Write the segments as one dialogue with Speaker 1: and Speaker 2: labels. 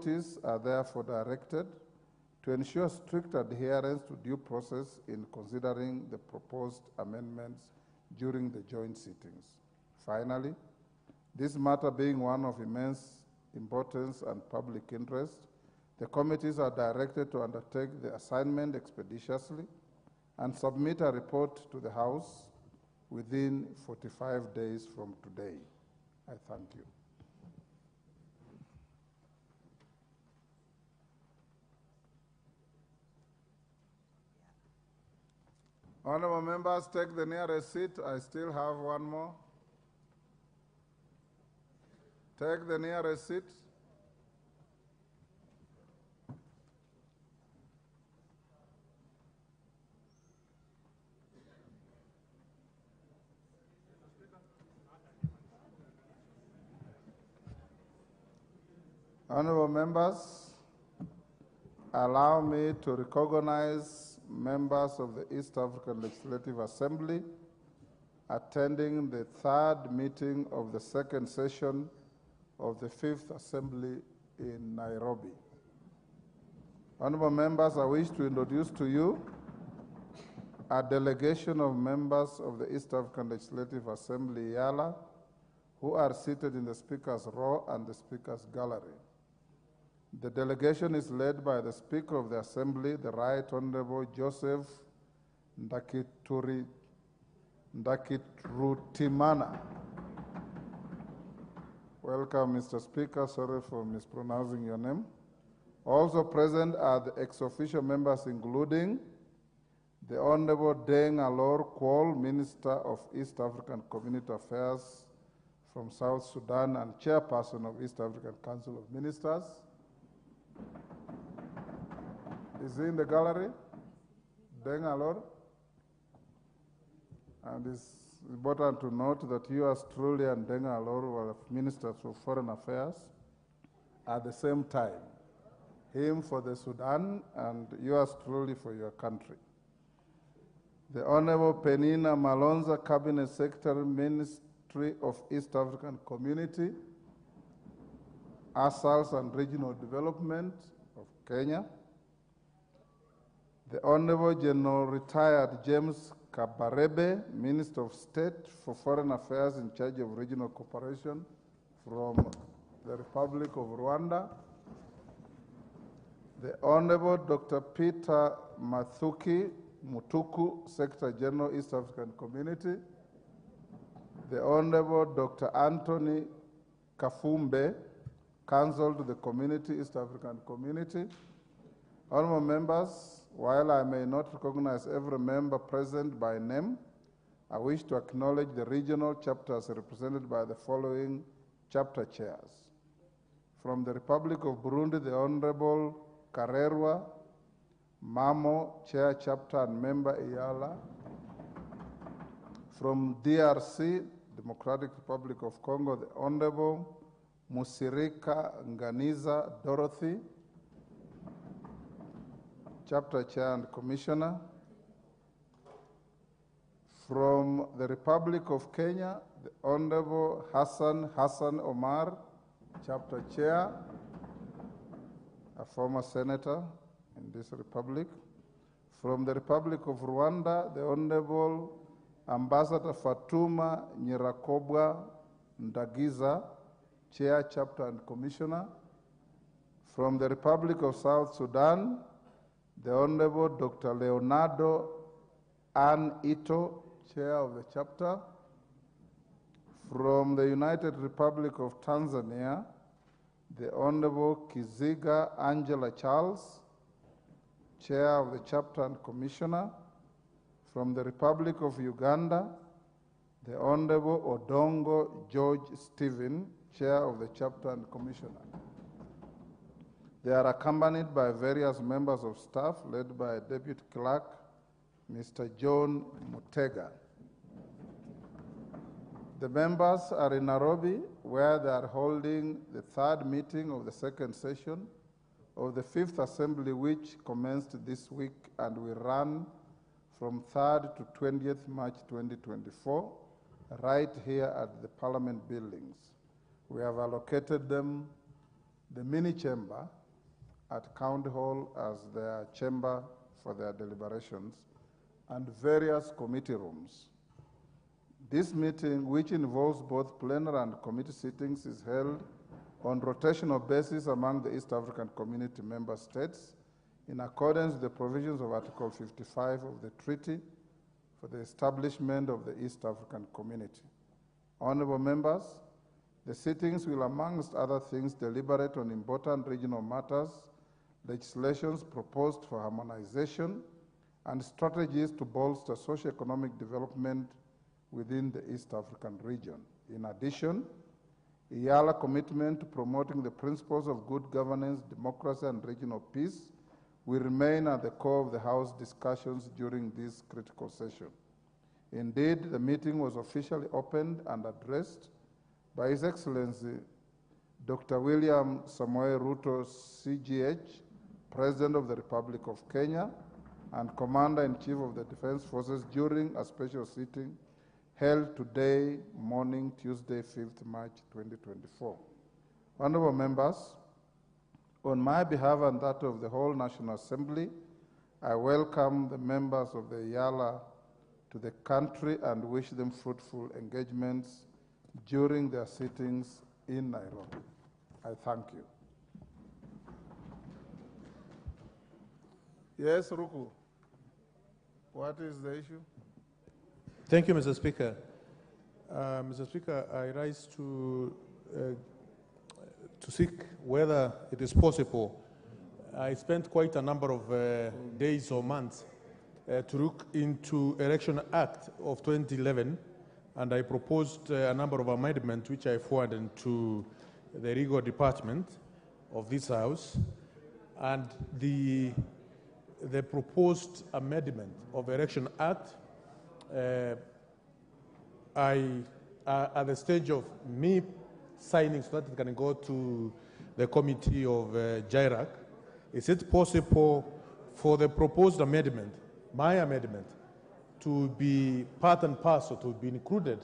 Speaker 1: committees are therefore directed to ensure strict adherence to due process in considering the proposed amendments during the joint sittings. Finally, this matter being one of immense importance and public interest, the committees are directed to undertake the assignment expeditiously and submit a report to the House within 45 days from today. I thank you. Honorable members, take the nearest seat. I still have one more. Take the nearest seat. Honorable members, allow me to recognize members of the East African Legislative Assembly attending the third meeting of the second session of the Fifth Assembly in Nairobi. Honorable members, I wish to introduce to you a delegation of members of the East African Legislative Assembly, EALA, who are seated in the Speaker's row and the Speaker's gallery. The delegation is led by the Speaker of the Assembly, the Right Honorable Joseph Ndakitrutimana. Welcome, Mr. Speaker. Sorry for mispronouncing your name. Also present are the ex-officio members, including the Honorable Deng Alor Kwol, Minister of East African Community Affairs from South Sudan and Chairperson of East African Council of Ministers. Is he in the gallery? Deng Alor? And it's important to note that yours truly and Deng Alor were ministers of foreign affairs at the same time. Him for the Sudan and yours truly for your country. The Honorable Penina Malonza, Cabinet Secretary, Ministry of East African Community, Asals and Regional Development of Kenya. The Honorable General Retired James Kabarebe, Minister of State for Foreign Affairs in charge of regional cooperation from the Republic of Rwanda. The Honorable Dr. Peter Mutuku, Secretary General, East African Community. The Honorable Dr. Anthony Kafumbe, Counsel to the Community, East African Community. Honorable members, while I may not recognize every member present by name, I wish to acknowledge the regional chapters represented by the following chapter chairs. From the Republic of Burundi, the Honorable Karerwa Mamo, Chair Chapter and Member EALA. From DRC, Democratic Republic of Congo, the Honorable Musirika Nganiza Dorothy, Chapter Chair and Commissioner. From the Republic of Kenya, the Honorable Hassan Omar, Chapter Chair, a former senator in this republic. From the Republic of Rwanda, the Honorable Ambassador Fatuma Nyirakobwa Ndagiza, Chair, Chapter and Commissioner. From the Republic of South Sudan, the Honorable Dr. Leonardo Ann Ito, Chair of the Chapter. From the United Republic of Tanzania, the Honorable Kiziga Angela Charles, Chair of the Chapter and Commissioner. From the Republic of Uganda, the Honorable Odongo George Stephen, Chair of the Chapter and Commissioner. They are accompanied by various members of staff led by Deputy Clerk, Mr. John Mutega. The members are in Nairobi, where they are holding the third meeting of the second session of the Fifth Assembly, which commenced this week and will run from 3rd to 20th March 2024, right here at the Parliament buildings. We have allocated them the mini chamber at County Hall as their chamber for their deliberations, and various committee rooms. This meeting, which involves both plenary and committee sittings, is held on rotational basis among the East African Community member states in accordance with the provisions of Article 55 of the Treaty for the establishment of the East African Community. Honorable members, the sittings will, amongst other things, deliberate on important regional matters, legislations proposed for harmonization, and strategies to bolster socio-economic development within the East African region. In addition, EALA commitment to promoting the principles of good governance, democracy, and regional peace will remain at the core of the House discussions during this critical session. Indeed, the meeting was officially opened and addressed by His Excellency Dr. William Samoei Ruto, CGH, President of the Republic of Kenya, and Commander-in-Chief of the Defense Forces during a special sitting held today morning, Tuesday, 5th March 2024. Honorable members, on my behalf and that of the whole National Assembly, I welcome the members of the EALA to the country and wish them fruitful engagements during their sittings in Nairobi. I thank you. Yes, Ruku, what is the issue?
Speaker 2: Thank you, Mr. Speaker. Mr. Speaker, I rise to seek whether it is possible. I spent quite a number of days or months to look into Election Act of 2011, and I proposed a number of amendments which I forwarded to the legal department of this House, and the proposed amendment of Election Act at the stage of me signing so that it can go to the committee of JIRAC. Is it possible for the proposed amendment, my amendment, to be part and parcel, to be included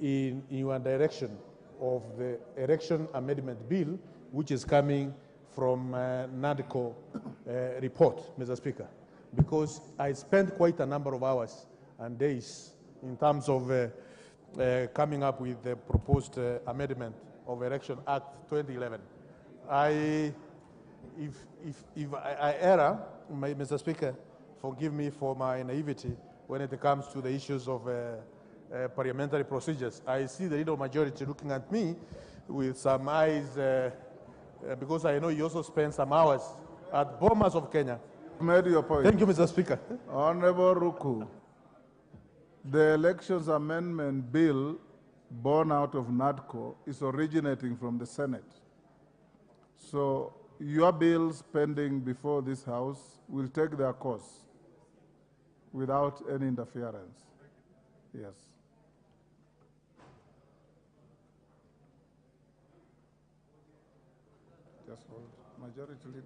Speaker 2: in your direction of the election amendment bill, which is coming from NADCO report, Mr. Speaker? Because I spent quite a number of hours and days in terms of coming up with the proposed amendment of Election Act 2011. If I err, Mr. Speaker, forgive me for my naivety when it comes to the issues of parliamentary procedures. I see the leader of majority looking at me with some eyes, because I know you also spent some hours at Bomas of Kenya.
Speaker 1: Made your point.
Speaker 2: Thank you, Mr. Speaker.
Speaker 1: Honorable Ruku, the Elections Amendment Bill born out of NADCO is originating from the Senate. So your bills pending before this House will take their course without any interference. Yes. Just hold. Majority lead.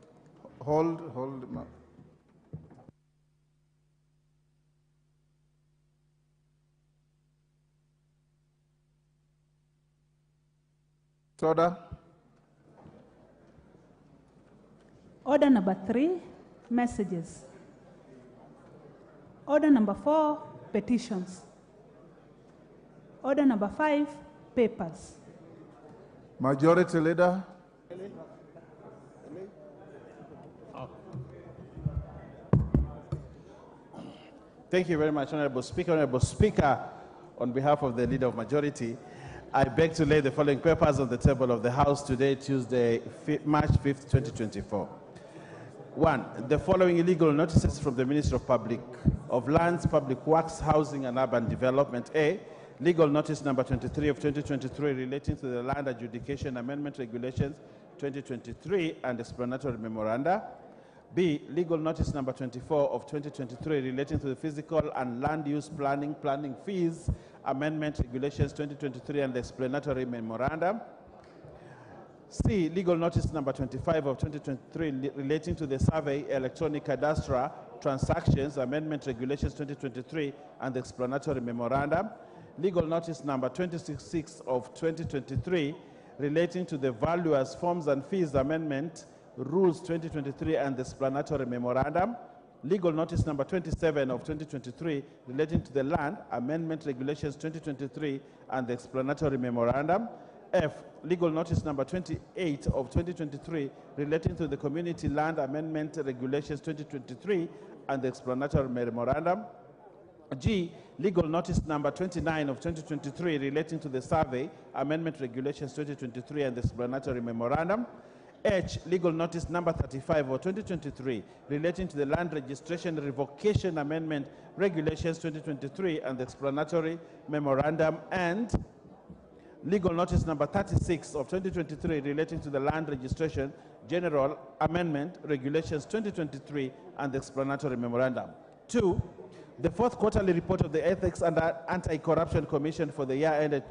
Speaker 1: Hold. Order.
Speaker 3: Order number 3, messages. Order number 4, petitions. Order number 5, papers.
Speaker 1: Majority Leader.
Speaker 4: Thank you very much, Honorable Speaker. Honorable Speaker, on behalf of the Leader of Majority, I beg to lay the following papers on the table of the House today, Tuesday, March 5th, 2024. 1. The following illegal notices from the Ministry of Lands, Public Works, Housing and Urban Development. A. Legal notice number 23 of 2023 relating to the Land Adjudication Amendment Regulations 2023 and explanatory memoranda. B. Legal notice number 24 of 2023 relating to the Physical and Land Use Planning Fees Amendment Regulations 2023 and explanatory memorandum. C. Legal notice number 25 of 2023 relating to the Survey Electronic Cadastral Transactions Amendment Regulations 2023 and the explanatory memorandum. Legal notice number 26 of 2023 relating to the Valuers, Forms and Fees Amendment, Rules 2023 and the explanatory memorandum. Legal notice number 27 of 2023 relating to the Land Amendment Regulations 2023 and the explanatory memorandum. F, legal notice number 28 of 2023 relating to the Community Land Amendment Regulations 2023 and the explanatory memorandum. G, legal notice number 29 of 2023 relating to the Survey Amendment Regulations 2023 and the explanatory memorandum. H, legal notice number 35 of 2023 relating to the Land Registration Revocation Amendment Regulations 2023 and the explanatory memorandum. And legal notice number 36 of 2023 relating to the Land Registration General Amendment Regulations 2023 and the explanatory memorandum. 2, the fourth quarterly report of the Ethics and Anti-Corruption Commission for the year ended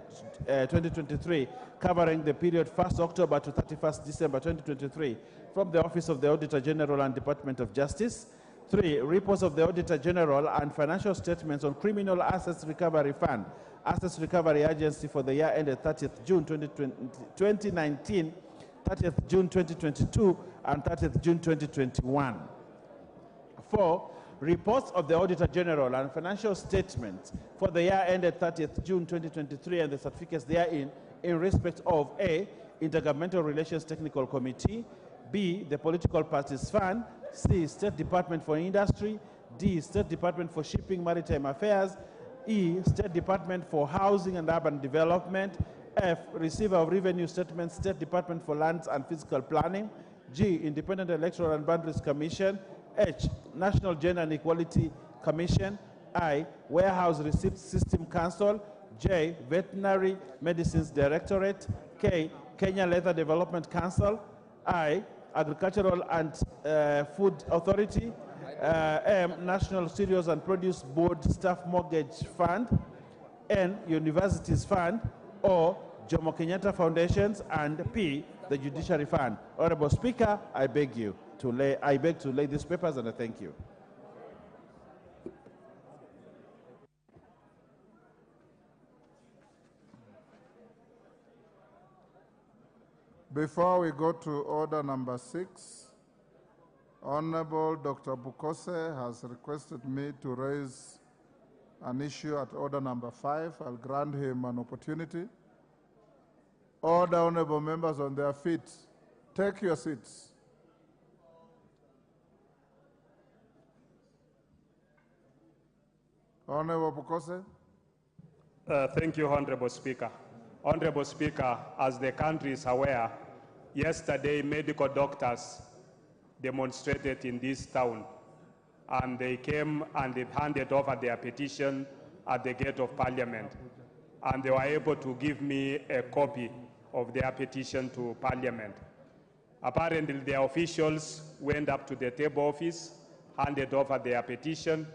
Speaker 4: 2023, covering the period 1st October to 31st December 2023, from the Office of the Auditor General and Department of Justice. 3, reports of the Auditor General and financial statements on Criminal Assets Recovery Fund, Assets Recovery Agency for the year ended 30th June 2019, 30th June 2022, and 30th June 2021. 4, reports of the Auditor General and financial statements for the year ended 30th June 2023 and the certificates therein in respect of A, Intergovernmental Relations Technical Committee, B, the Political Parties Fund, C, State Department for Industry, D, State Department for Shipping, Maritime Affairs, E, State Department for Housing and Urban Development, F, Receiver of Revenue Statements, State Department for Lands and Physical Planning, G, Independent Electoral and Boundaries Commission, H, National Gender and Equality Commission, I, Warehouse Receipt System Council, J, Veterinary Medicines Directorate, K, Kenya Leather Development Council, I, Agricultural and Food Authority, M, National Cereals and Produce Board Staff Mortgage Fund, N, Universities Fund, O, Jomo Kenyatta Foundations, and P, the Judiciary Fund. Honorable Speaker, I beg to lay these papers, and I thank you.
Speaker 1: Before we go to order number 6, Honorable Dr. Bukose has requested me to raise an issue at order number 5. I'll grant him an opportunity. All the honorable members on their feet, take your seats. Honorable Bukose.
Speaker 5: Thank you, Honorable Speaker. Honorable Speaker, as the country is aware, yesterday medical doctors demonstrated in this town, and they came and they handed over their petition at the gate of Parliament, and they were able to give me a copy of their petition to Parliament. Apparently, the officials went up to the table office, handed over their petition,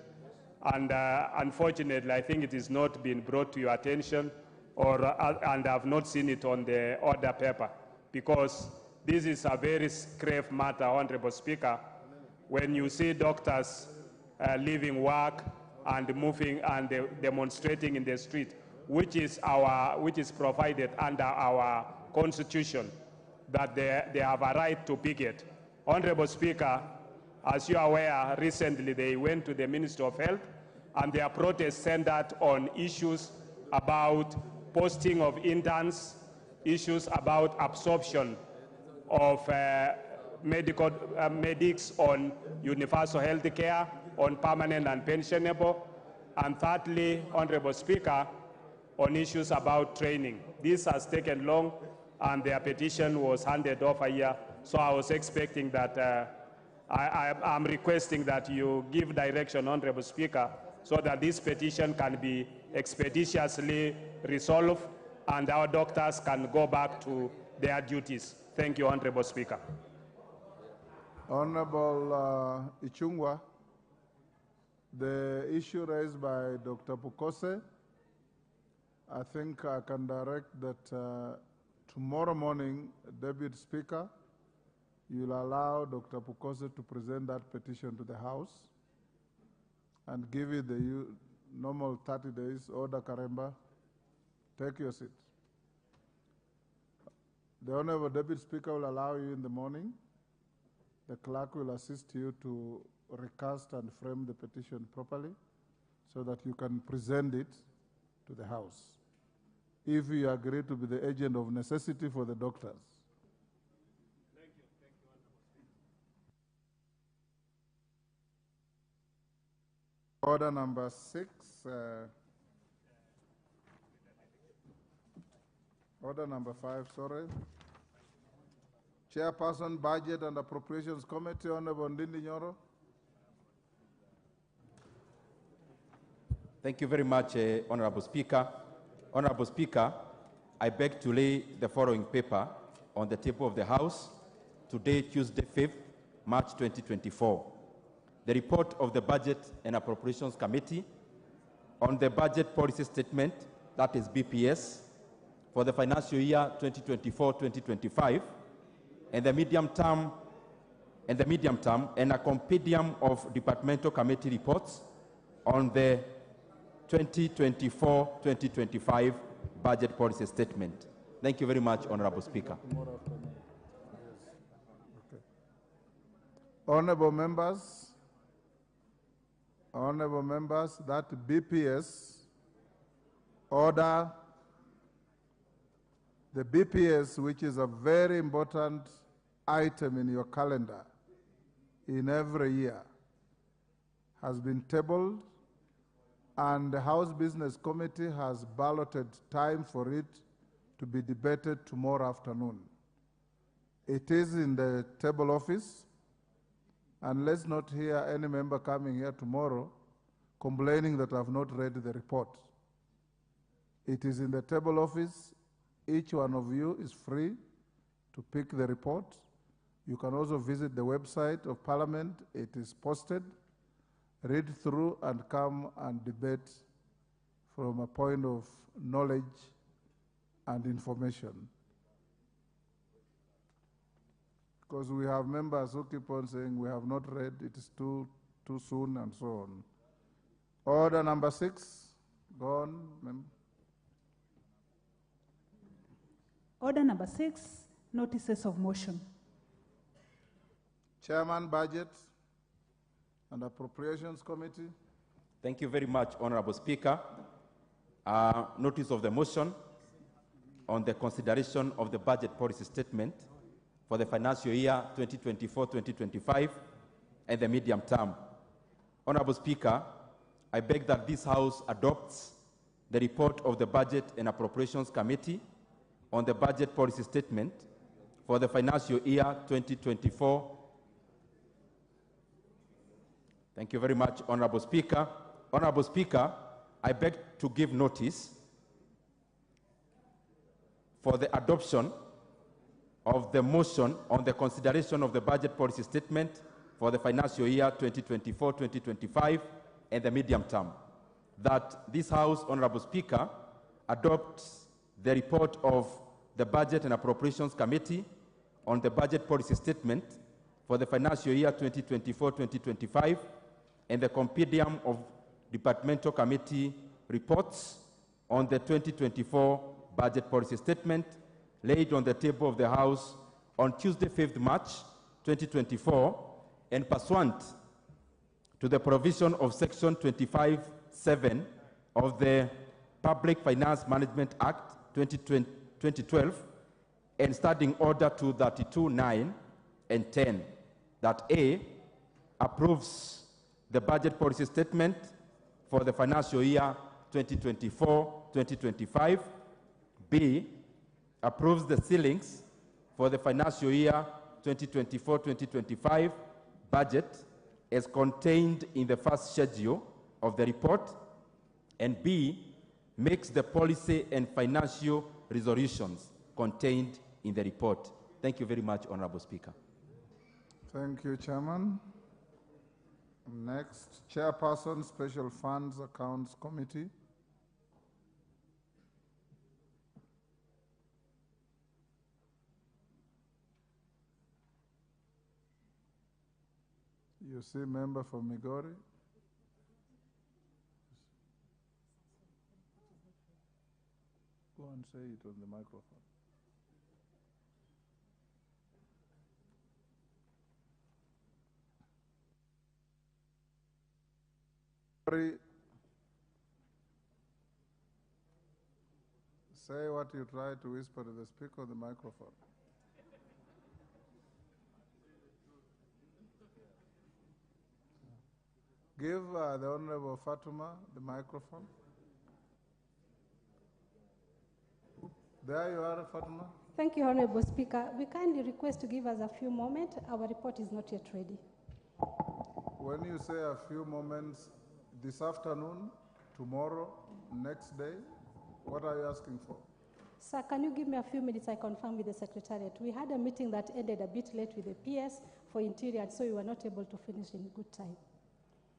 Speaker 5: and unfortunately, I think it has not been brought to your attention, and I've not seen it on the order paper, because this is a very grave matter, Honorable Speaker. When you see doctors leaving work and moving and demonstrating in the street, which is provided under our Constitution, that they have a right to picket. Honorable Speaker, as you are aware, recently they went to the Ministry of Health, and their protest centered on issues about posting of interns, issues about absorption of medics on universal health care, on permanent and pensionable, and thirdly, Honorable Speaker, on issues about training. This has taken long, and their petition was handed over here, so I was expecting that I'm requesting that you give direction, Honorable Speaker, so that this petition can be expeditiously resolved and our doctors can go back to their duties. Thank you, Honorable Speaker.
Speaker 1: Honorable Ichungwa, the issue raised by Dr. Bukose, I think I can direct that tomorrow morning, Deputy Speaker, you'll allow Dr. Bukose to present that petition to the House and give it the normal 30 days. Order, Karemba. Take your seat. The Honorable Deputy Speaker will allow you in the morning. The clerk will assist you to recast and frame the petition properly so that you can present it to the House, if you agree to be the agent of necessity for the doctors.
Speaker 5: Thank you, Honorable Speaker.
Speaker 1: Order number 6. Order number 5, sorry. Chairperson, Budget and Appropriations Committee, Honorable Ndindi Nyoro.
Speaker 6: Thank you very much, Honorable Speaker. Honorable Speaker, I beg to lay the following paper on the table of the House today, Tuesday, 5th March 2024. The report of the Budget and Appropriations Committee on the Budget Policy Statement, that is BPS, for the financial year 2024-2025, and the medium term, and a compendium of departmental committee reports on the 2024-2025 budget policy statement. Thank you very much, Honorable Speaker.
Speaker 1: Honorable members, that BPS order, the BPS, which is a very important item in your calendar in every year, has been tabled, and the House Business Committee has balloted time for it to be debated tomorrow afternoon. It is in the table office, and let's not hear any member coming here tomorrow complaining that I have not read the report. It is in the table office. Each one of you is free to pick the report. You can also visit the website of Parliament. It is posted. Read through and come and debate from a point of knowledge and information. Because we have members who keep on saying we have not read, it is too soon, and so on. Order number 6, go on.
Speaker 3: Order number 6, notices of motion.
Speaker 1: Chairman, Budget and Appropriations Committee.
Speaker 6: Thank you very much, Honorable Speaker. Notice of the motion on the consideration of the budget policy statement for the financial year 2024-2025 and the medium term. Honorable Speaker, I beg that this House adopts the report of the Budget and Appropriations Committee on the budget policy statement for the financial year 2024. Thank you very much, Honorable Speaker. Honorable Speaker, I beg to give notice for the adoption of the motion on the consideration of the budget policy statement for the financial year 2024-2025 and the medium term. That this House, Honorable Speaker, adopts the report of the Budget and Appropriations Committee on the budget policy statement for the financial year 2024-2025 and the compendium of departmental committee reports on the 2024 budget policy statement laid on the table of the House on Tuesday, 5th March 2024, and pursuant to the provision of Section 25(7) of the Public Finance Management Act 2012 and Standing Order 232(9) and 10, that A, approves the budget policy statement for the financial year 2024-2025, B, approves the ceilings for the financial year 2024-2025 budget as contained in the first schedule of the report, and B, makes the policy and financial resolutions contained in the report. Thank you very much, Honorable Speaker.
Speaker 1: Thank you, Chairman. Next, Chairperson, Special Funds Accounts Committee. You see member from Migori? Go and say it on the microphone. Say what you try to whisper to the speaker on the microphone. Give the Honorable Fatuma the microphone. There you are, Fatuma.
Speaker 7: Thank you, Honorable Speaker. We kindly request to give us a few moments. Our report is not yet ready.
Speaker 1: When you say a few moments, this afternoon, tomorrow, next day, what are you asking for?
Speaker 7: Sir, can you give me a few minutes? I confirm with the Secretariat. We had a meeting that ended a bit late with the PS for Interior, so we were not able to finish in good time.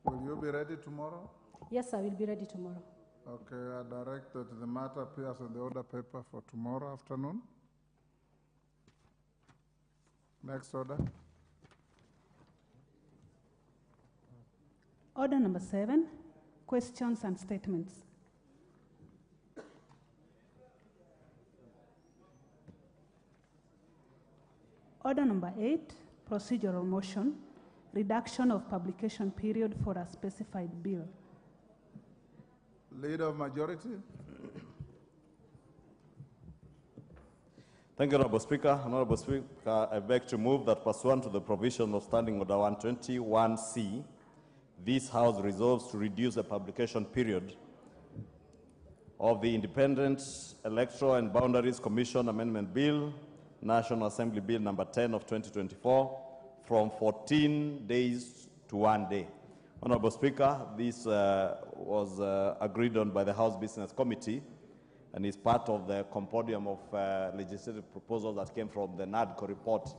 Speaker 1: Will you be ready tomorrow?
Speaker 7: Yes, sir, we'll be ready tomorrow.
Speaker 1: Okay, I direct that the matter appears on the order paper for tomorrow afternoon. Next order.
Speaker 3: Order number 7, questions and statements. Order number 8, procedural motion, reduction of publication period for a specified bill.
Speaker 1: Leader of Majority.
Speaker 8: Thank you, Honorable Speaker. Honorable Speaker, I beg to move that pursuant to the provision of Standing Order 121C, this House resolves to reduce the publication period of the Independent Electoral and Boundaries Commission Amendment Bill, National Assembly Bill number 10 of 2024, from 14 days to 1 day. Honorable Speaker, this was agreed on by the House Business Committee and is part of the compendium of legislative proposals that came from the NADCO report.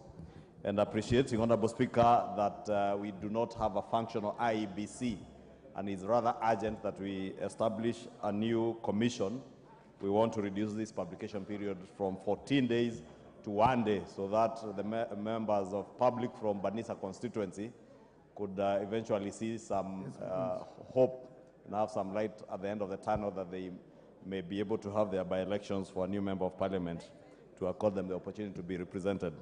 Speaker 8: And appreciating, Honorable Speaker, that we do not have a functional IEBC, and it's rather urgent that we establish a new commission. We want to reduce this publication period from 14 days to 1 day, so that the members of public from Banisa constituency could eventually see some hope and have some light at the end of the tunnel that they may be able to have their by-elections for a new member of parliament to accord them the opportunity to be represented.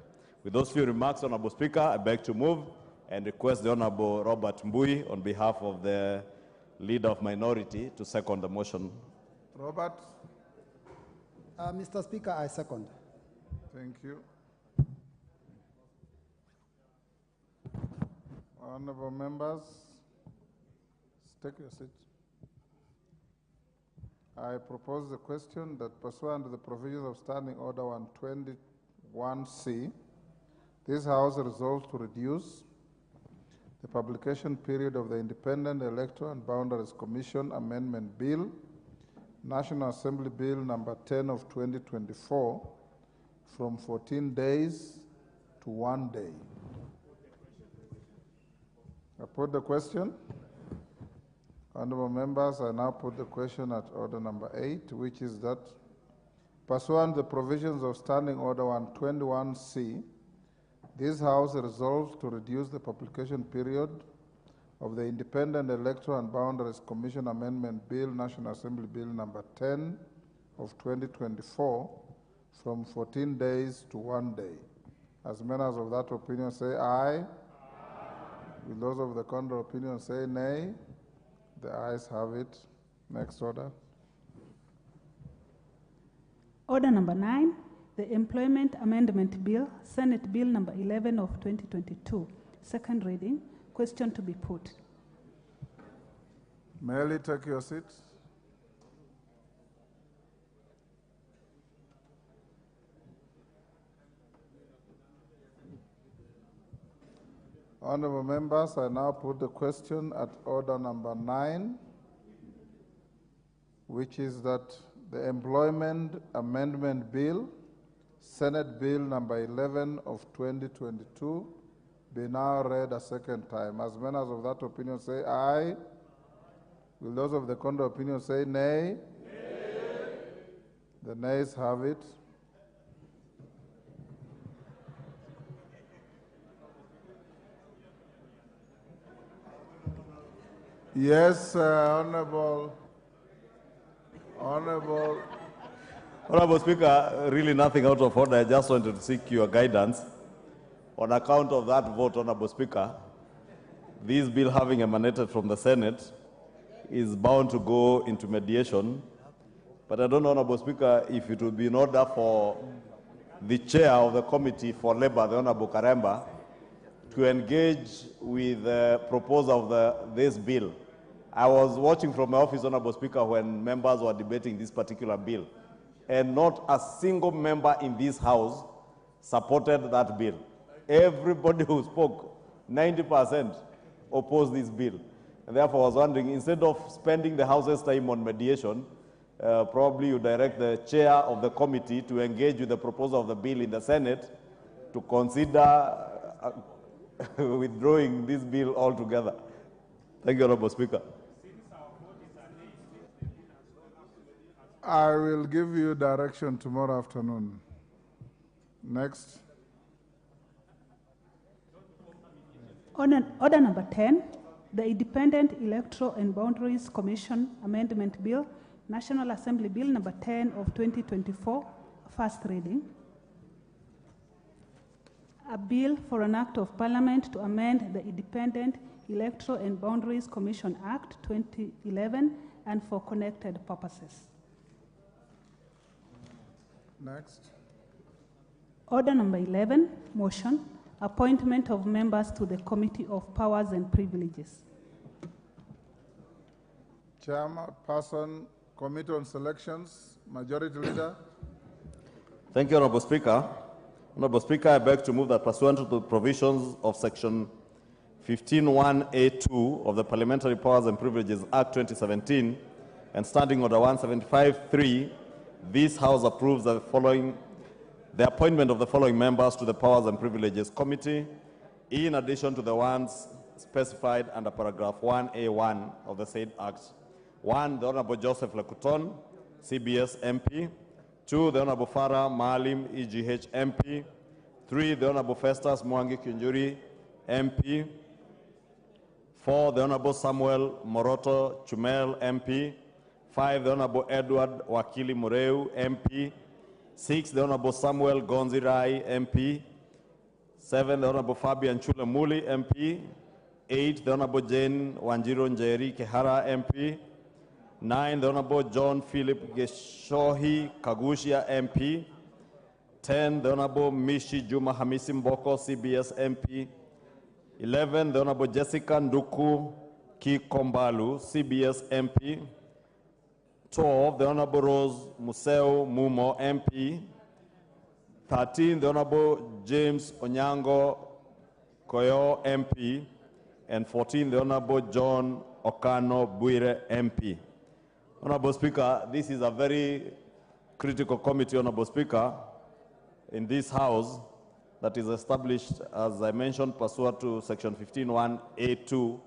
Speaker 8: With those few remarks, Honorable Speaker, I beg to move and request the Honorable Robert Mbui, on behalf of the Leader of Minority, to second the motion.
Speaker 1: Robert.
Speaker 9: Mr. Speaker, I second.
Speaker 1: Thank you. Honorable members, take your seat. I propose the question that pursuant to the provisions of Standing Order 121C, this House resolves to reduce the publication period of the Independent Electoral and Boundaries Commission Amendment Bill, National Assembly Bill number 10 of 2024, from 14 days to 1 day. I put the question. Honorable members, I now put the question at order number 8, which is that pursuant to the provisions of Standing Order 121C, this House resolves to reduce the publication period of the Independent Electoral and Boundaries Commission Amendment Bill, National Assembly Bill number 10 of 2024, from 14 days to 1 day. As members of that opinion say aye. Aye. Will those of the contrary opinion say nay? The ayes have it. Next order.
Speaker 3: Order number 9, the Employment Amendment Bill, Senate Bill number 11 of 2022, second reading. Question to be put.
Speaker 1: Merely take your seats. Honorable members, I now put the question at order number 9, which is that the Employment Amendment Bill, Senate Bill number 11 of 2022, be now read a second time. As members of that opinion say aye. Will those of the contrary opinion say nay? Nay. The nays have it. Yes, Honorable
Speaker 8: Speaker, really nothing out of order. I just wanted to seek your guidance. On account of that vote, Honorable Speaker, this bill having emanated from the Senate is bound to go into mediation. But I don't know, Honorable Speaker, if it would be in order for the chair of the committee for labor, the Honorable Karemba, to engage with the proposal of this bill. I was watching from my office, Honorable Speaker, when members were debating this particular bill, and not a single member in this House supported that bill. Everybody who spoke, 90%, opposed this bill. And therefore, I was wondering, instead of spending the House's time on mediation, probably you direct the chair of the committee to engage with the proposal of the bill in the Senate to consider withdrawing this bill altogether. Thank you, Honorable Speaker.
Speaker 1: I will give you direction tomorrow afternoon. Next.
Speaker 3: Order number 10, the Independent Electoral and Boundaries Commission Amendment Bill, National Assembly Bill number 10 of 2024, first reading. A bill for an act of Parliament to amend the Independent Electoral and Boundaries Commission Act 2011 and for connected purposes.
Speaker 1: Next.
Speaker 3: Order number 11, motion, appointment of members to the Committee of Powers and Privileges.
Speaker 1: Chairperson, Committee on Selections, Majority Leader.
Speaker 8: Thank you, Honorable Speaker. Honorable Speaker, I beg to move that pursuant to the provisions of Section 15(1)(a)(2) of the Parliamentary Powers and Privileges Act 2017 and Standing Order 175(3), this House approves the appointment of the following members to the Powers and Privileges Committee, in addition to the ones specified under paragraph 1A1 of the said Act. 1, the Honorable Joseph Lekuton, CBS MP. 2, the Honorable Farah Maalim, EGH MP. 3, the Honorable Festus Mwangi Kinjuri, MP. 4, the Honorable Samuel Moroto Chumel, MP. 5, the Honorable Edward Wakili Mureu, MP. 6, the Honorable Samuel Gonzirai, MP. 7, the Honorable Fabian Chula Muli, MP. 8, the Honorable Jane Wanjiro Njeri Kehara, MP. 9, the Honorable John Philip Geshohi Kagushia, MP. 10, the Honorable Mishi Juma Hamisi Mboko, CBS, MP. 11, the Honorable Jessica Nduku Kikombalu, CBS, MP. 12, the Honorable Rose Museo Mumo, MP. 13, the Honorable James Onyango Koyo, MP. And 14, the Honorable John Okano Buire, MP. Honorable Speaker, this is a very critical committee, Honorable Speaker, in this House that is established, as I mentioned, pursuant to Section 15(1)(a)(2)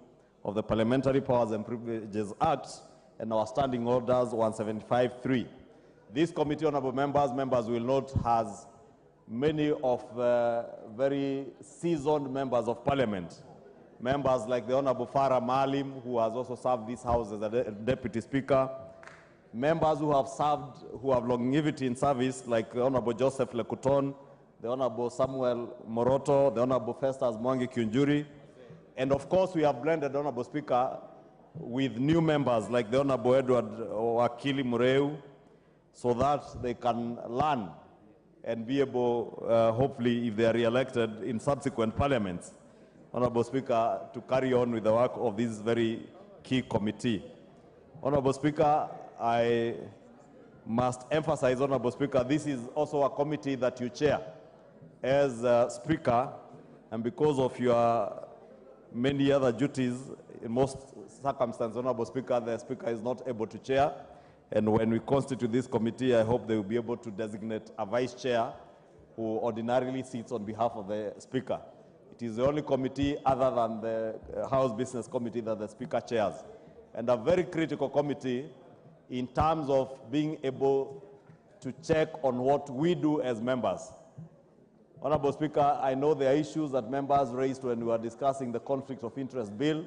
Speaker 8: of the Parliamentary Powers and Privileges Act and our Standing Orders 175(3). This committee, honorable members will note, has many of very seasoned members of Parliament. Members like the Honorable Farah Maalim, who has also served this House as a Deputy Speaker. Members who have served, who have longevity in service, like the Honorable Joseph Lekuton, the Honorable Samuel Moroto, the Honorable Festus Mwangi Kinjuri. And of course, we have blended, Honorable Speaker, with new members like the Honorable Edward Wakili Mureu, so that they can learn and be able, hopefully, if they are re-elected in subsequent parliaments, Honorable Speaker, to carry on with the work of this very key committee. Honorable Speaker, I must emphasize, Honorable Speaker, this is also a committee that you chair as Speaker, and because of your many other duties, in most circumstances, Honorable Speaker, the Speaker is not able to chair. And when we constitute this committee, I hope they will be able to designate a vice chair who ordinarily sits on behalf of the Speaker. It is the only committee other than the House Business Committee that the Speaker chairs. And a very critical committee in terms of being able to check on what we do as members. Honorable Speaker, I know there are issues that members raised when we were discussing the conflict of interest bill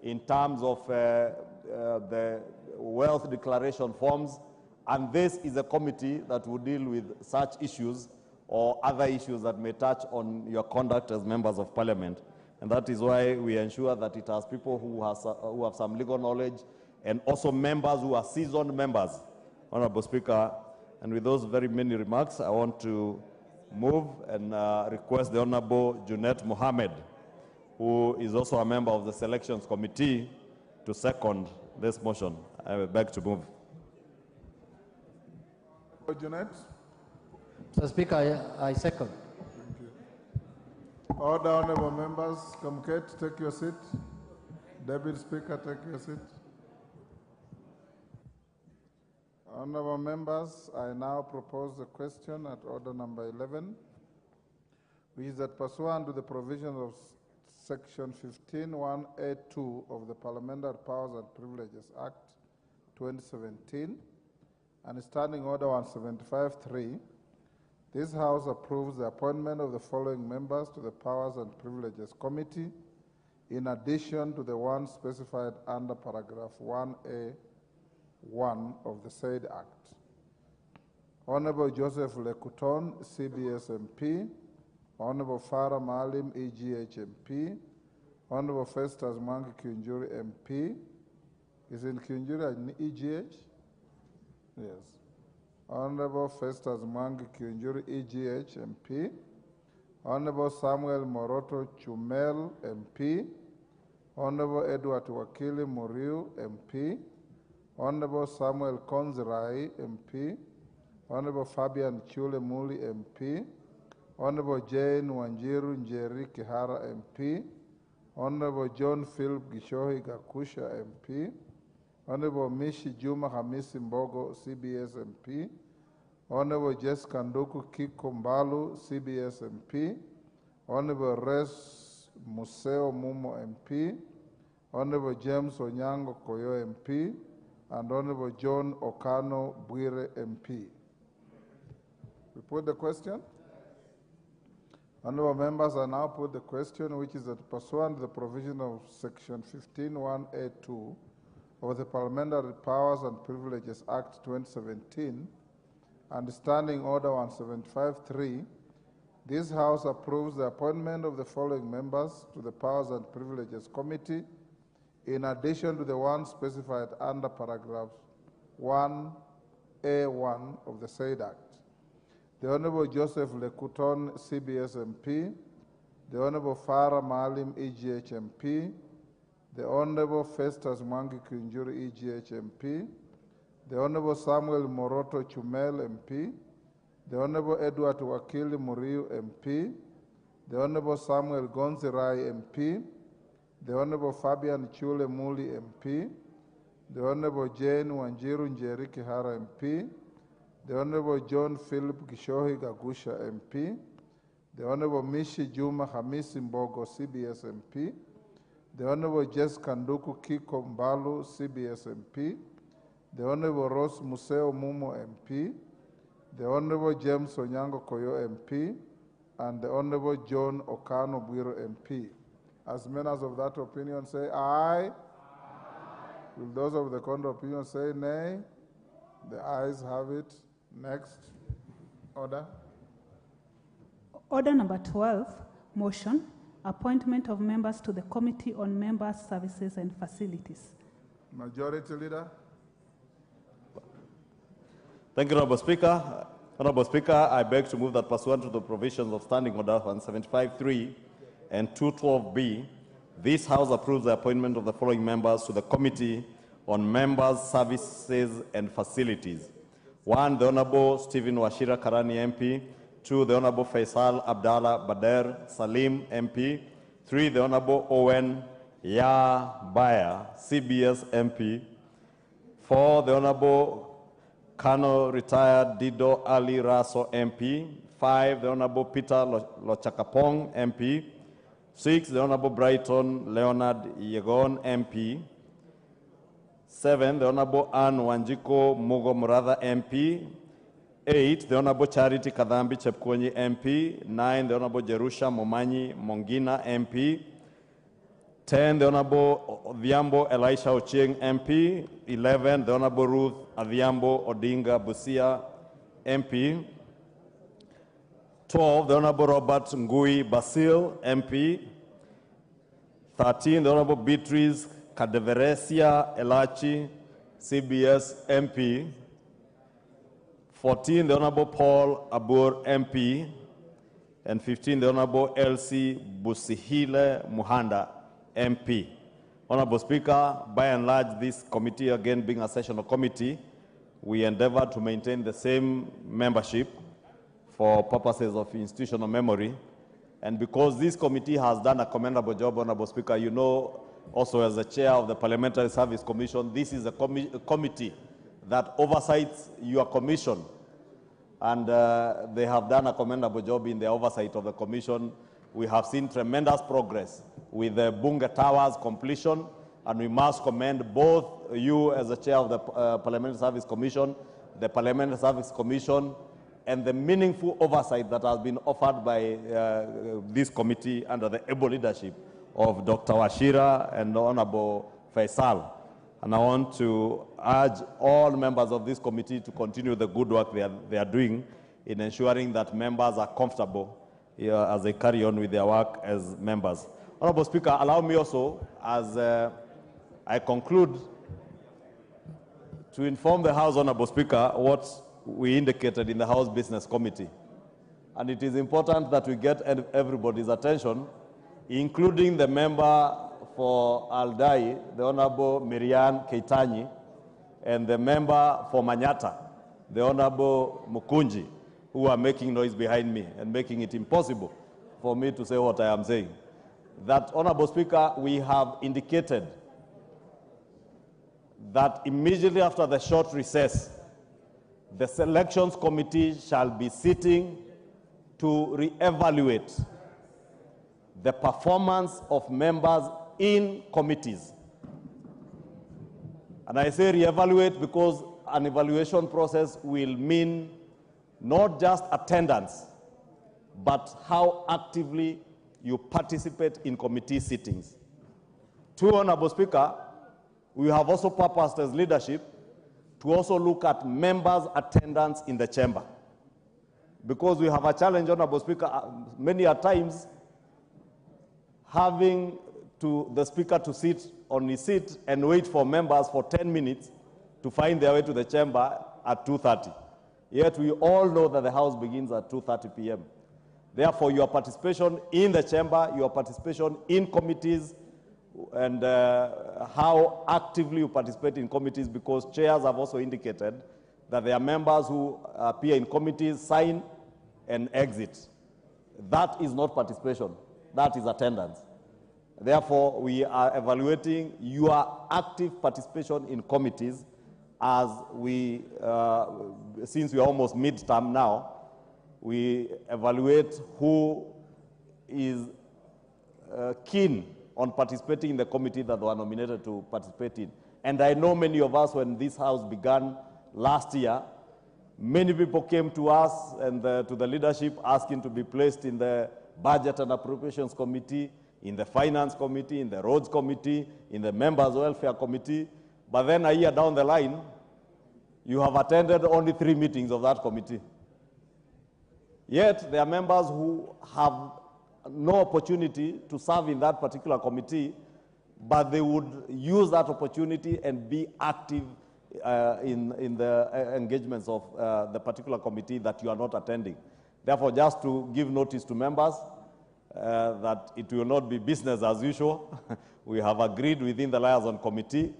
Speaker 8: in terms of the wealth declaration forms, and this is a committee that will deal with such issues or other issues that may touch on your conduct as members of Parliament. And that is why we ensure that it has people who have some legal knowledge and also members who are seasoned members. Honorable Speaker, and with those very many remarks, I want to move and request the Honorable Junet Mohammed, who is also a member of the Selections Committee, to second this motion. I beg to move.
Speaker 1: Junet?
Speaker 9: Mr. Speaker, I second.
Speaker 1: Thank you. Order, honorable members. Comcate, take your seat. Deputy Speaker, take your seat. Honorable members, I now propose the question at order number 11, which is that pursuant to the provisions of Section 15(1)(a)(2) of the Parliamentary Powers and Privileges Act 2017 and Standing Order 175(3), this House approves the appointment of the following members to the Powers and Privileges Committee, in addition to the one specified under paragraph 1A(1) of the said Act. Honorable Joseph Lekuton, CBS MP, Honorable Farah Maalim, EGH MP, Honorable Festus Mwangi Kiunjuri MP. Is in Kiunjuri in EGH? Yes. Honorable Festus Mwangi Kiunjuri, EGH MP, Honorable Samuel Moroto Chumel MP, Honorable Edward Wakili Muriu MP, Honorable Samuel Konzirai MP, Honorable Fabian Chule Muli MP, Honorable Jane Wanjiru Njeri Kihara MP, Honorable John Philip Gishohi Gakusha MP, Honorable Mishi Juma Hamisi Mbogo, CBS MP, Honorable Jess Kanduku Kiko Mbalu, CBS MP, Honorable Res Museo Mumo MP, Honorable James Onyango Koyo MP, and Honorable John Okano Bwire MP. We put the question? Honorable members, I now put the question, which is that pursuant to the provision of Section 15(1)(a)(2) of the Parliamentary Powers and Privileges Act 2017 and Standing Order 175(3), this House approves the appointment of the following members to the Powers and Privileges Committee, in addition to the one specified under paragraph 1A(1) of the said Act. The Honorable Joseph Lekuton, CBS MP, the Honorable Farah Maalim, EGH MP, the Honorable Festus Mwangi Kiunjuri, EGH MP, the Honorable Samuel Moroto Chumel MP, the Honorable Edward Wakili Muriu MP, the Honorable Samuel Gonzirai MP, the Honorable Fabian Chule Muli MP, the Honorable Jane Wanjiru Njeri Kihara MP, the Honorable John Philip Gishohi Gagusha MP, the Honorable Mishi Juma Hamisi Mbogo, CBS MP, the Honorable Jess Kanduku Kiko Mbalu, CBS MP, the Honorable Rose Museo Mumo MP, the Honorable James Onyango Koyo MP, and the Honorable John Okano Bwiro MP. As members of that opinion say aye. Will those of the contrary opinion say nay? The ayes have it. Next. Order.
Speaker 3: Order number 12, motion, appointment of members to the Committee on Members' Services and Facilities.
Speaker 1: Majority Leader.
Speaker 8: Thank you, Honorable Speaker. Honorable Speaker, I beg to move that pursuant to the provisions of Standing Order 175(3) and 212(b), this House approves the appointment of the following members to the Committee on Members' Services and Facilities. 1, the Honorable Stephen Washira Karani MP. 2, the Honorable Faisal Abdallah Bader Salim MP. 3, the Honorable Owen Baya, CBS MP. 4, the Honorable Colonel Retired Dido Ali Raso MP. 5, the Honorable Peter Lochakapong MP. 6, the Honorable Brighton Leonard Yegon MP. 7, the Honorable Anne Wanjiko Mugo Muratha MP. 8, the Honorable Charity Kadhambi Chepkonyi MP. 9, the Honorable Jerusha Momanyi Mongina MP. 10, the Honorable Odhiambo Elisha Ochieng MP. 11, the Honorable Ruth Adhiambo Odinga Busia MP. 12, the Honorable Robert Ngui Basil MP. 13, the Honorable Beatrice Kadeveresia Elachi, CBS MP. 14, the Honorable Paul Abur MP. And 15, the Honorable Elsie Busihile Muhanda MP. Honorable Speaker, by and large, this committee, again being a sessional committee, we endeavor to maintain the same membership for purposes of institutional memory. And because this committee has done a commendable job, Honorable Speaker, you know, also as the chair of the Parliamentary Service Commission, this is a committee that oversees your commission. And they have done a commendable job in the oversight of the commission. We have seen tremendous progress with the Bunge Towers completion, and we must commend both you as the chair of the Parliamentary Service Commission, the Parliamentary Service Commission, and the meaningful oversight that has been offered by this committee under the able leadership of Dr. Wachira and Honorable Faisal. And I want to urge all members of this committee to continue the good work they are doing in ensuring that members are comfortable as they carry on with their work as members. Honorable Speaker, allow me also, as I conclude, to inform the House, Honorable Speaker, what we indicated in the House Business Committee. And it is important that we get everybody's attention, including the member for Aldai, the Honorable Miriam Keitani, and the member for Manyata, the Honorable Mukunji, who are making noise behind me and making it impossible for me to say what I am saying. That, Honorable Speaker, we have indicated that immediately after the short recess, the Selections Committee shall be sitting to re-evaluate the performance of members in committees. And I say re-evaluate because an evaluation process will mean not just attendance, but how actively you participate in committee sittings. Two, Honorable Speaker, we have also purposed as leadership to also look at members' attendance in the chamber. Because we have a challenge, Honorable Speaker, many a times having the Speaker to sit on his seat and wait for members for 10 minutes to find their way to the chamber at 2:30. Yet we all know that the House begins at 2:30 p.m. Therefore, your participation in the chamber, your participation in committees, and how actively you participate in committees, because chairs have also indicated that there are members who appear in committees, sign, and exit. That is not participation. That is attendance. Therefore, we are evaluating your active participation in committees as we, since we are almost mid-term now, we evaluate who is keen on participating in the committee that they were nominated to participate in. And I know many of us, when this House began last year, many people came to us and to the leadership asking to be placed in the Budget and Appropriations Committee, in the Finance Committee, in the Roads Committee, in the Members' Welfare Committee. But then a year down the line, you have attended only 3 meetings of that committee. Yet there are members who have no opportunity to serve in that particular committee, but they would use that opportunity and be active in the engagements of the particular committee that you are not attending. Therefore, just to give notice to members that it will not be business as usual, we have agreed within the liaison committee,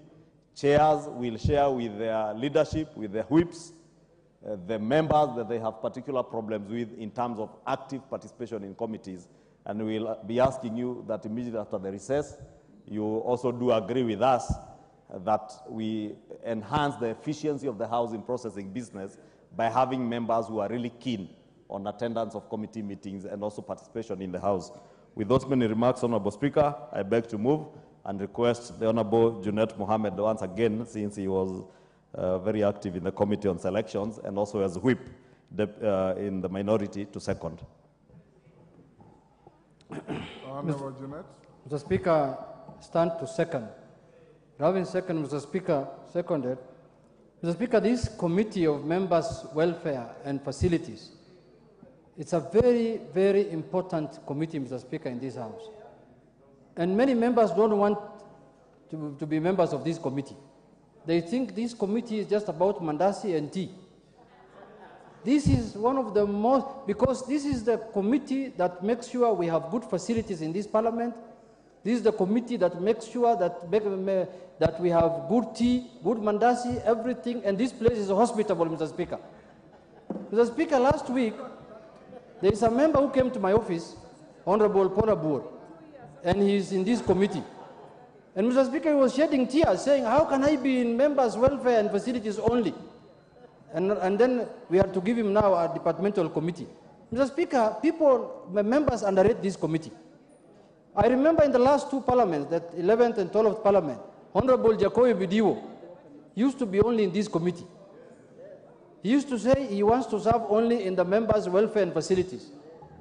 Speaker 8: chairs will share with their leadership, with their whips, the members that they have particular problems with in terms of active participation in committees. And we'll be asking you that immediately after the recess, you also do agree with us that we enhance the efficiency of the House in processing business by having members who are really keen on attendance of committee meetings and also participation in the House. With those many remarks, Honorable Speaker, I beg to move and request the Honorable Junet Mohammed once again, since he was very active in the Committee on Selections and also as whip in the minority, to second.
Speaker 1: Honorable Junet.
Speaker 9: Mr. Speaker, stand to second. Having second, Mr. Speaker, seconded. Mr. Speaker, this Committee of Members' Welfare and Facilities, it's a very, very important committee, Mr. Speaker, in this House. And many members don't want to be members of this committee. They think this committee is just about mandasi and tea. This is one of the most, because this is the committee that makes sure we have good facilities in this parliament. This is the committee that makes sure that we have good tea, good mandasi, everything, and this place is hospitable, Mr. Speaker. Mr. Speaker, last week, there is a member who came to my office, Honorable Paul Abur, and he's in this committee. And Mr. Speaker, he was shedding tears, saying, how can I be in members' welfare and facilities only? And then we have to give him now a departmental committee. Mr. Speaker, members underrate this committee. I remember in the last two parliaments, that 11th and 12th parliament, Honorable Jacobi Bidiwo used to be only in this committee. He used to say he wants to serve only in the members' welfare and facilities.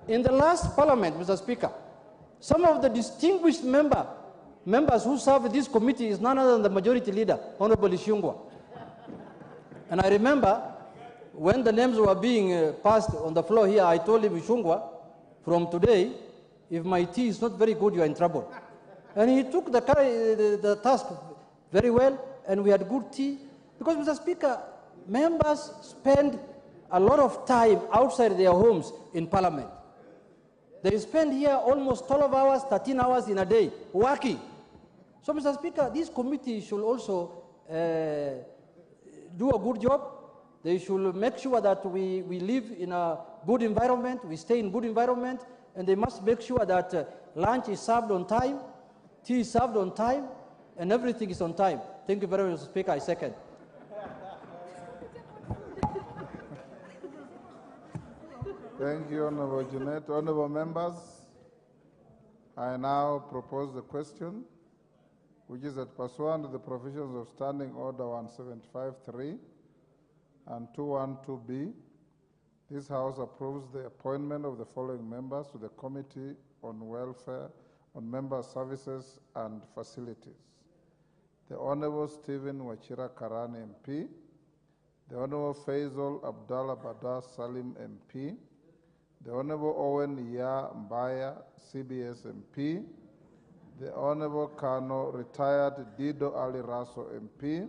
Speaker 9: In the last parliament, Mr. Speaker, some of the distinguished members who serve in this committee is none other than the majority leader, Honorable Ishungwa. And I remember when the names were being passed on the floor here, I told him, Ishungwa, from today, if my tea is not very good, you are in trouble. And he took the task very well, and we had good tea. Because, Mr. Speaker, members spend a lot of time outside their homes in Parliament. They spend here almost 12 hours, 13 hours in a day, working. So, Mr. Speaker, this committee should also do a good job. They should make sure that we live in a good environment, we stay in good environment, and they must make sure that lunch is served on time, tea is served on time, and everything is on time. Thank you very much, Mr. Speaker. I second.
Speaker 1: Thank you, Honorable Jeanette. Honorable members, I now propose the question, which is that pursuant to the provisions of Standing Order 175.3 and 212B, this House approves the appointment of the following members to the Committee on Welfare, on Member Services and Facilities. The Honorable Stephen Wachira Karani MP, the Honorable Faisal Abdallah Badar Salim MP, the Honorable Owen Ya Mbaya, CBS MP, the Honorable Kano Retired Dido Ali Raso MP,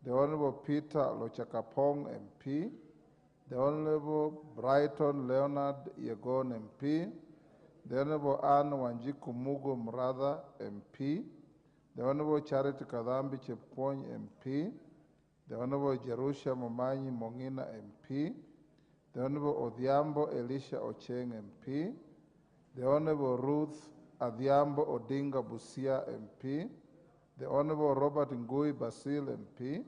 Speaker 1: the Honorable Peter Lochakapong MP, the Honorable Brighton Leonard Yegon MP, the Honorable Anne Wanjiku Mugo Mratha MP, the Honorable Charity Kadhambi Chepkwony MP, the Honorable Jerusha Momanyi Mongina MP, the Honorable Odhiambo Elisha Ocheng MP, the Honorable Ruth Adhiambo Odinga Busia MP, the Honorable Robert Ngui Basil MP,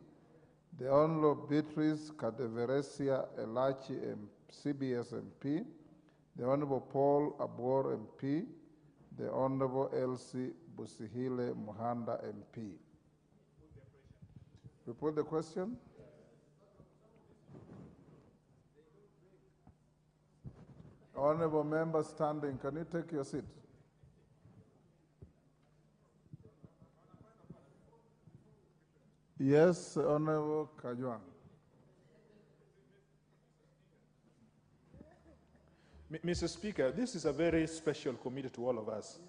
Speaker 1: the Honorable Beatrice Kadeveresia Elachi CBS MP, the Honorable Paul Abor MP, the Honorable Elsie Busihile Muhanda MP. We put the question. Honorable member standing, can you take your seat? Yes, Honorable Kajwang.
Speaker 10: Mr. Speaker, this is a very special committee to all of us.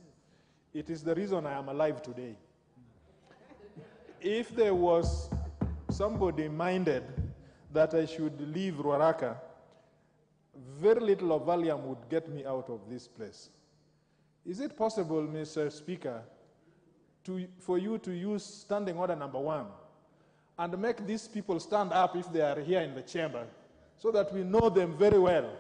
Speaker 10: It is the reason I am alive today. If there was somebody minded that I should leave Ruaraka, very little of Valium would get me out of this place. Is it possible, Mr. Speaker, for you to use Standing Order number 1 and make these people stand up if they are here in the chamber so that we know them very well?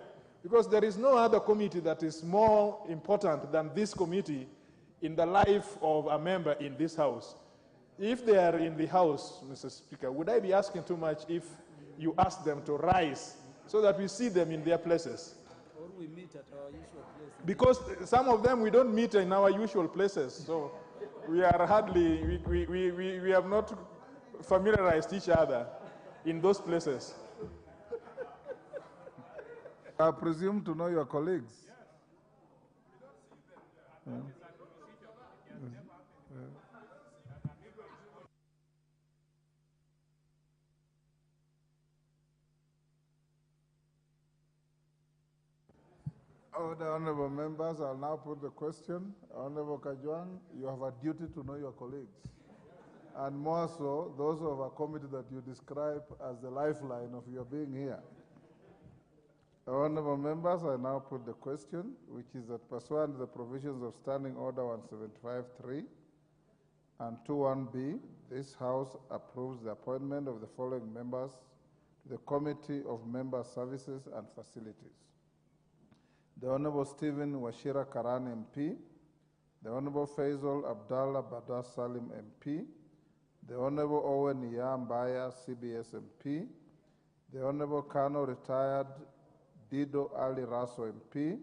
Speaker 10: Because there is no other committee that is more important than this committee in the life of a member in this House. If they are in the House, Mr. Speaker, would I be asking too much if you ask them to rise so that we see them in their places?
Speaker 11: Or we meet at our usual places.
Speaker 10: Because some of them we don't meet in our usual places, so we are hardly, we have not familiarized each other in those places.
Speaker 1: I presume to know your colleagues. Oh, the honorable members, I'll now put the question. Honorable Kajwang, you have a duty to know your colleagues. and more so, those of a committee that you describe as the lifeline of your being here. Honorable members, I now put the question, which is that pursuant to the provisions of Standing Order 175.3 and 21B, this House approves the appointment of the following members to the Committee of Member Services and Facilities. The Honorable Stephen Washira Karan MP, the Honorable Faisal Abdallah Badar Salim MP, the Honorable Owen Yambaya CBS MP, the Honorable Colonel Retired Dido Ali Raso MP,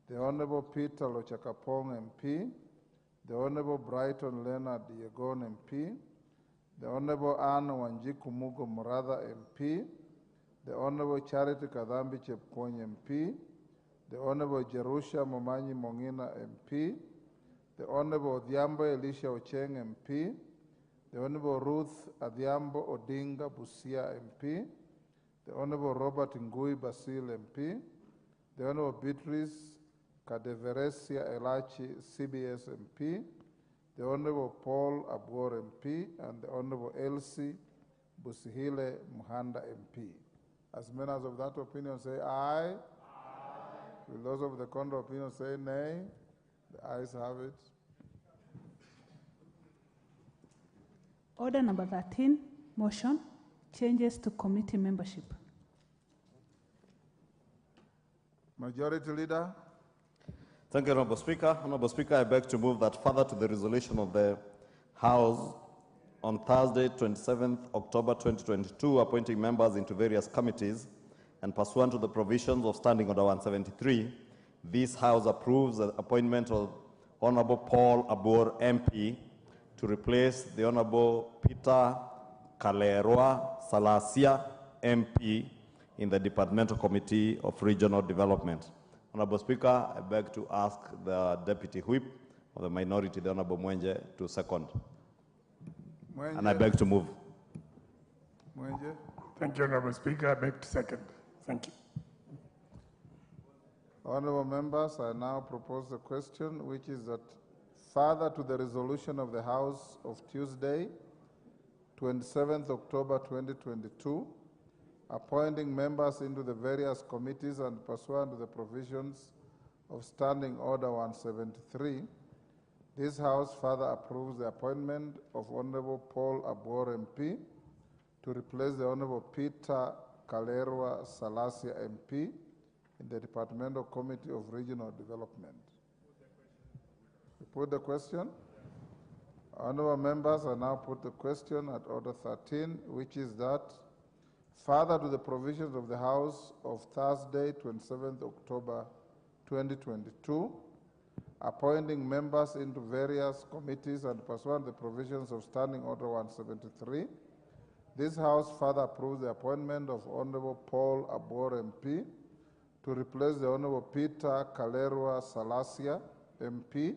Speaker 1: the Honorable Peter Lochakapong MP, the Honorable Brighton Leonard Yegon MP, the Honorable Anne Wanjiku Mugo Murada MP, the Honorable Charity Kadhambi Chepkwony MP, the Honorable Jerusha Momanyi Mongina MP, the Honorable Odhiambo Elisha Ocheng MP, the Honorable Ruth Adhiambo Odinga Busia MP, the Honorable Robert Ngui Basil MP, the Honorable Beatrice Kadeveresia Elachi CBS MP, the Honorable Paul Abwor MP, and the Honorable Elsie Busihile Muhanda MP. As members of that opinion say aye. Aye. Will those of the contrary opinion say nay? The ayes have it.
Speaker 3: Order number 13, motion, changes to committee membership.
Speaker 1: Majority Leader.
Speaker 8: Thank you, Honorable Speaker. Honorable Speaker, I beg to move that further to the resolution of the House on Thursday, 27th October 2022, appointing members into various committees, and pursuant to the provisions of Standing Order 173, this House approves the appointment of Honorable Paul Abor MP to replace the Honorable Peter Kalerwa Salasia MP in the Departmental Committee of Regional Development. Honorable Speaker, I beg to ask the Deputy Whip of the minority, the Honorable Mwenje, to second.
Speaker 1: Mwenje.
Speaker 8: And I beg to move.
Speaker 1: Mwenje.
Speaker 12: Thank you, Honorable Speaker. I beg to second. Thank you.
Speaker 1: Honorable members, I now propose the question, which is that further to the resolution of the House of Tuesday, 27th October 2022, appointing members into the various committees and pursuant to the provisions of Standing Order 173, this House further approves the appointment of Honorable Paul Abor MP to replace the Honorable Peter Kalerwa Salasia MP in the Departmental Committee of Regional Development. You put the question? Honorable members, I now put the question at Order 13, which is that further to the provisions of the House of Thursday, 27th October 2022, appointing members into various committees and pursuant to the provisions of Standing Order 173, this House further approves the appointment of Honorable Paul Abor MP to replace the Honorable Peter Kalerwa Salasia MP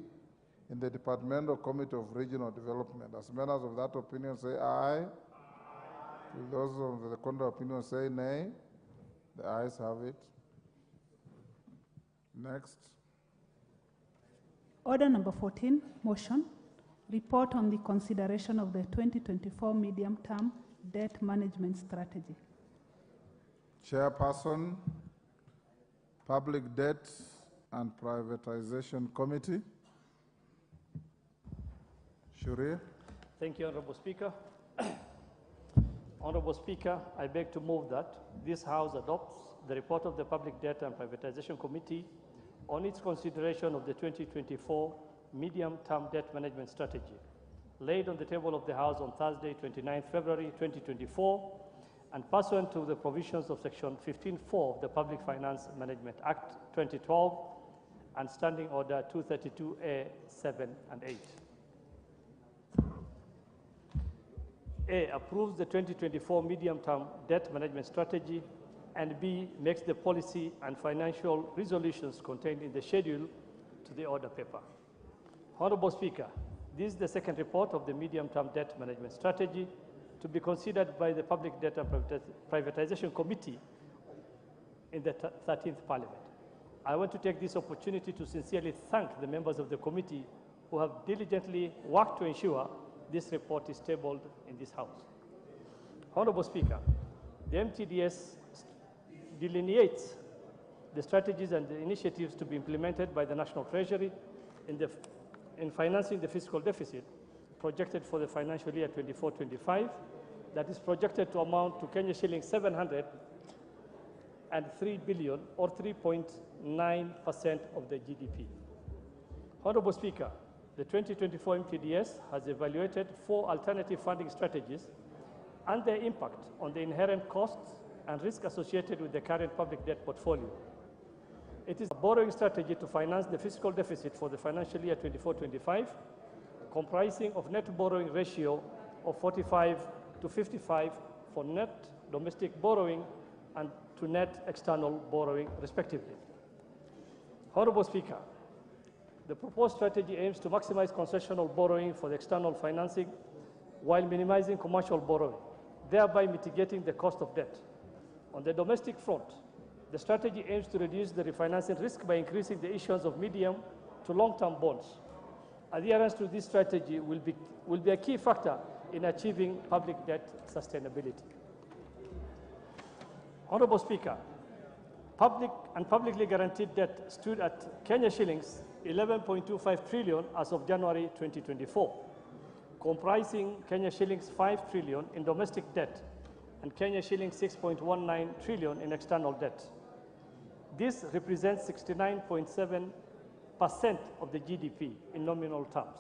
Speaker 1: in the Departmental Committee of Regional Development. As members of that opinion say aye. Will those of the contrary opinion say nay? The ayes have it. Next.
Speaker 3: Order number 14, motion, report on the consideration of the 2024 medium-term debt management strategy.
Speaker 1: Chairperson, Public Debt and Privatization Committee. Shuria.
Speaker 13: Thank you, Honorable Speaker. Honorable Speaker, I beg to move that this House adopts the report of the Public Debt and Privatization Committee on its consideration of the 2024 medium-term debt management strategy, laid on the table of the House on Thursday, 29 February 2024, and pursuant to the provisions of Section 15.4 of the Public Finance Management Act 2012 and Standing Order 232A 7 and 8. A, approves the 2024 medium-term debt management strategy, and B, makes the policy and financial resolutions contained in the schedule to the order paper. Honorable Speaker, this is the second report of the medium-term debt management strategy to be considered by the Public Debt and Privatization Committee in the 13th Parliament. I want to take this opportunity to sincerely thank the members of the committee who have diligently worked to ensure this report is tabled in this House. Honorable Speaker, the MTDS delineates the strategies and the initiatives to be implemented by the National Treasury in financing the fiscal deficit projected for the financial year 24-25, that is projected to amount to Kenya shillings 703 billion, or 3.9% of the GDP. Honorable Speaker, the 2024 MTDS has evaluated 4 alternative funding strategies and their impact on the inherent costs and risk associated with the current public debt portfolio. It is a borrowing strategy to finance the fiscal deficit for the financial year 24-25, comprising of net borrowing ratio of 45 to 55 for net domestic borrowing and to net external borrowing, respectively. Honorable Speaker, the proposed strategy aims to maximize concessional borrowing for the external financing while minimizing commercial borrowing, thereby mitigating the cost of debt. On the domestic front, the strategy aims to reduce the refinancing risk by increasing the issuance of medium to long-term bonds. Adherence to this strategy will be a key factor in achieving public debt sustainability. Honorable Speaker, public and publicly guaranteed debt stood at Kenya shillings 11.25 trillion as of January 2024, comprising Kenya shillings 5 trillion in domestic debt and Kenya shillings 6.19 trillion in external debt. This represents 69.7% of the GDP in nominal terms.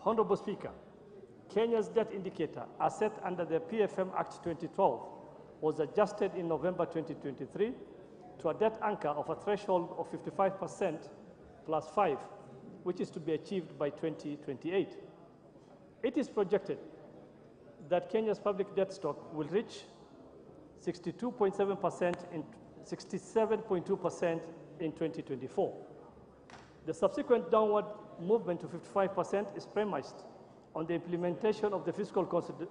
Speaker 13: Honorable Speaker, Kenya's debt indicator, as set under the PFM Act 2012, was adjusted in November 2023 to a debt anchor of a threshold of 55% plus 5, which is to be achieved by 2028. It is projected that Kenya's public debt stock will reach 62.7% and 67.2% in 2024. The subsequent downward movement to 55% is premised on the implementation of the fiscal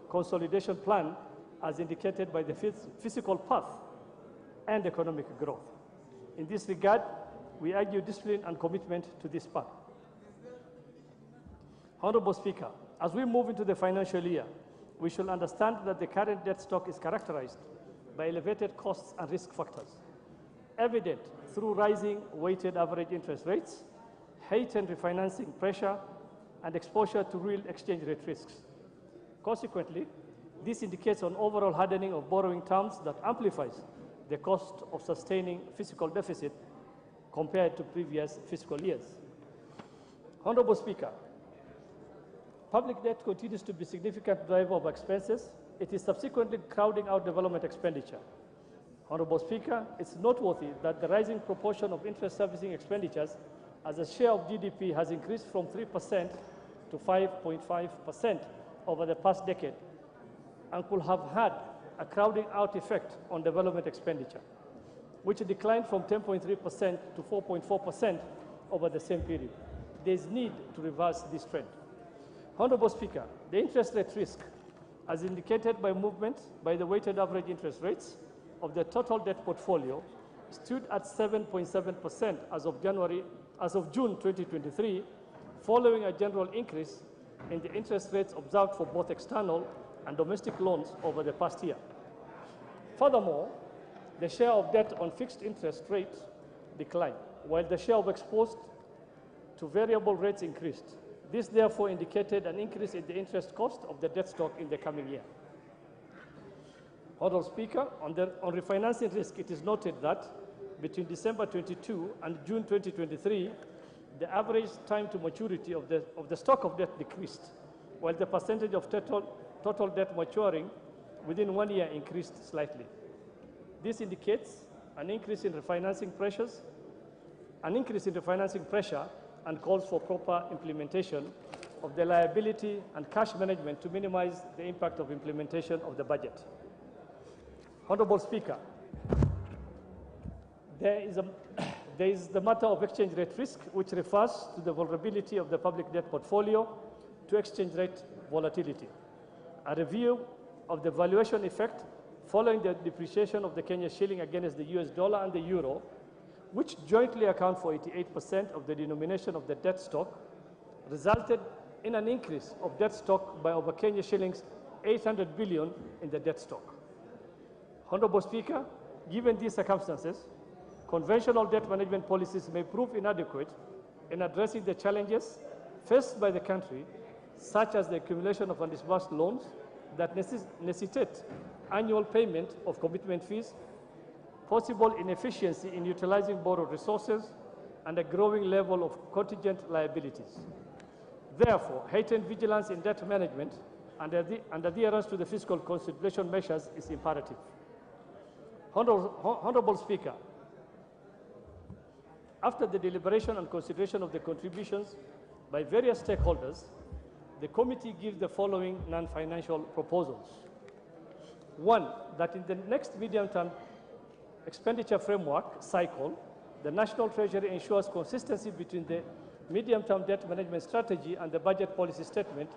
Speaker 13: consolidation plan as indicated by the fiscal path and economic growth. In this regard, we argue discipline and commitment to this path. Honorable Speaker, as we move into the financial year, we should understand that the current debt stock is characterized by elevated costs and risk factors, evident through rising weighted average interest rates, heightened refinancing pressure, and exposure to real exchange rate risks. Consequently, this indicates an overall hardening of borrowing terms that amplifies the cost of sustaining fiscal deficit compared to previous fiscal years. Honorable Speaker, public debt continues to be a significant driver of expenses. It is subsequently crowding out development expenditure. Honorable Speaker, it's noteworthy that the rising proportion of interest servicing expenditures as a share of GDP has increased from 3% to 5.5% over the past decade and could have had a crowding out effect on development expenditure, which declined from 10.3% to 4.4% over the same period. There is need to reverse this trend. Honorable Speaker, the interest rate risk, as indicated by movement by the weighted average interest rates of the total debt portfolio, stood at 7.7% as of June 2023, following a general increase in the interest rates observed for both external and domestic loans over the past year. Furthermore, the share of debt on fixed interest rates declined, while the share of exposed to variable rates increased. This therefore indicated an increase in the interest cost of the debt stock in the coming year. Honorable Speaker, on refinancing risk, it is noted that between December 22 and June 2023, the average time to maturity of the stock of debt decreased, while the percentage of total debt maturing within 1 year increased slightly. This indicates an increase in refinancing pressure and calls for proper implementation of the liability and cash management to minimize the impact of implementation of the budget. Honorable Speaker, there is the matter of exchange rate risk, which refers to the vulnerability of the public debt portfolio to exchange rate volatility. A review of the valuation effect following the depreciation of the Kenya shilling against the US dollar and the euro, which jointly account for 88% of the denomination of the debt stock, resulted in an increase of debt stock by over Kenya shillings 800 billion in the debt stock. Honorable Speaker, given these circumstances, conventional debt management policies may prove inadequate in addressing the challenges faced by the country, such as the accumulation of undisbursed loans that necessitate annual payment of commitment fees, possible inefficiency in utilizing borrowed resources, and a growing level of contingent liabilities. Therefore, heightened vigilance in debt management and adherence to the fiscal consolidation measures is imperative. Honorable Speaker, after the deliberation and consideration of the contributions by various stakeholders, the committee gives the following non-financial proposals. One, that in the next medium-term expenditure framework cycle, the National Treasury ensures consistency between the medium-term debt management strategy and the budget policy statement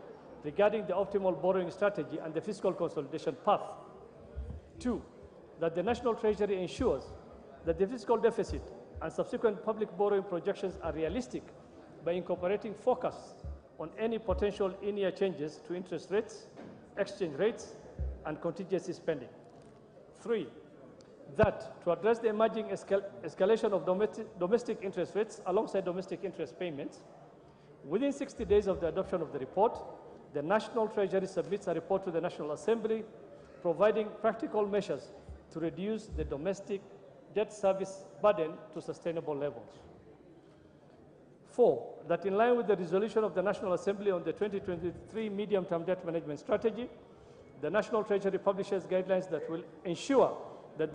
Speaker 13: regarding the optimal borrowing strategy and the fiscal consolidation path. Two, that the National Treasury ensures that the fiscal deficit and subsequent public borrowing projections are realistic by incorporating forecasts on any potential in-year changes to interest rates, exchange rates, and contingency spending. Three, that to address the emerging escalation of domestic interest rates alongside domestic interest payments, within 60 days of the adoption of the report, the National Treasury submits a report to the National Assembly providing practical measures to reduce the domestic debt service burden to sustainable levels. Four, that in line with the resolution of the National Assembly on the 2023 medium-term debt management strategy, the National Treasury publishes guidelines that will ensure that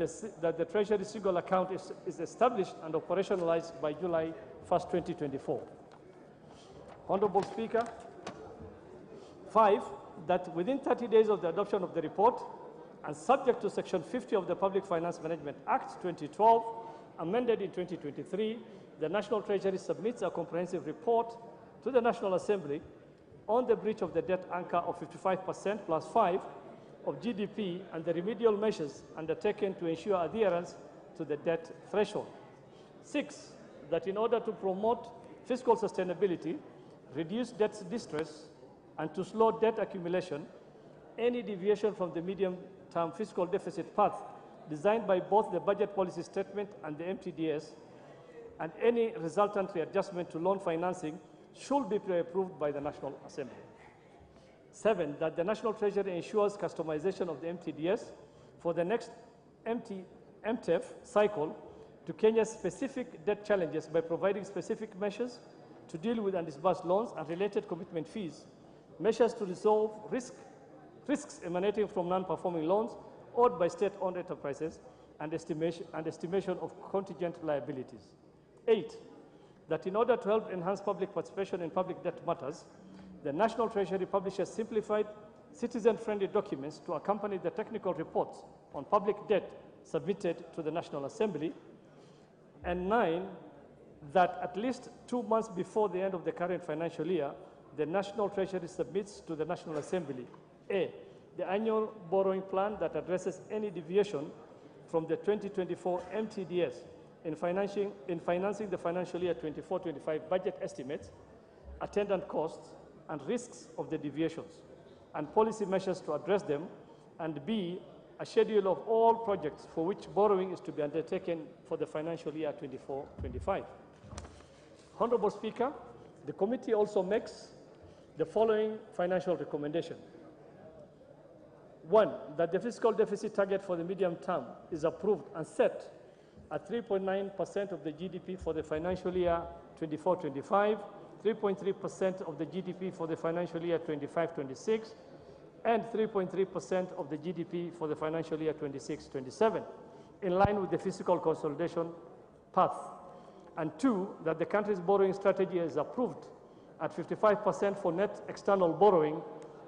Speaker 13: the Treasury single account is established and operationalized by July 1st, 2024. Honorable Speaker, five, that within 30 days of the adoption of the report and subject to Section 50 of the Public Finance Management Act 2012, amended in 2023, the National Treasury submits a comprehensive report to the National Assembly on the breach of the debt anchor of 55% plus 5 of GDP and the remedial measures undertaken to ensure adherence to the debt threshold. Six, that in order to promote fiscal sustainability, reduce debt distress, and to slow debt accumulation, any deviation from the medium-term fiscal deficit path designed by both the budget policy statement and the MTDS, and any resultant readjustment to loan financing should be pre-approved by the National Assembly. Seven, that the National Treasury ensures customization of the MTDS for the next MTF cycle to Kenya's specific debt challenges by providing specific measures to deal with undisbursed loans and related commitment fees, measures to resolve risks emanating from non-performing loans owed by state-owned enterprises, and estimation of contingent liabilities. Eight, that in order to help enhance public participation in public debt matters, the National Treasury publishes simplified, citizen-friendly documents to accompany the technical reports on public debt submitted to the National Assembly. And nine, that at least 2 months before the end of the current financial year, the National Treasury submits to the National Assembly A, the annual borrowing plan that addresses any deviation from the 2024 MTDS in financing the financial year 24-25 budget estimates, attendant costs, and risks of the deviations, and policy measures to address them, and B, a schedule of all projects for which borrowing is to be undertaken for the financial year 24-25. Honorable Speaker, the committee also makes the following financial recommendation. One, that the fiscal deficit target for the medium term is approved and set at 3.9% of the GDP for the financial year 24-25, 3.3% of the GDP for the financial year 25-26, and 3.3% of the GDP for the financial year 26-27, in line with the fiscal consolidation path. And two, that the country's borrowing strategy is approved at 55% for net external borrowing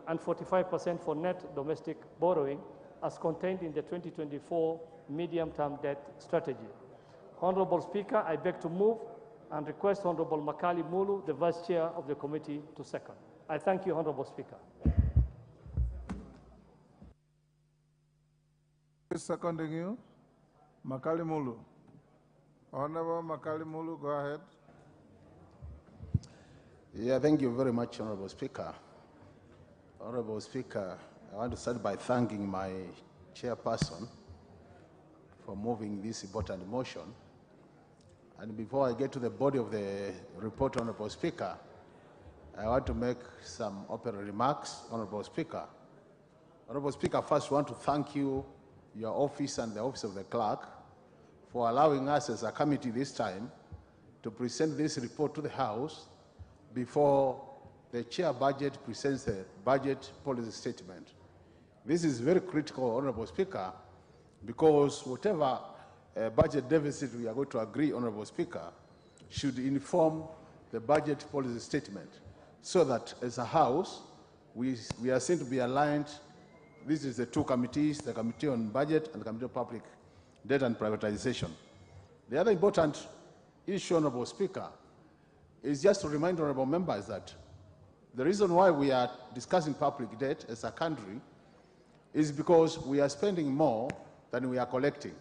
Speaker 13: and 45% for net domestic borrowing, as contained in the 2024 medium-term debt strategy. Honorable Speaker, I beg to move and request Honorable Makali Mulu, the Vice Chair of the committee, to second. I thank you, Honorable Speaker.
Speaker 1: Who is seconding you? Makali Mulu. Honorable Makali Mulu, go ahead.
Speaker 14: Yeah, thank you very much, Honorable Speaker. Honorable Speaker, I want to start by thanking my chairperson for moving this important motion. And before I get to the body of the report, Honorable Speaker, I want to make some opening remarks, Honorable Speaker. Honorable Speaker, first I want to thank you, your office and the office of the clerk for allowing us as a committee this time to present this report to the House before the chair budget presents the budget policy statement. This is very critical, Honorable Speaker, because whatever budget deficit we are going to agree, Honorable Speaker, should inform the budget policy statement so that as a House, we are seen to be aligned. This is the two committees, the Committee on Budget and the Committee on Public Debt and Privatization. The other important issue, Honorable Speaker, is just to remind honorable members that the reason why we are discussing public debt as a country is because we are spending more than we are collecting.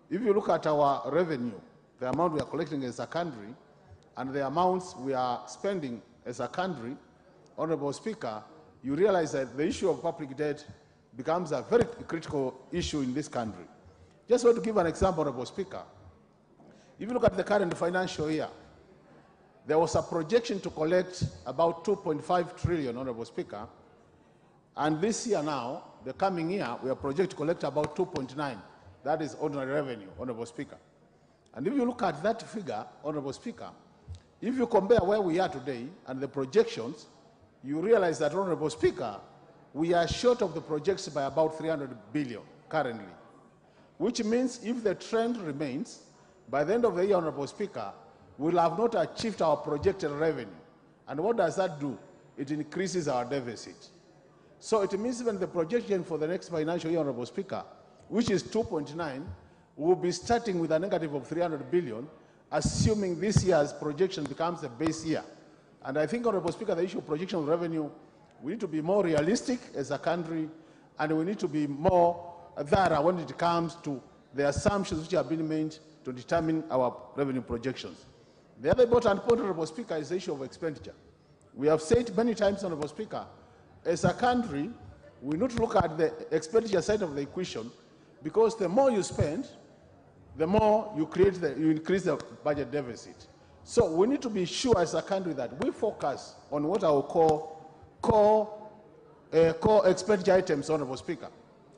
Speaker 14: If you look at our revenue, the amount we are collecting as a country, and the amounts we are spending as a country, Honorable Speaker, you realize that the issue of public debt becomes a very critical issue in this country. Just want to give an example, Honorable Speaker. If you look at the current financial year, there was a projection to collect about 2.5 trillion, Honorable Speaker, and this year now, the coming year, we are projected to collect about 2.9. That is ordinary revenue, Honorable Speaker. And if you look at that figure, Honorable Speaker, if you compare where we are today and the projections, you realize that, Honorable Speaker, we are short of the projections by about 300 billion currently, which means if the trend remains, by the end of the year, Honorable Speaker, we'll have not achieved our projected revenue. And what does that do? It increases our deficit. So it means even the projection for the next financial year, Honorable Speaker, which is 2.9, we'll be starting with a negative of 300 billion, assuming this year's projection becomes a base year. And I think, Honorable Speaker, the issue of projection of revenue, we need to be more realistic as a country, and we need to be more thorough when it comes to the assumptions which have been made to determine our revenue projections. The other important point, Honorable Speaker, is the issue of expenditure. We have said many times, Honorable Speaker, as a country, we need to look at the expenditure side of the equation, because the more you spend, the more you increase the budget deficit. So we need to be sure as a country that we focus on what I will call core expenditure items, Honorable Speaker,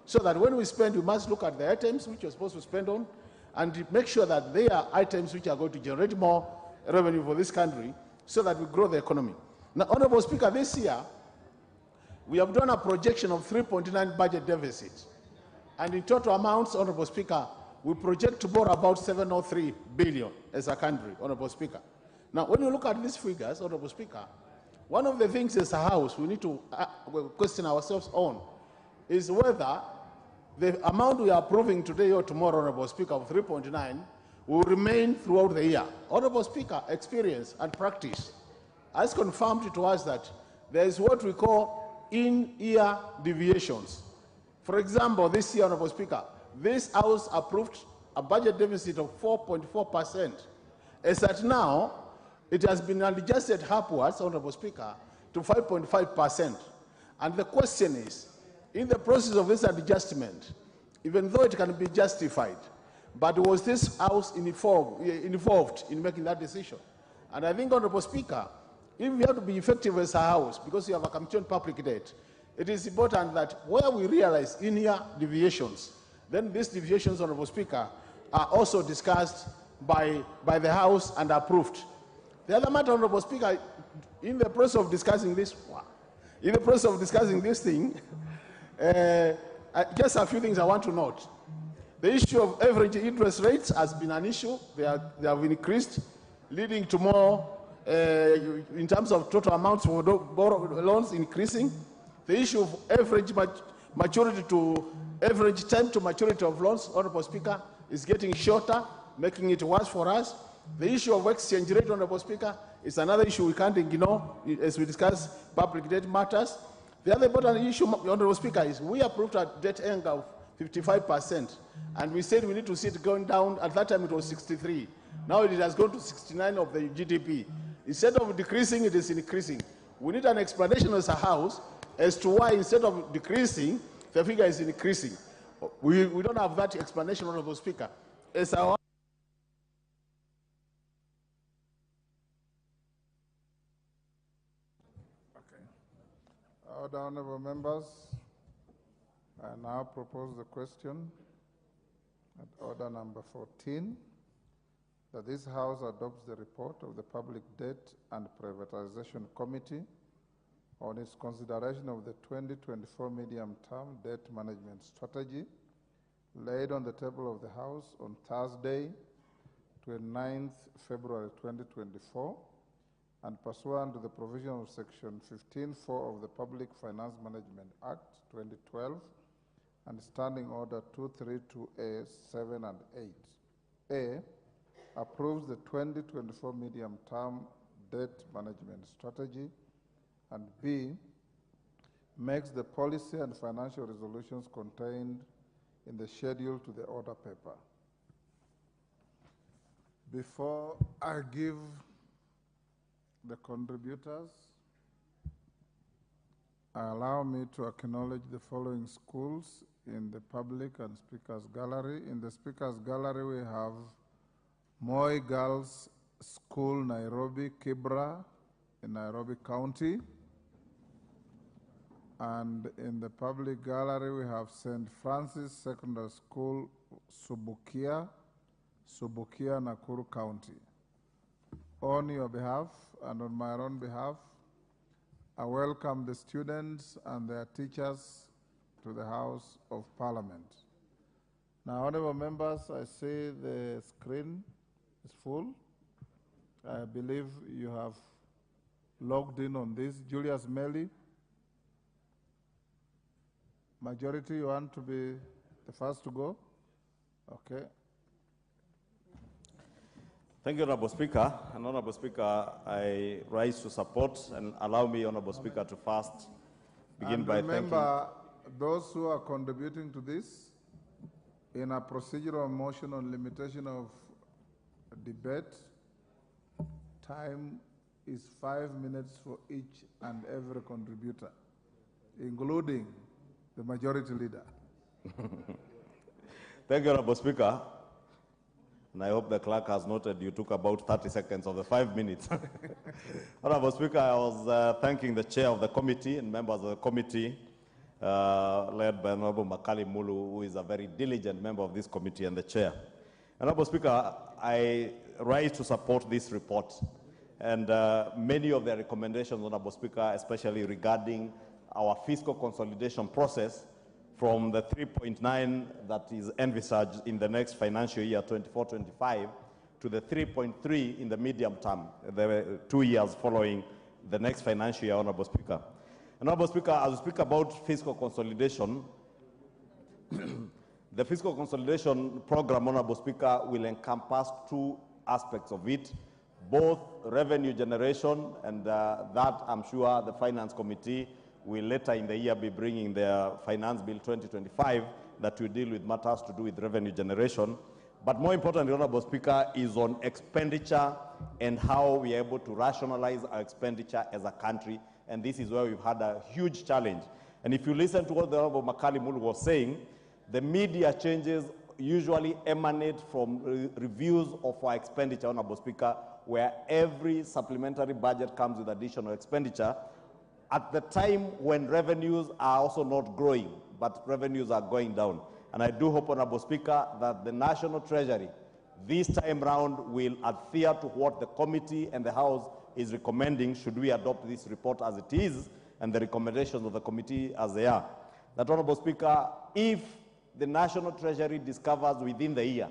Speaker 14: so that when we spend, we must look at the items which you're supposed to spend on and make sure that they are items which are going to generate more revenue for this country so that we grow the economy. Now, Honorable Speaker, this year, we have done a projection of 3.9 budget deficit. And in total amounts, Honorable Speaker, we project to borrow about 703 billion as a country, Honorable Speaker. Now, when you look at these figures, Honorable Speaker, one of the things as a House we need to question ourselves on is whether the amount we are approving today or tomorrow, Honorable Speaker, of 3.9 will remain throughout the year. Honorable Speaker, experience and practice has confirmed to us that there is what we call in-year deviations. For example, this year, Honorable Speaker, this House approved a budget deficit of 4.4%. As at now, it has been adjusted upwards, Honorable Speaker, to 5.5%. And the question is, in the process of this adjustment, even though it can be justified, but was this House involved in making that decision? And I think, Honorable Speaker, if we have to be effective as a House, because we have a Committee on Public Debt, it is important that where we realize in-year deviations, then these deviations, Honorable Speaker, are also discussed by the House and approved. The other matter, Honorable Speaker, in the process of discussing this, thing, just a few things I want to note. The issue of average interest rates has been an issue. They have increased, leading to more, in terms of total amounts for loans increasing. The issue of average maturity to average time to maturity of loans, Honorable Speaker, is getting shorter, making it worse for us. The issue of exchange rate, Honorable Speaker, is another issue we can't ignore as we discuss public debt matters. The other important issue, Honorable Speaker, is we approved a debt angle of 55%, and we said we need to see it going down. At that time, it was 63. Now it has gone to 69 of the GDP. Instead of decreasing, it is increasing. We need an explanation as a House as to why instead of decreasing, the figure is increasing. We don't have that explanation, Honorable Speaker. As our
Speaker 1: Order, honorable members. I now propose the question at order number 14, that this House adopts the report of the Public Debt and Privatization Committee on its consideration of the 2024 medium-term debt management strategy laid on the table of the House on Thursday, 29th February 2024, and pursuant to the provision of Section 15(4) of the Public Finance Management Act 2012 and Standing Order 232A 7 and 8. A, approves the 2024 medium-term debt management strategy, and B, makes the policy and financial resolutions contained in the schedule to the order paper. Before I give the contributors, allow me to acknowledge the following schools in the public and speakers gallery. In the speakers gallery, we have Moi Girls School, Nairobi, Kibra, in Nairobi County. And in the public gallery, we have St. Francis Secondary School, Subukia, Nakuru County. On your behalf and on my own behalf, I welcome the students and their teachers to the House of Parliament. Now, honorable members, I see the screen is full. I believe you have logged in on this. Julius Melly, majority, you want to be the first to go? Okay.
Speaker 8: Thank you, Honorable Speaker. And Honorable Speaker, I rise to support, and allow me, Honorable Speaker, to first begin by thanking.
Speaker 1: Remember, those who are contributing to this, in a procedural motion on limitation of debate, time is 5 minutes for each and every contributor, including the majority leader.
Speaker 8: Thank you, Honorable Speaker. And I hope the clerk has noted you took about 30 seconds of the 5 minutes. Honorable Speaker, I was thanking the chair of the committee and members of the committee, led by Honorable Makali Mulu, who is a very diligent member of this committee, and the chair. Honorable Speaker, I rise to support this report. And many of the recommendations, Honorable Speaker, especially regarding our fiscal consolidation process, from the 3.9 that is envisaged in the next financial year, 24-25, to the 3.3 in the medium term, the 2 years following the next financial year, Honorable Speaker. Honorable Speaker, as we speak about fiscal consolidation, the fiscal consolidation program, Honorable Speaker, will encompass two aspects of it, both revenue generation, and that I'm sure the Finance Committee will later in the year be bringing their Finance Bill 2025 that will deal with matters to do with revenue generation. But more importantly, Honorable Speaker, is on expenditure and how we are able to rationalize our expenditure as a country. And this is where we've had a huge challenge. And if you listen to what the Honorable Makali Mulu was saying, the media changes usually emanate from reviews of our expenditure, Honorable Speaker, where every supplementary budget comes with additional expenditure at the time when revenues are also not growing, but revenues are going down. And I do hope, Honorable Speaker, that the National Treasury this time round will adhere to what the committee and the House is recommending should we adopt this report as it is and the recommendations of the committee as they are. That, Honorable Speaker, if the National Treasury discovers within the year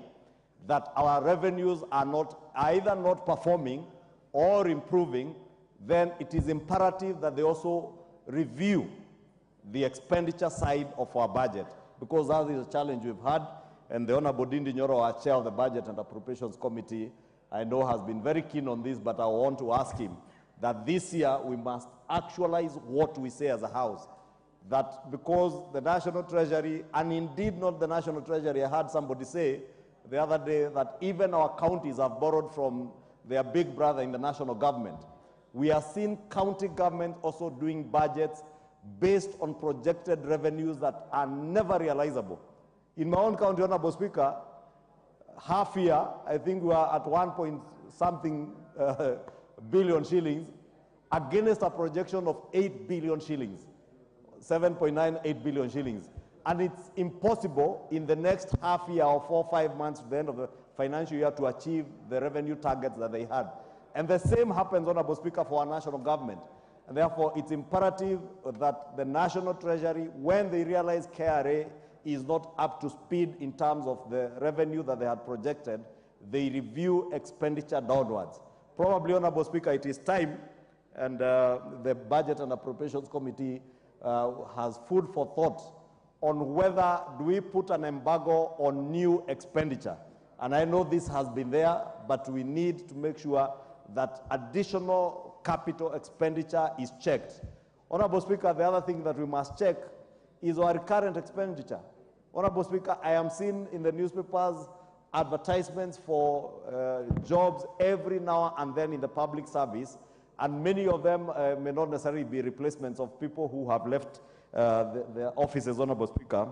Speaker 8: that our revenues are either not performing or improving, then it is imperative that they also review the expenditure side of our budget, because that is a challenge we've had. And the Honorable Dindi Nyoro, our chair of the Budget and Appropriations Committee, I know has been very keen on this, but I want to ask him that this year we must actualize what we say as a House. That because the National Treasury, and indeed not the National Treasury, I heard somebody say the other day that even our counties have borrowed from their big brother in the national government. We are seeing county governments also doing budgets based on projected revenues that are never realizable. In my own county, Honorable Speaker, half year, I think we are at 1 point something billion shillings against a projection of 8 billion shillings, 7.98 billion shillings. And it's impossible in the next half year or 4 or 5 months to the end of the financial year to achieve the revenue targets that they had. And the same happens, Honorable Speaker, for our national government. And therefore, it's imperative that the National Treasury, when they realize KRA is not up to speed in terms of the revenue that they had projected, they review expenditure downwards. Probably, Honorable Speaker, it is time, and the Budget and Appropriations Committee has food for thought on whether do we put an embargo on new expenditure. And I know this has been there, but we need to make sure that additional capital expenditure is checked. Honorable Speaker, the other thing that we must check is our current expenditure. Honorable Speaker, I am seeing in the newspapers advertisements for jobs every now and then in the public service, and many of them may not necessarily be replacements of people who have left their offices, Honorable Speaker.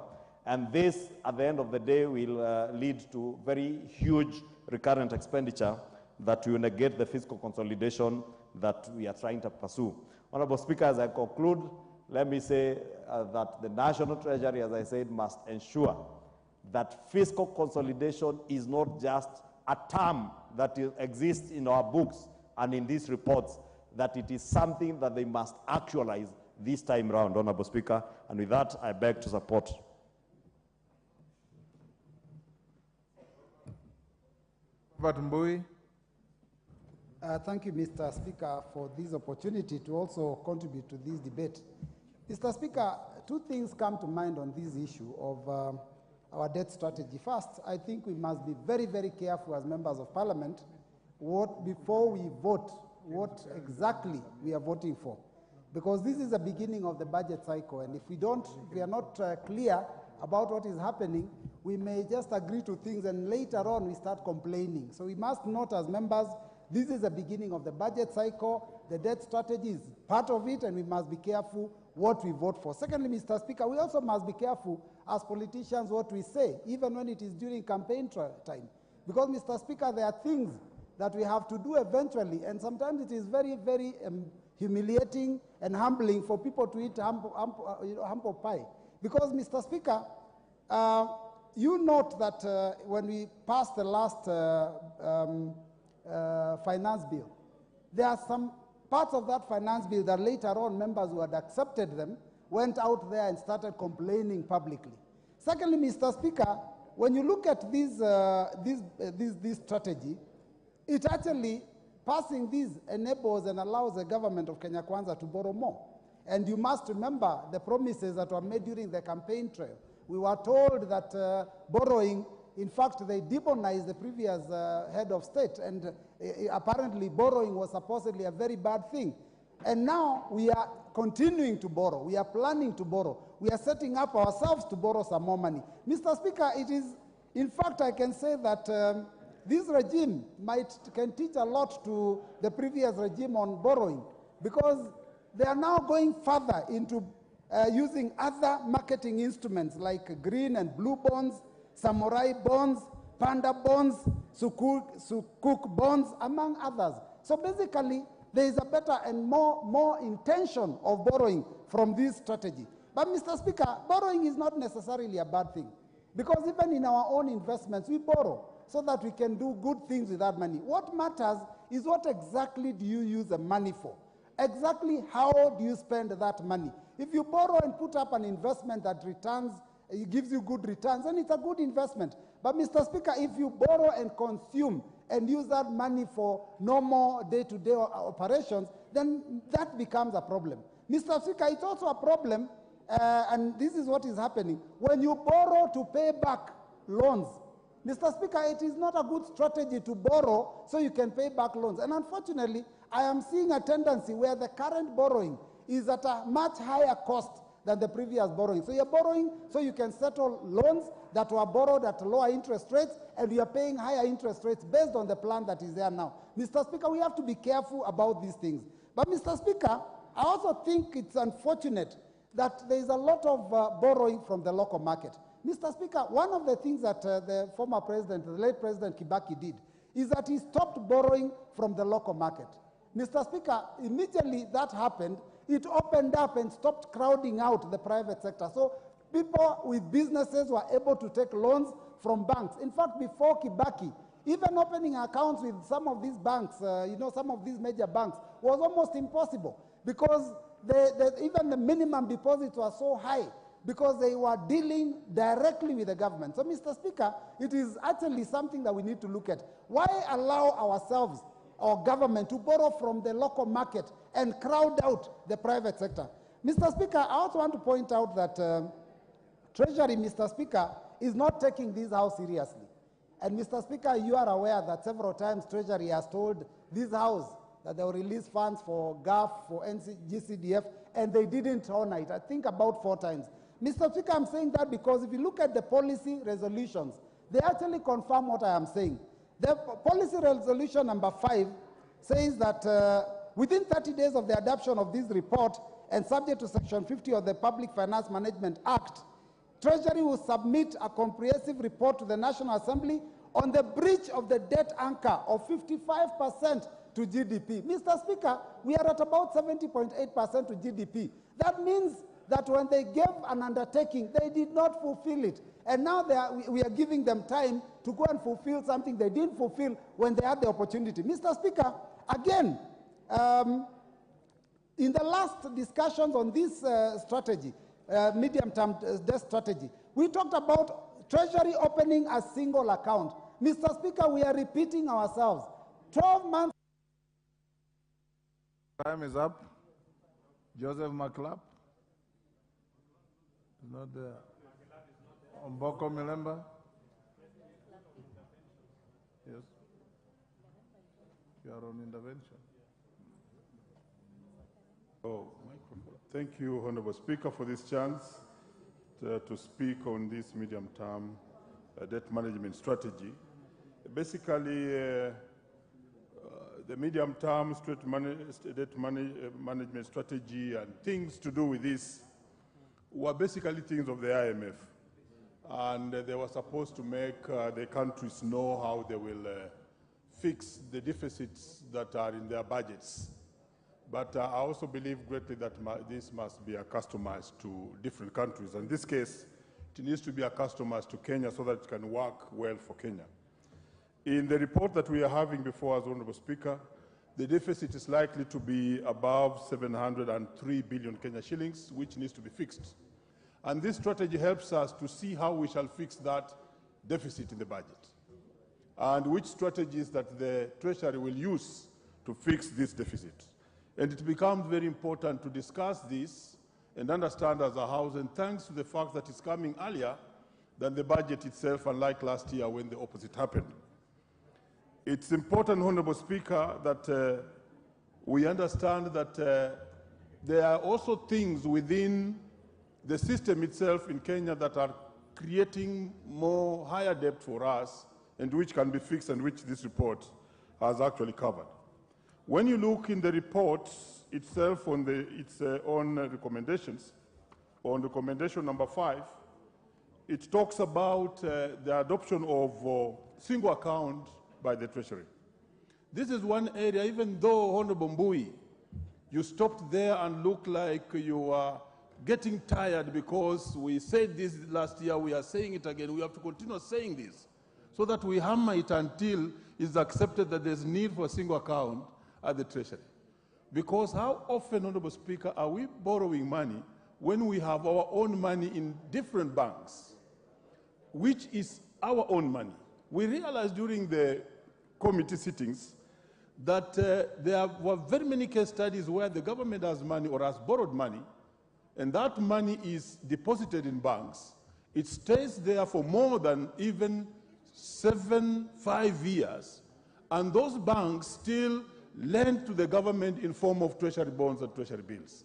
Speaker 8: And this, at the end of the day, will lead to very huge recurrent expenditure that will negate the fiscal consolidation that we are trying to pursue. Honorable Speaker, as I conclude, let me say that the National Treasury, as I said, must ensure that fiscal consolidation is not just a term that exists in our books and in these reports, that it is something that they must actualize this time round, Honorable Speaker. And with that, I beg to support.
Speaker 15: Thank you, Mr. Speaker, for this opportunity to also contribute to this debate. Mr. Speaker, two things come to mind on this issue of our debt strategy. First, I think we must be very, very careful as members of Parliament before we vote what exactly we are voting for. Because this is the beginning of the budget cycle, and if we are not clear about what is happening, we may just agree to things and later on we start complaining. So we must note as members, this is the beginning of the budget cycle, the debt strategy is part of it, and we must be careful what we vote for. Secondly, Mr. Speaker, we also must be careful as politicians what we say, even when it is during campaign time. Because, Mr. Speaker, there are things that we have to do eventually, and sometimes it is very, very humiliating and humbling for people to eat humble pie. Because, Mr. Speaker, you note that when we passed the last finance bill, there are some parts of that finance bill that later on members who had accepted them went out there and started complaining publicly. Secondly, Mr. Speaker, when you look at this strategy, it actually, passing this enables and allows the government of Kenya Kwanza to borrow more. And you must remember the promises that were made during the campaign trail. We were told that borrowing, in fact, they demonized the previous head of state, and apparently borrowing was supposedly a very bad thing. And now we are continuing to borrow. We are planning to borrow. We are setting up ourselves to borrow some more money. Mr. Speaker, it is, in fact, I can say that this regime can teach a lot to the previous regime on borrowing, because they are now going further into using other marketing instruments like green and blue bonds, samurai bonds, panda bonds, sukuk bonds, among others. So basically, there is a better and more intention of borrowing from this strategy. But Mr. Speaker, borrowing is not necessarily a bad thing, because even in our own investments, we borrow so that we can do good things with that money. What matters is what exactly do you use the money for? Exactly how do you spend that money? If you borrow and put up an investment that returns, it gives you good returns, then it's a good investment. But Mr. Speaker, if you borrow and consume and use that money for normal day-to-day operations, then that becomes a problem. Mr. Speaker, it's also a problem, and this is what is happening. When you borrow to pay back loans, Mr. Speaker, it is not a good strategy to borrow so you can pay back loans. And unfortunately, I am seeing a tendency where the current borrowing is at a much higher cost than the previous borrowing. So you're borrowing so you can settle loans that were borrowed at lower interest rates, and you are paying higher interest rates based on the plan that is there now. Mr. Speaker, we have to be careful about these things. But Mr. Speaker, I also think it's unfortunate that there is a lot of borrowing from the local market. Mr. Speaker, one of the things that the former president, the late President Kibaki did, is that he stopped borrowing from the local market. Mr. Speaker, immediately that happened, it opened up and stopped crowding out the private sector. So people with businesses were able to take loans from banks. In fact, before Kibaki, even opening accounts with some of these banks, some of these major banks, was almost impossible because even the minimum deposits were so high because they were dealing directly with the government. So, Mr. Speaker, it is actually something that we need to look at. Why allow ourselves or government to borrow from the local market and crowd out the private sector? Mr. Speaker, I also want to point out that Treasury, Mr. Speaker, is not taking this House seriously. And Mr. Speaker, you are aware that several times Treasury has told this House that they will release funds for GAF, for GCDF, and they didn't honor it, I think about 4 times. Mr. Speaker, I'm saying that because if you look at the policy resolutions, they actually confirm what I am saying. The policy resolution number 5 says that within 30 days of the adoption of this report and subject to Section 50 of the Public Finance Management Act, Treasury will submit a comprehensive report to the National Assembly on the breach of the debt anchor of 55% to GDP. Mr. Speaker, we are at about 70.8% to GDP. That means that when they gave an undertaking, they did not fulfill it. And now we are giving them time to go and fulfill something they didn't fulfill when they had the opportunity. Mr. Speaker, again, in the last discussions on this strategy, medium-term debt strategy, we talked about Treasury opening a single account. Mr. Speaker, we are repeating ourselves. 12 months.
Speaker 1: Time is up. Joseph McClap. Not there. Omboko Milemba. Yes. You are on intervention.
Speaker 16: Oh, microphone. Thank you, Honorable Speaker, for this chance to speak on this medium-term debt management strategy. Basically, the medium-term debt management strategy and things to do with this were basically things of the IMF. And they were supposed to make the countries know how they will fix the deficits that are in their budgets. But I also believe greatly that this must be customized to different countries. In this case, it needs to be customized to Kenya so that it can work well for Kenya. In the report that we are having before us, Honorable Speaker, the deficit is likely to be above 703 billion Kenya shillings, which needs to be fixed. And this strategy helps us to see how we shall fix that deficit in the budget and which strategies that the Treasury will use to fix this deficit. And it becomes very important to discuss this and understand as a House, and thanks to the fact that it's coming earlier than the budget itself, unlike last year when the opposite happened. It's important, Honorable Speaker, that we understand that there are also things within the system itself in Kenya that are creating more higher debt for us and which can be fixed and which this report has actually covered. When you look in the report itself on its own recommendations, on recommendation number 5, it talks about the adoption of single account by the Treasury. This is one area, even though, Honorable Mbui, you stopped there and looked like you are getting tired because we said this last year, we are saying it again, we have to continue saying this so that we hammer it until it's accepted that there's need for a single account at the Treasury. Because how often, Honorable Speaker, are we borrowing money when we have our own money in different banks, which is our own money? We realized during the committee sittings that there were very many case studies where the government has money or has borrowed money, and that money is deposited in banks. It stays there for more than even 5 years, and those banks still lend to the government in form of treasury bonds and treasury bills.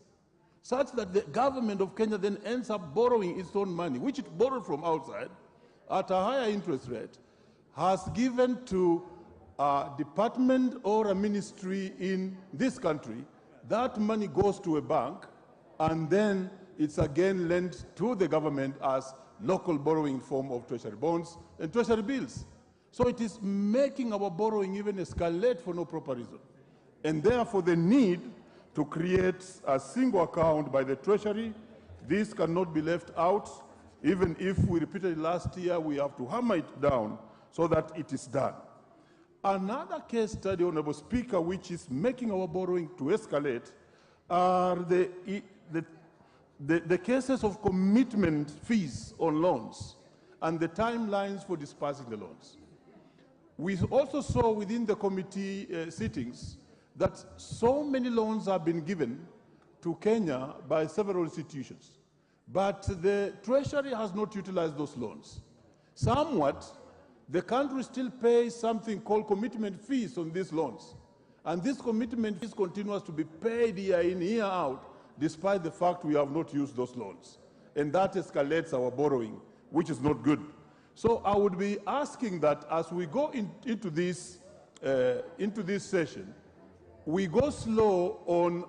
Speaker 17: such that the government of Kenya then ends up borrowing its own money, which it borrowed from outside at a higher interest rate, has given to a department or a ministry in this country. That money goes to a bank, and then it's again lent to the government as local borrowing form of treasury bonds and treasury bills. So it is making our borrowing even escalate for no proper reason. And therefore the need to create a single account by the treasury, this cannot be left out. Even if we repeated it last year, we have to hammer it down so that it is done. Another case study, Honorable Speaker, which is making our borrowing to escalate are the cases of commitment fees on loans and the timelines for disbursing the loans. We also saw within the committee sittings that so many loans have been given to Kenya by several institutions, but the Treasury has not utilized those loans. Somewhat, the country still pays something called commitment fees on these loans, and this commitment fees continues to be paid year in, year out, despite the fact we have not used those loans. And that escalates our borrowing, which is not good. So I would be asking that as we go into this session, we go slow on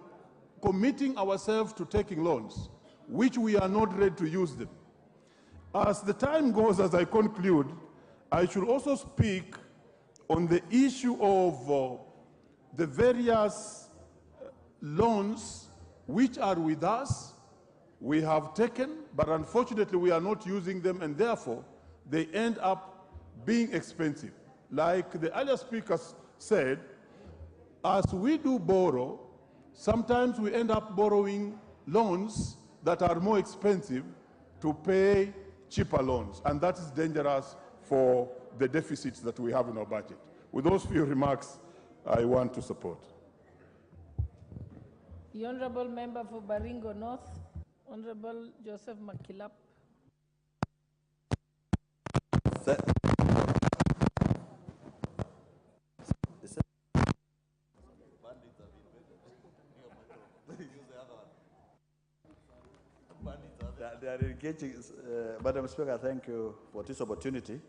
Speaker 17: committing ourselves to taking loans, which we are not ready to use them. As the time goes, as I conclude, I should also speak on the issue of the various loans which are with us, we have taken, but unfortunately we are not using them, and therefore they end up being expensive. Like the earlier speakers said, as we do borrow, sometimes we end up borrowing loans that are more expensive to pay cheaper loans, and that is dangerous for the deficits that we have in our budget. With those few remarks, I want to support.
Speaker 18: The Honourable Member for Baringo North, Honourable Joseph Makilap.
Speaker 19: They are engaging. Madam Speaker, thank you for this opportunity.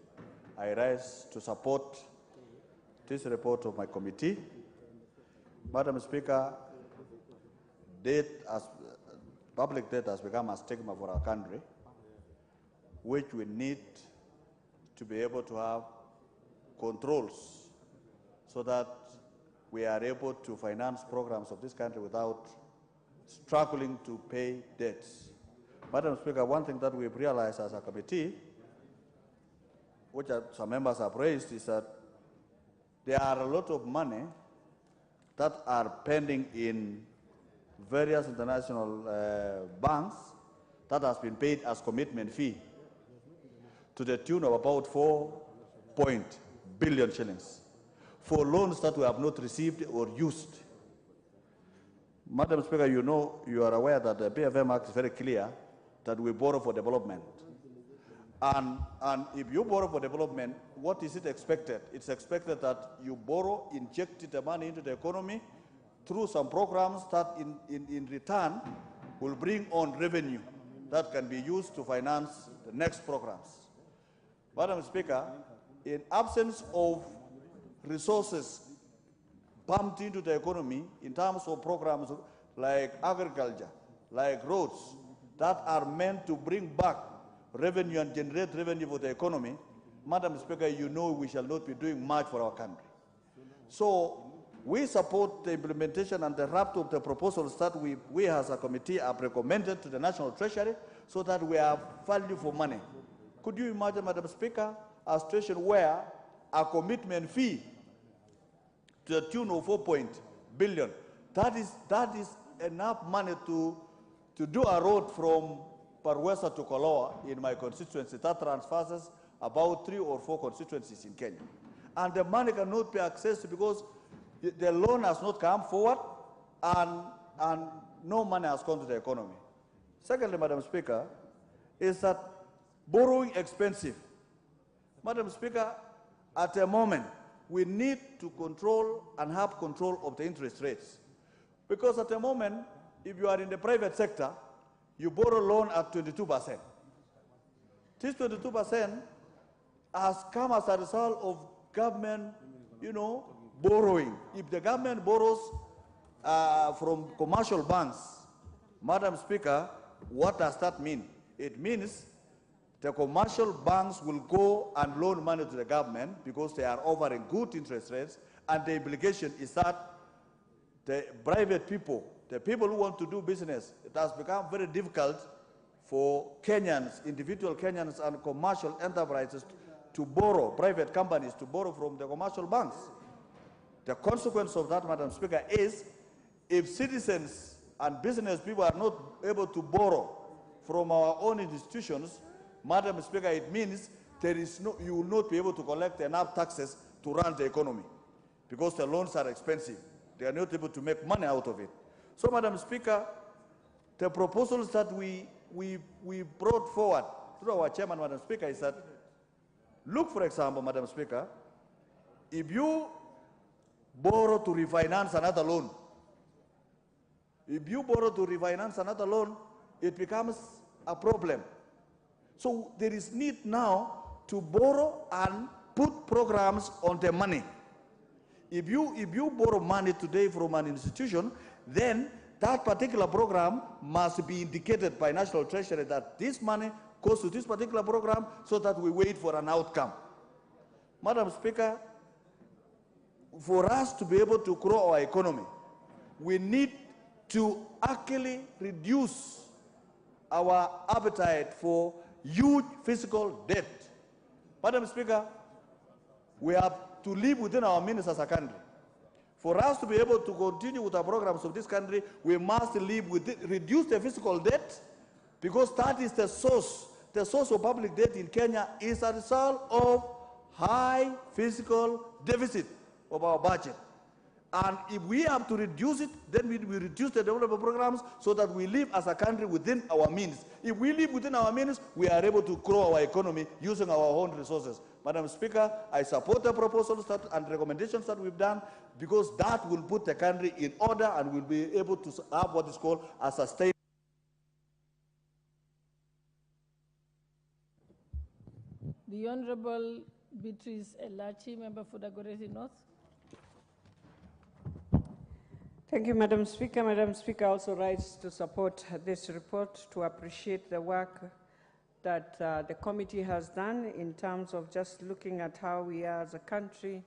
Speaker 19: I rise to support this report of my committee. Madam Speaker, public debt has become a stigma for our country, which we need to be able to have controls so that we are able to finance programs of this country without struggling to pay debts. Madam Speaker, one thing that we've realized as a committee, which some members have raised, is that there are a lot of money that are pending in various international banks that has been paid as commitment fee to the tune of about 4 billion shillings for loans that we have not received or used. Madam Speaker, you are aware that the BFM Act is very clear that we borrow for development. And if you borrow for development, what is it expected? It's expected that you borrow, inject the money into the economy through some programs that in return will bring on revenue that can be used to finance the next programs. Madam Speaker, in absence of resources pumped into the economy in terms of programs like agriculture, like roads, that are meant to bring back revenue and generate revenue for the economy, Madam Speaker, we shall not be doing much for our country. So we support the implementation and the draft of the proposals that we as a committee have recommended to the National Treasury so that we have value for money. Could you imagine, Madam Speaker, a situation where a commitment fee to the tune of 4 billion, that is enough money to do a road from Parwesa to Koloa in my constituency. That transfers about 3 or 4 constituencies in Kenya. And the money cannot be accessed because the loan has not come forward and no money has come to the economy. Secondly, Madam Speaker, is that borrowing expensive. Madam Speaker, at the moment, we need to control and have control of the interest rates. Because at the moment, if you are in the private sector, you borrow loan at 22%. This 22% has come as a result of government, borrowing. If the government borrows from commercial banks, Madam Speaker, what does that mean? It means the commercial banks will go and loan money to the government because they are offering good interest rates, and the implication is that the private people, the people who want to do business, it has become very difficult for Kenyans, individual Kenyans and commercial enterprises to borrow, private companies to borrow from the commercial banks. The consequence of that, Madam Speaker, is if citizens and business people are not able to borrow from our own institutions, Madam Speaker, it means you will not be able to collect enough taxes to run the economy because the loans are expensive. They are not able to make money out of it. So, Madam Speaker, the proposals that we brought forward through our chairman, Madam Speaker, is that, look, for example, Madam Speaker, if you borrow to refinance another loan, it becomes a problem. So there is need now to borrow and put programs on the money. If you borrow money today from an institution, then that particular program must be indicated by National Treasury that this money goes to this particular program so that we wait for an outcome. Madam Speaker, for us to be able to grow our economy, we need to actually reduce our appetite for huge fiscal debt. Madam Speaker, we have to live within our means as a country. For us to be able to continue with our programs of this country, we must live reduce the fiscal debt, because that is the source. The source of public debt in Kenya is a result of high fiscal deficit of our budget. And if we have to reduce it, then we reduce the development programs so that we live as a country within our means. If we live within our means, we are able to grow our economy using our own resources. Madam Speaker, I support the proposals and recommendations that we've done, because that will put the country in order and we'll be able to have what is called a sustainable.
Speaker 18: The Honorable Beatrice Elachi, member for Dagoretti North.
Speaker 20: Thank you, Madam Speaker. Madam Speaker also writes to support this report, to appreciate the work that the committee has done in terms of just looking at how we are as a country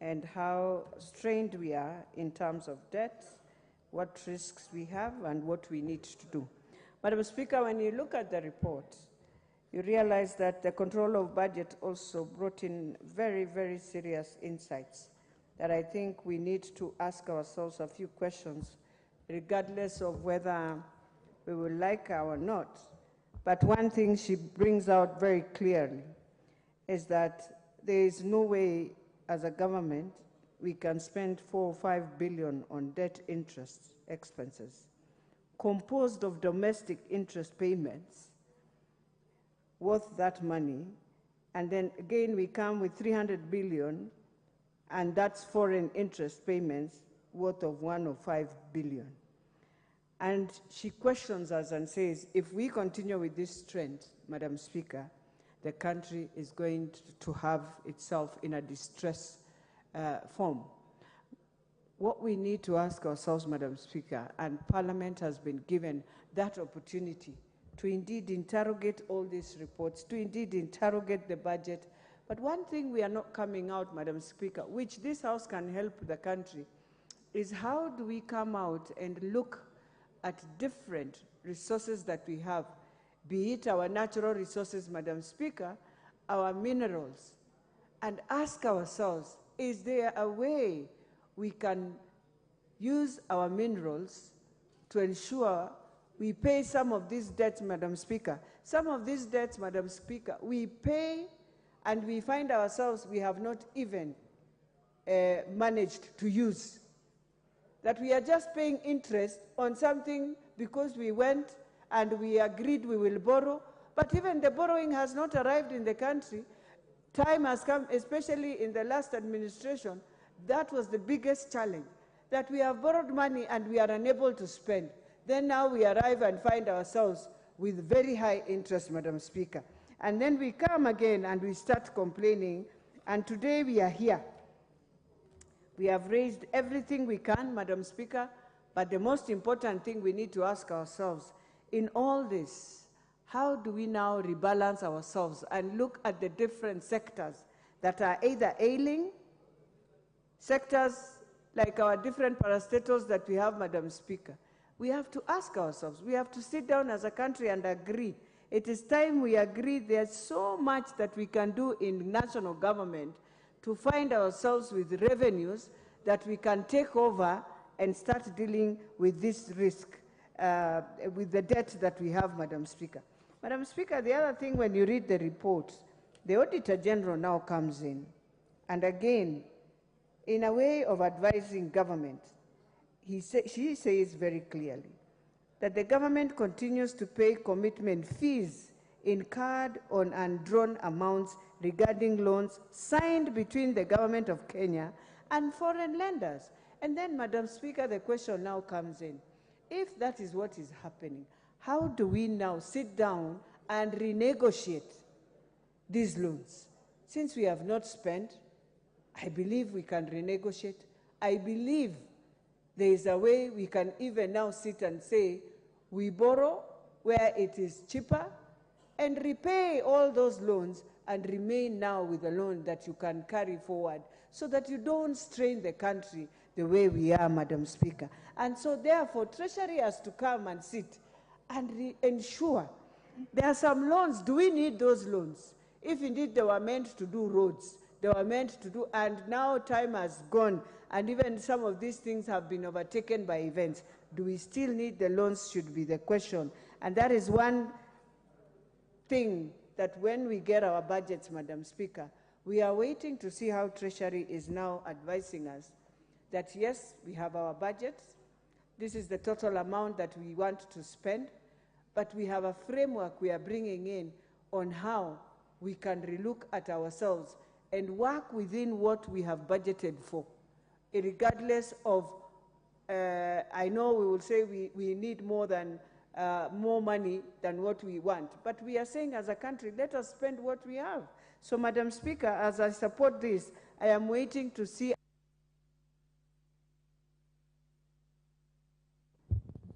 Speaker 20: and how strained we are in terms of debt, what risks we have, and what we need to do. Madam Speaker, when you look at the report, you realize that the control of budget also brought in very, very serious insights that I think we need to ask ourselves a few questions, regardless of whether we will like her or not. But one thing she brings out very clearly is that there is no way as a government we can spend 4 or 5 billion on debt interest expenses, composed of domestic interest payments worth that money, and then again we come with 300 billion, and that's foreign interest payments worth of 1 or 5 billion. And she questions us and says, if we continue with this trend, Madam Speaker, the country is going to have itself in a distress form. What we need to ask ourselves, Madam Speaker, and Parliament has been given that opportunity to indeed interrogate all these reports, to indeed interrogate the budget. But one thing we are not coming out, Madam Speaker, which this House can help the country, is how do we come out and look at different resources that we have, be it our natural resources, Madam Speaker, our minerals, and ask ourselves, is there a way we can use our minerals to ensure we pay some of these debts, Madam Speaker? Some of these debts, Madam Speaker, we pay and we find ourselves we have not even managed to use. That we are just paying interest on something because we went and we agreed we will borrow, but even the borrowing has not arrived in the country. Time has come, especially in the last administration, that was the biggest challenge, that we have borrowed money and we are unable to spend. Then now we arrive and find ourselves with very high interest, Madam Speaker. And then we come again and we start complaining, and today we are here. We have raised everything we can, Madam Speaker, but the most important thing we need to ask ourselves, in all this, how do we now rebalance ourselves and look at the different sectors that are either ailing, sectors like our different parastatals that we have, Madam Speaker? We have to ask ourselves, we have to sit down as a country and agree. It is time we agree. There's so much that we can do in national government to find ourselves with revenues that we can take over and start dealing with this risk, with the debt that we have, Madam Speaker. Madam Speaker, the other thing, when you read the report, the Auditor General now comes in, and again, in a way of advising government, she says very clearly that the government continues to pay commitment fees incurred on undrawn amounts regarding loans signed between the government of Kenya and foreign lenders. And then, Madam Speaker, the question now comes in. If that is what is happening, how do we now sit down and renegotiate these loans? Since we have not spent, I believe we can renegotiate. I believe there is a way we can even now sit and say, we borrow where it is cheaper and repay all those loans and remain now with a loan that you can carry forward so that you don't strain the country the way we are, Madam Speaker. And so therefore, Treasury has to come and sit and ensure there are some loans. Do we need those loans? If indeed they were meant to do roads, they were meant to do, and now time has gone, and even some of these things have been overtaken by events. Do we still need the loans should be the question. And that is one thing that when we get our budgets, Madam Speaker, we are waiting to see how Treasury is now advising us that yes, we have our budgets, this is the total amount that we want to spend, but we have a framework we are bringing in on how we can relook at ourselves and work within what we have budgeted for, regardless of, I know we will say we need more money than what we want, but we are saying as a country, let us spend what we have. So, Madam Speaker, as I support this, I am waiting to see.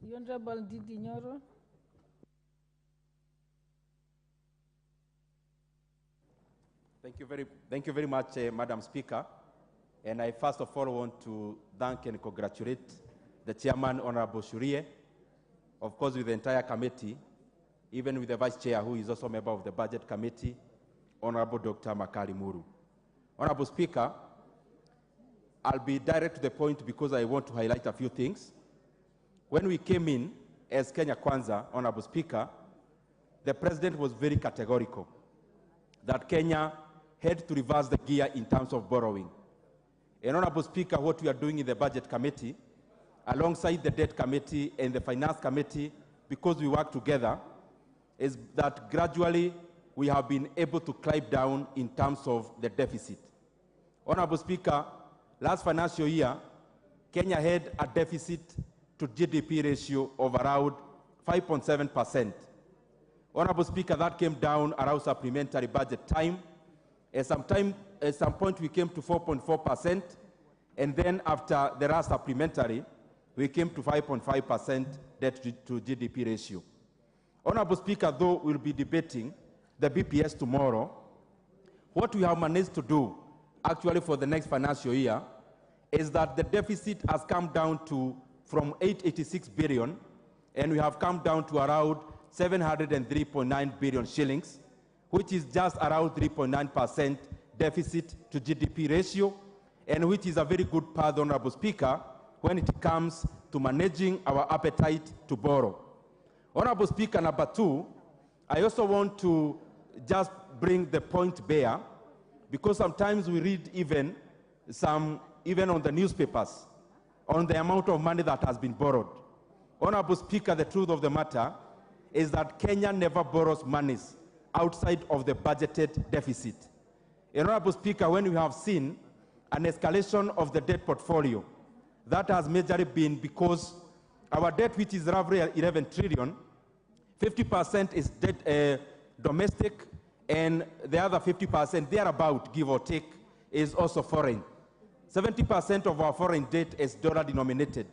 Speaker 18: The Honorable Didi Nyoro.
Speaker 6: Thank you very much, Madam Speaker. And I first of all want to thank and congratulate the Chairman, Honorable Shurie, of course with the entire committee, even with the Vice Chair, who is also a member of the Budget Committee, Honorable Dr. Makari Muru. Honorable Speaker, I'll be direct to the point because I want to highlight a few things. When we came in as Kenya Kwanza, Honorable Speaker, the President was very categorical that Kenya had to reverse the gear in terms of borrowing. And Honorable Speaker, what we are doing in the Budget Committee, alongside the Debt Committee and the Finance Committee, because we work together, is that gradually we have been able to climb down in terms of the deficit. Honorable Speaker, last financial year, Kenya had a deficit to GDP ratio of around 5.7%. Honorable Speaker, that came down around supplementary budget time. At some point we came to 4.4%, and then after the last supplementary, we came to 5.5% debt to GDP ratio. Honorable Speaker, though we'll be debating the BPS tomorrow, what we have managed to do actually for the next financial year is that the deficit has come down to from 886 billion, and we have come down to around 703.9 billion shillings, which is just around 3.9% deficit to GDP ratio, and which is a very good path, Honorable Speaker, when it comes to managing our appetite to borrow. Honorable Speaker, number two, I also want to just bring the point bare, because sometimes we read even on the newspapers on the amount of money that has been borrowed. Honorable Speaker, the truth of the matter is that Kenya never borrows monies outside of the budgeted deficit. Honorable Speaker, when we have seen an escalation of the debt portfolio, that has majorly been because our debt, which is roughly 11 trillion, 50% is debt domestic, and the other 50%, thereabout, give or take, is also foreign. 70% of our foreign debt is dollar denominated.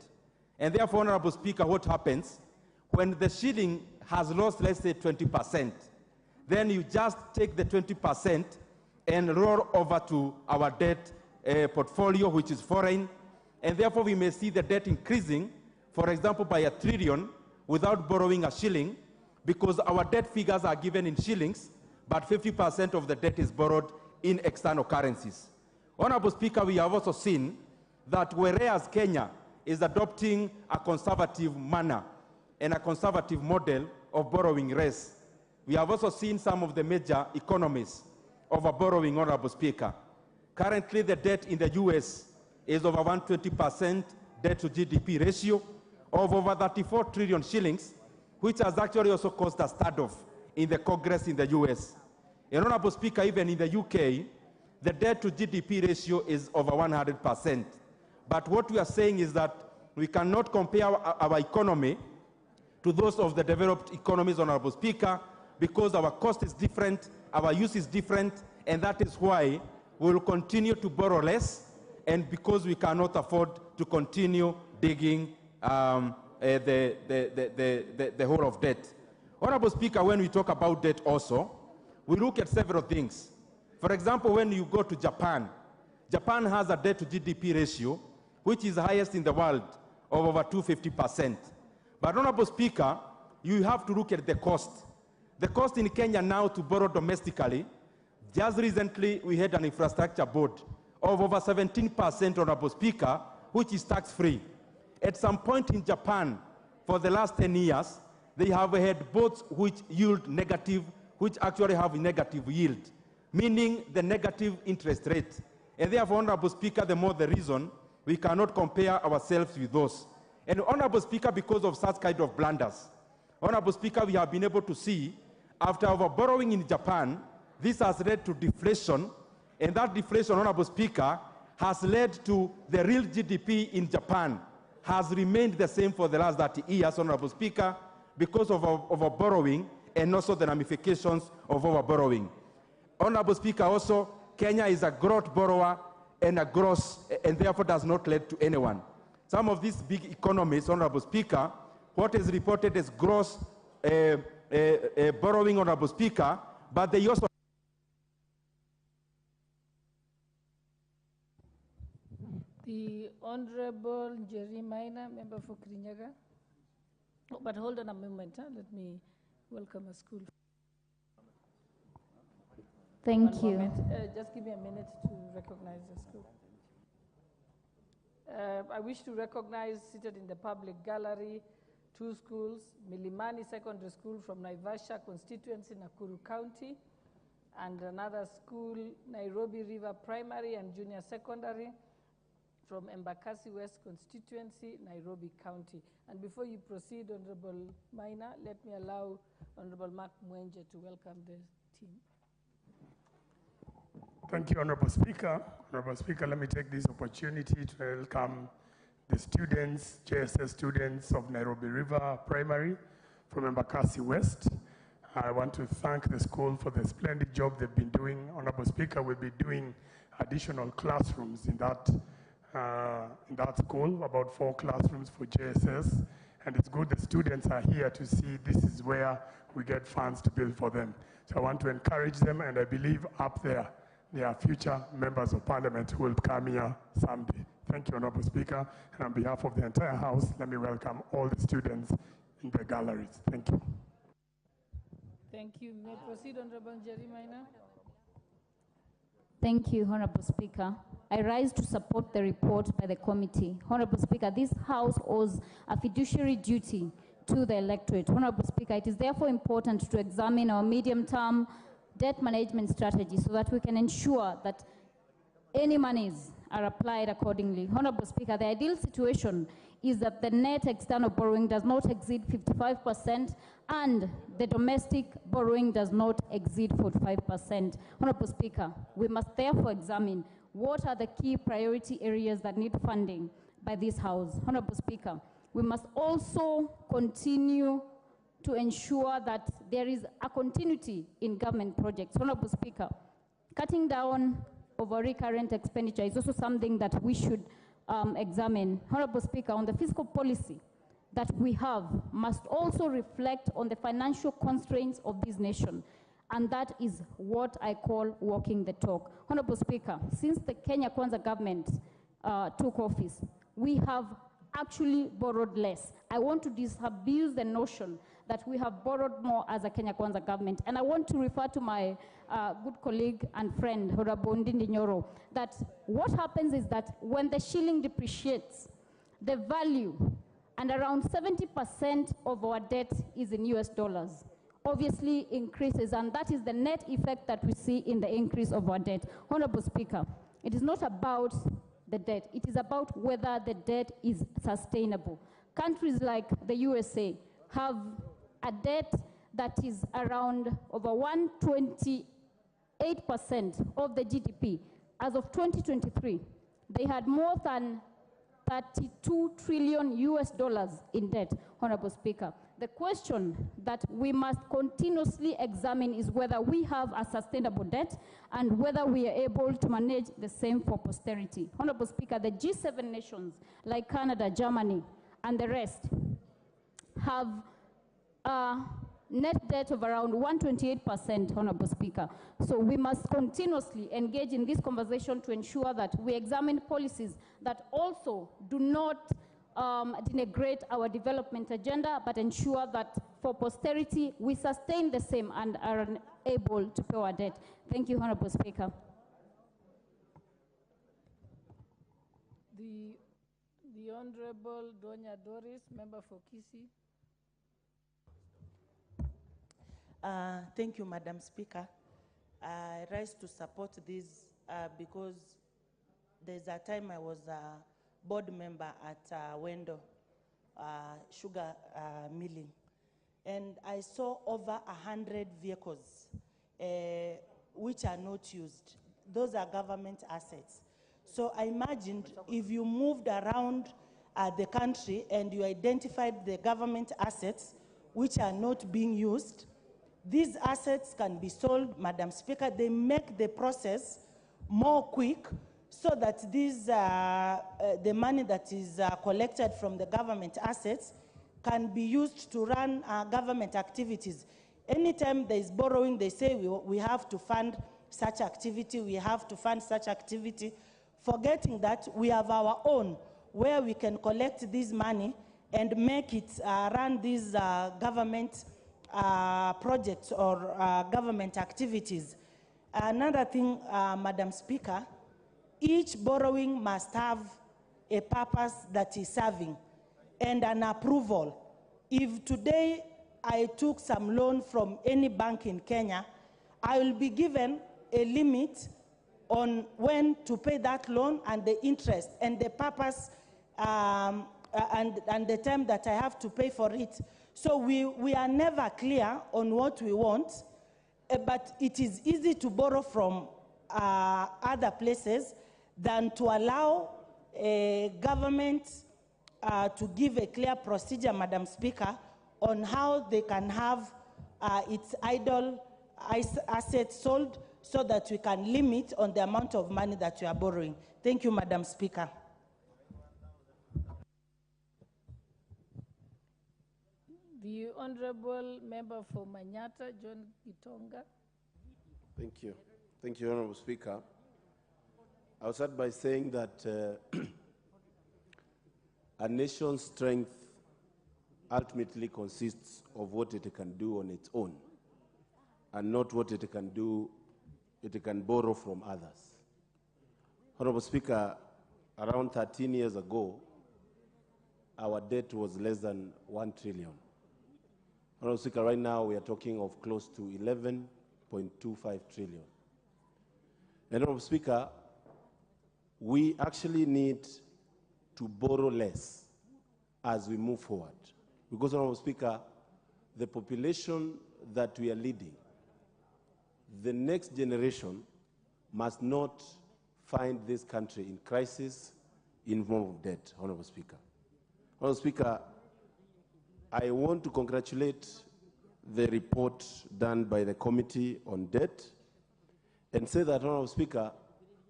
Speaker 6: And therefore, Honorable Speaker, what happens when the shilling has lost, let's say, 20%, then you just take the 20% and roll over to our debt portfolio, which is foreign, and therefore we may see the debt increasing, for example, by 1 trillion without borrowing a shilling, because our debt figures are given in shillings, but 50% of the debt is borrowed in external currencies. Honorable Speaker, we have also seen that whereas Kenya is adopting a conservative manner and a conservative model of borrowing rates, we have also seen some of the major economies over borrowing, Honorable Speaker. Currently, the debt in the US is over 120% debt to GDP ratio of over 34 trillion shillings, which has actually also caused a standoff in the Congress in the US. And Honorable Speaker, even in the UK, the debt to GDP ratio is over 100%. But what we are saying is that we cannot compare our economy to those of the developed economies, Honorable Speaker, because our cost is different, our use is different, and that is why we will continue to borrow less, and because we cannot afford to continue digging the hole of debt. Honorable Speaker, when we talk about debt also, we look at several things. For example, when you go to Japan, Japan has a debt to GDP ratio, which is the highest in the world, of over 250%. But Honorable Speaker, you have to look at the cost. The cost in Kenya now to borrow domestically, just recently we had an infrastructure board of over 17%, Honorable Speaker, which is tax-free. At some point in Japan, for the last 10 years, they have had boards which yield negative, which actually have negative yield, meaning the negative interest rate. And therefore, Honorable Speaker, the more the reason we cannot compare ourselves with those. And Honorable Speaker, because of such kind of blunders, Honorable Speaker, we have been able to see, after our borrowing in Japan, this has led to deflation, and that deflation, Honorable Speaker, has led to the real GDP in Japan has remained the same for the last 30 years, Honorable Speaker, because of our borrowing and also the ramifications of our borrowing. Honorable Speaker, also, Kenya is a gross borrower and a gross, and therefore does not lend to anyone. Some of these big economies, Honorable Speaker, what is reported as gross borrowing, Honorable Speaker, but they also
Speaker 18: The Honorable Jerry Minor, member for Kirinyaga. Oh, but hold on a moment, let me welcome a school.
Speaker 21: Thank you.
Speaker 18: Just give me a minute to recognize the school. I wish to recognize, seated in the public gallery, 2 schools, Milimani Secondary School from Naivasha constituency, Nakuru County, and another school, Nairobi River Primary and Junior Secondary from Embakasi West constituency, Nairobi County. And before you proceed, Honorable Maina, let me allow Honorable Mark Mwenje to welcome the team.
Speaker 12: Thank you, Honorable Speaker. Honorable Speaker, let me take this opportunity to welcome the students, JSS students of Nairobi River Primary from Embakasi West. I want to thank the school for the splendid job they've been doing. Honorable Speaker, we'll be doing additional classrooms in that school, about 4 classrooms for JSS. And it's good the students are here to see this is where we get funds to build for them. So I want to encourage them, and I believe up there, there are future members of Parliament who will come here someday. Thank you, Honorable Speaker. And on behalf of the entire House, let me welcome all the students in the galleries. Thank you.
Speaker 18: Thank you. May I proceed, Honorable Jerry Minor?
Speaker 21: Thank you, Honorable Speaker. I rise to support the report by the committee. Honorable Speaker, this House owes a fiduciary duty to the electorate. Honorable Speaker, it is therefore important to examine our medium-term debt management strategy so that we can ensure that any monies are applied accordingly. Honorable Speaker, the ideal situation is that the net external borrowing does not exceed 55% and the domestic borrowing does not exceed 45%. Honorable Speaker, we must therefore examine what are the key priority areas that need funding by this House. Honorable Speaker, we must also continue to ensure that there is a continuity in government projects. Honorable Speaker, cutting down over recurrent expenditure is also something that we should examine. Honorable Speaker, on the fiscal policy that we have must also reflect on the financial constraints of this nation. And that is what I call walking the talk. Honorable Speaker, since the Kenya Kwanza government took office, we have actually borrowed less. I want to disabuse the notion that we have borrowed more as a Kenya Kwanza government. And I want to refer to my good colleague and friend, Honorable Ndindi Nyoro, that what happens is that when the shilling depreciates, the value, and around 70% of our debt is in US dollars, obviously increases, and that is the net effect that we see in the increase of our debt. Honorable Speaker, it is not about the debt, it is about whether the debt is sustainable. Countries like the USA have a debt that is around over 128% of the GDP. As of 2023, they had more than 32 trillion US dollars in debt, Honorable Speaker. The question that we must continuously examine is whether we have a sustainable debt and whether we are able to manage the same for posterity. Honorable Speaker, the G7 nations like Canada, Germany, and the rest have a net debt of around 128%, Honorable Speaker. So we must continuously engage in this conversation to ensure that we examine policies that also do not denigrate our development agenda, but ensure that for posterity we sustain the same and are able to pay our debt. Thank you, Honorable Speaker.
Speaker 18: The Honorable Donya Doris, member for Kisii.
Speaker 2: Thank you, Madam Speaker. I rise to support this because there's a time I was a board member at Wendo sugar milling, and I saw over 100 vehicles which are not used. Those are government assets. So I imagined if you moved around the country and you identified the government assets which are not being used, these assets can be sold, Madam Speaker. They make the process more quick so that these, the money that is collected from the government assets can be used to run government activities. Anytime there is borrowing, they say we have to fund such activity, we have to fund such activity, forgetting that we have our own, where we can collect this money and make it run these government projects or government activities. Another thing, Madam Speaker, each borrowing must have a purpose that is serving and an approval. If today I took some loan from any bank in Kenya, I will be given a limit on when to pay that loan and the interest and the purpose and the time that I have to pay for it. So we are never clear on what we want, but it is easy to borrow from other places than to allow a government to give a clear procedure, Madam Speaker, on how they can have its idle assets sold so that we can limit on the amount of money that we are borrowing. Thank you, Madam Speaker.
Speaker 18: The Honorable Member for Manyata, John Gitonga.
Speaker 22: Thank you. Thank you, Honorable Speaker. I'll start by saying that a nation's strength ultimately consists of what it can do on its own and not what it can do, it can borrow from others. Honorable Speaker, around 13 years ago, our debt was less than 1 trillion. Honorable Speaker, right now we are talking of close to 11.25 trillion. And Honorable Speaker, we actually need to borrow less as we move forward. Because, Honorable Speaker, the population that we are leading, the next generation must not find this country in crisis in form of debt, Honorable Speaker. Honorable Speaker, I want to congratulate the report done by the Committee on Debt and say that, Honorable Speaker,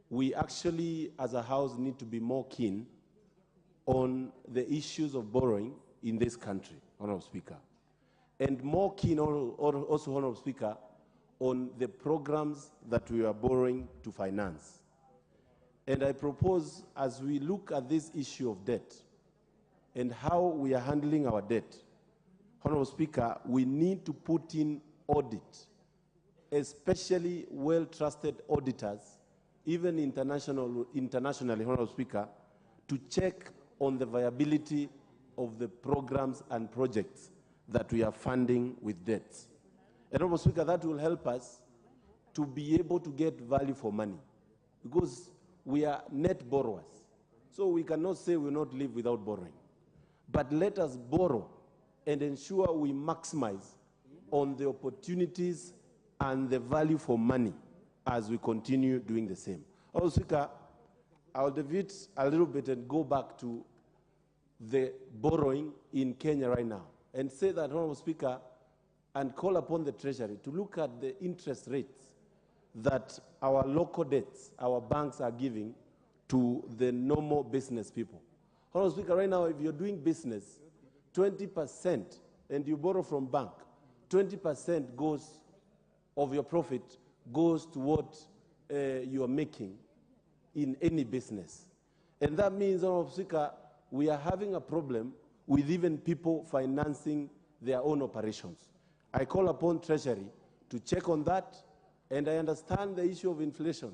Speaker 22: we actually, as a House, need to be more keen on the issues of borrowing in this country, Honorable Speaker, and more keen also, Honorable Speaker, on the programs that we are borrowing to finance. And I propose, as we look at this issue of debt and how we are handling our debt, Honorable Speaker, we need to put in audit, especially well-trusted auditors, even internationally, Honorable Speaker, to check on the viability of the programs and projects that we are funding with debts. And Honorable Speaker, that will help us to be able to get value for money, because we are net borrowers. So we cannot say we will not live without borrowing. But let us borrow and ensure we maximize on the opportunities and the value for money as we continue doing the same. Honorable Speaker, I'll deviate a little bit and go back to the borrowing in Kenya right now and say that, Honorable Speaker, and call upon the Treasury to look at the interest rates that our local debts, our banks are giving to the normal business people. Honorable Speaker, right now, if you're doing business, 20%, and you borrow from bank, 20% goes of your profit goes to what you are making in any business. And that means, Honorable Speaker, we are having a problem with even people financing their own operations. I call upon Treasury to check on that, and I understand the issue of inflation,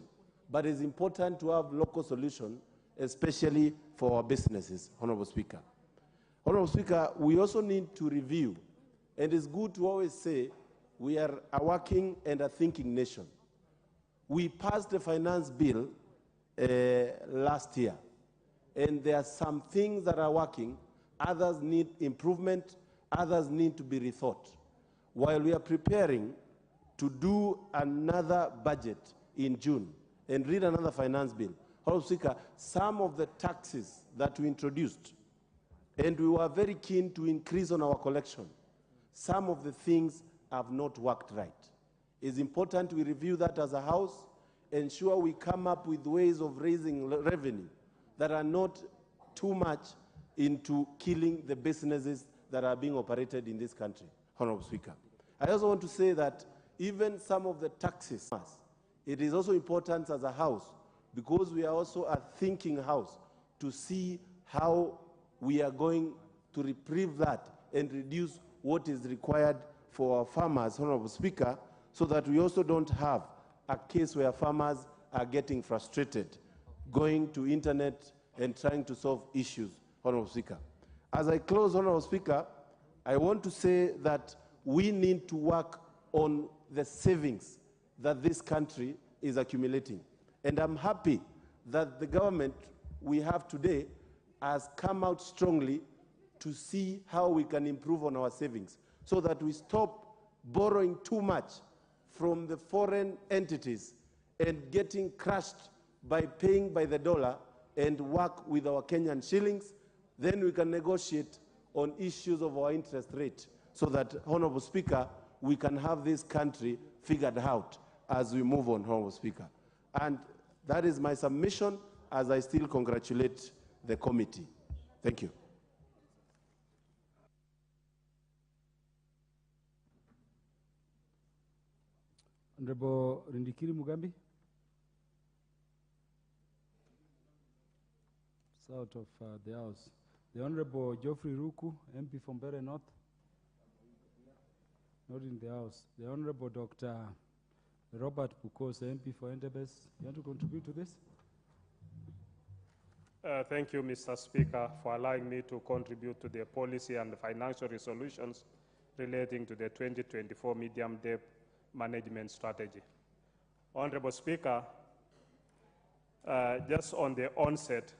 Speaker 22: but it's important to have local solution, especially for our businesses, Honorable Speaker. Honorable Speaker, we also need to review, and it's good to always say we are a working and a thinking nation. We passed the finance bill last year, and there are some things that are working, others need improvement, others need to be rethought. While we are preparing to do another budget in June and read another finance bill, Honorable Speaker, some of the taxes that we introduced, and we were very keen to increase on our collection, some of the things have not worked right. It's important we review that as a House, ensure we come up with ways of raising revenue that are not too much into killing the businesses that are being operated in this country, Honorable Speaker. I also want to say that even some of the taxes, it is also important as a House, because we are also a thinking House, to see how we are going to reprieve that and reduce what is required for our farmers, Honorable Speaker, so that we also don't have a case where farmers are getting frustrated, going to internet and trying to solve issues, Honorable Speaker. As I close, Honorable Speaker, I want to say that we need to work on the savings that this country is accumulating. And I'm happy that the government we have today has come out strongly to see how we can improve on our savings so that we stop borrowing too much from the foreign entities and getting crushed by paying by the dollar and work with our Kenyan shillings. Then we can negotiate on issues of our interest rate so that, Honorable Speaker, we can have this country figured out as we move on, Honorable Speaker. And that is my submission, as I still congratulate the committee. Thank you.
Speaker 11: Honorable Rindikiri Mugambi. It's out of the House. The Honorable Geoffrey Ruku, MP from Bere North. Not in the House. The Honorable Dr. Robert Bukos, MP for Endebess. You want to contribute to this?
Speaker 4: Thank you, Mr. Speaker, for allowing me to contribute to the policy and the financial resolutions relating to the 2024 medium debt management strategy. Honorable Speaker, just on the onset,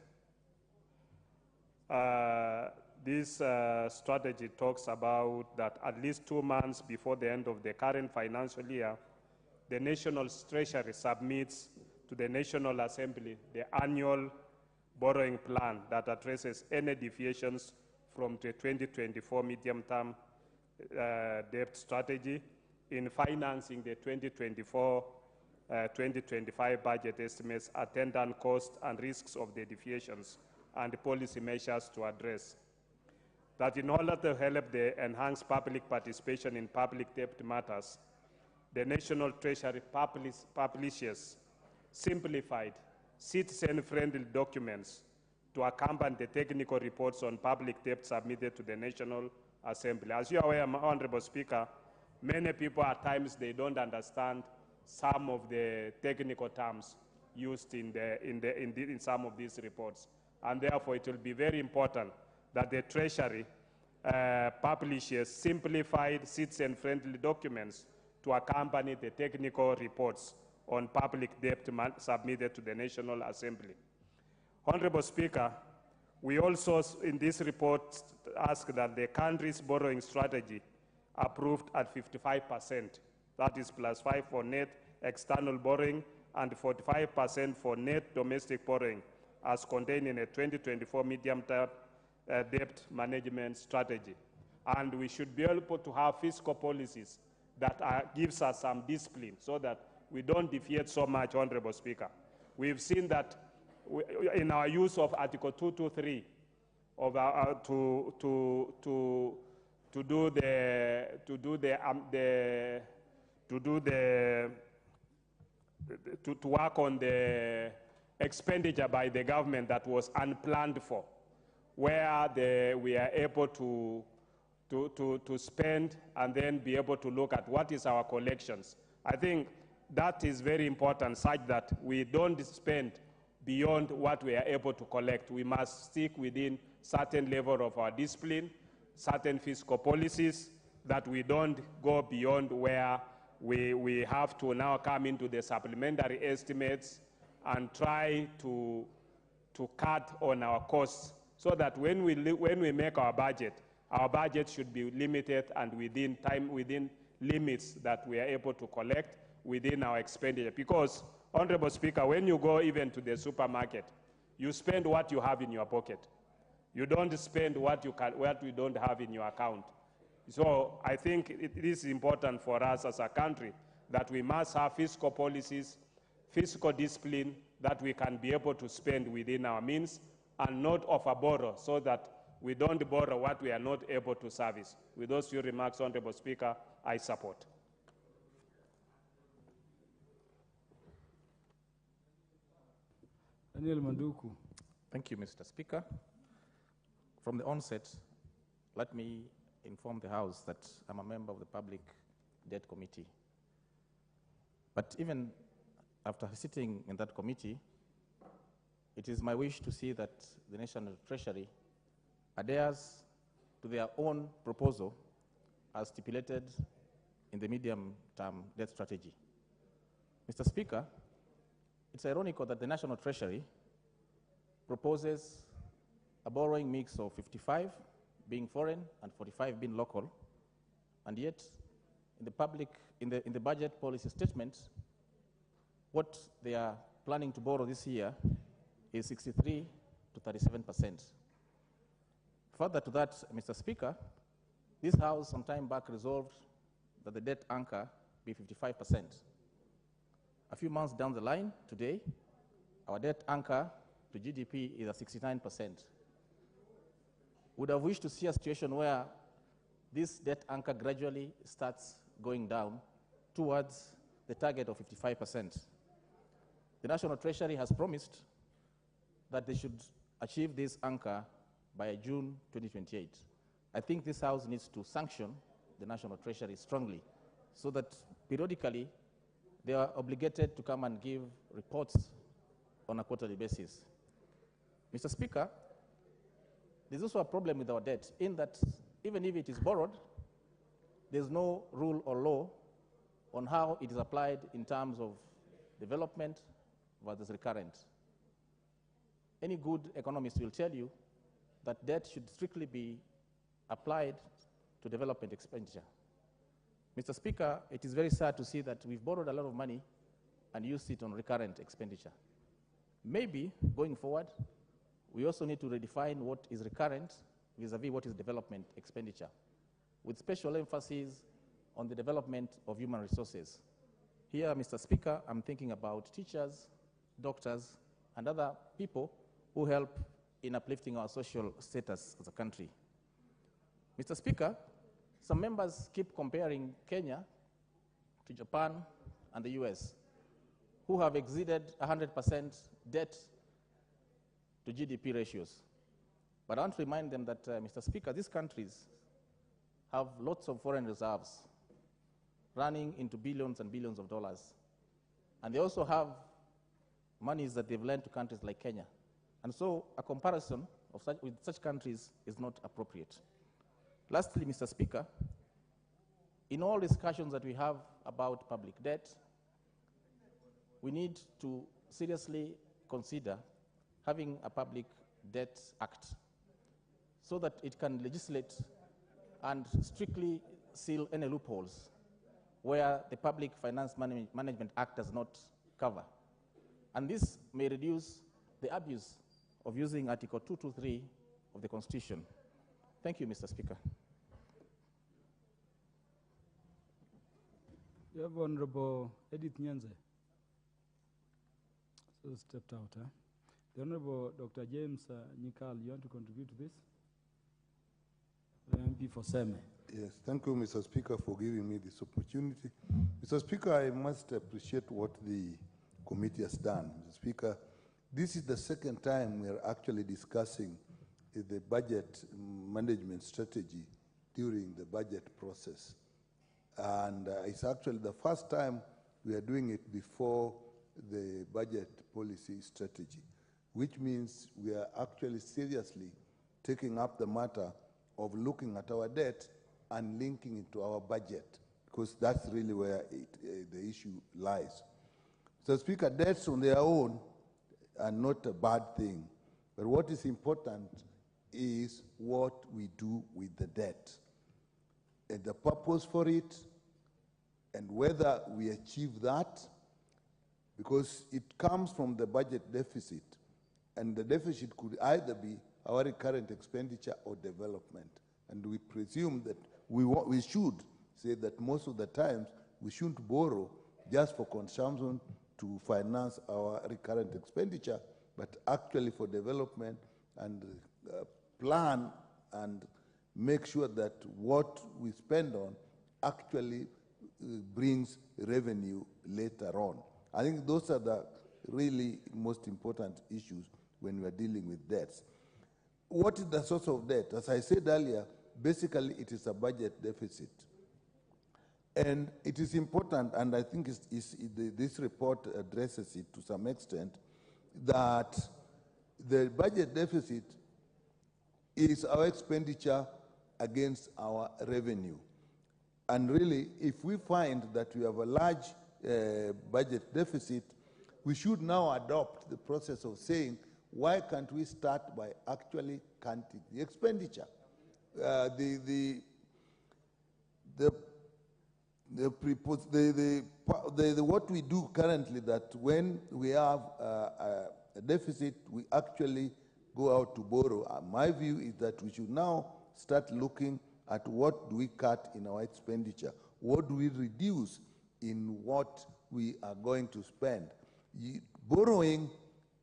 Speaker 4: this strategy talks about that at least 2 months before the end of the current financial year, the National Treasury submits to the National Assembly the annual borrowing plan that addresses any deviations from the 2024 medium-term debt strategy in financing the 2024-2025 budget estimates, attendant costs and risks of the deviations, and policy measures to address. That in order to help the enhanced public participation in public debt matters, the National Treasury publishes simplified, citizen-friendly documents to accompany the technical reports on public debt submitted to the National Assembly. As you are aware, Honorable Speaker, many people at times they don't understand some of the technical terms used in some of these reports, and therefore it will be very important that the Treasury publishes simplified, citizen-friendly documents to accompany the technical reports on public debt submitted to the National Assembly. Honorable Speaker, we also, in this report, ask that the country's borrowing strategy approved at 55%, that is +5 for net external borrowing and 45% for net domestic borrowing, as contained in a 2024 medium-term debt management strategy. And we should be able to have fiscal policies that gives us some discipline so that we don't deviate so much, Honorable Speaker. We've seen that in our use of Article 223 of to work on the expenditure by the government that was unplanned for, where we are able to spend and then be able to look at what is our collections. I think that is very important, such that we don't spend beyond what we are able to collect. We must stick within certain level of our discipline, certain fiscal policies, that we don't go beyond where we have to now come into the supplementary estimates and try to cut on our costs, so that when we make our budget should be limited and within limits that we are able to collect within our expenditure. Because, Honorable Speaker, when you go even to the supermarket, you spend what you have in your pocket. You don't spend what you don't have in your account. So I think it is important for us as a country that we must have fiscal policies, fiscal discipline, that we can be able to spend within our means and not overborrow, so that we don't borrow what we are not able to service. With those few remarks, Honorable Speaker, I support.
Speaker 11: Daniel Manduku.
Speaker 5: Thank you, Mr. Speaker. From the onset, let me inform the House that I'm a member of the Public Debt Committee. But even after sitting in that committee, it is my wish to see that the National Treasury adheres to their own proposal as stipulated in the medium-term debt strategy. Mr. Speaker, it's ironical that the National Treasury proposes a borrowing mix of 55 being foreign and 45 being local, and yet in the budget policy statement, what they are planning to borrow this year is 63 to 37%. Further to that, Mr. Speaker, this House some time back resolved that the debt anchor be 55%. A few months down the line, today, our debt anchor to GDP is at 69%. Would have wished to see a situation where this debt anchor gradually starts going down towards the target of 55%. The National Treasury has promised that they should achieve this anchor by June 2028. I think this House needs to sanction the National Treasury strongly, so that periodically they are obligated to come and give reports on a quarterly basis. Mr. Speaker, there's also a problem with our debt in that even if it is borrowed, there's no rule or law on how it is applied in terms of development versus recurrent. Any good economist will tell you that debt should strictly be applied to development expenditure. Mr. Speaker, it is very sad to see that we've borrowed a lot of money and used it on recurrent expenditure. Maybe, going forward, we also need to redefine what is recurrent vis-a-vis what is development expenditure, with special emphasis on the development of human resources. Here, Mr. Speaker, I'm thinking about teachers, doctors, and other people who help in uplifting our social status as a country. Mr. Speaker, some members keep comparing Kenya to Japan and the US, who have exceeded 100% debt to GDP ratios. But I want to remind them that, Mr. Speaker, these countries have lots of foreign reserves running into billions and billions of dollars. And they also have monies that they've lent to countries like Kenya. And so a comparison of with such countries is not appropriate. Lastly, Mr. Speaker, in all discussions that we have about public debt, we need to seriously consider having a Public Debt Act so that it can legislate and strictly seal any loopholes where the Public Finance Management Act does not cover. And this may reduce the abuse of using Article 223 of the Constitution. Thank you, Mr. Speaker.
Speaker 11: You have Honorable Edith Nyanze. So stepped out, huh? The Honorable Dr. James Nikal, you want to contribute to this? MP for Seme.
Speaker 7: Yes, thank you, Mr. Speaker, for giving me this opportunity. Mr. Speaker, I must appreciate what the committee has done. Mr. Speaker, this is the second time we are actually discussing the budget management strategy during the budget process. And it's actually the first time we are doing it before the budget policy strategy, which means we are actually seriously taking up the matter of looking at our debt and linking it to our budget, because that's really where the issue lies. So, Speaker, debts on their own are not a bad thing, but what is important is what we do with the debt, and the purpose for it, and whether we achieve that, because it comes from the budget deficit, and the deficit could either be our recurrent expenditure or development. And we presume that we should say that most of the times we shouldn't borrow just for consumption to finance our recurrent expenditure, but actually for development and plan and make sure that what we spend on actually brings revenue later on. I think those are the really most important issues when we are dealing with debts. What is the source of debt? As I said earlier, basically it is a budget deficit. And it is important, and I think this report addresses it to some extent, that the budget deficit is our expenditure against our revenue. And really, if we find that we have a large budget deficit, we should now adopt the process of saying, why can't we start by actually counting the expenditure? What we do currently, that when we have a deficit, we actually go out to borrow. My view is that we should now start looking at what do we cut in our expenditure, what do we reduce in what we are going to spend. Borrowing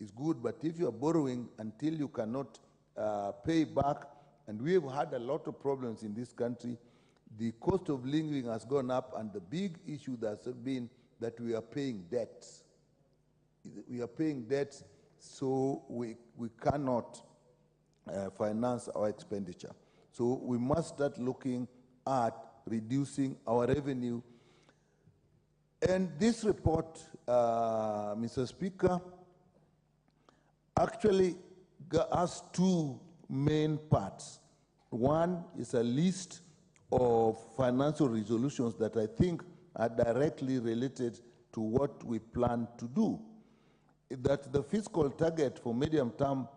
Speaker 7: is good, but if you are borrowing until you cannot pay back, and we have had a lot of problems in this country, the cost of living has gone up, and the big issue has been that we are paying debts. We are paying debts, so we cannot finance our expenditure. So we must start looking at reducing our revenue. And this report, Mr. Speaker, actually has two main parts. One is a list of financial resolutions that I think are directly related to what we plan to do. That the fiscal target for medium term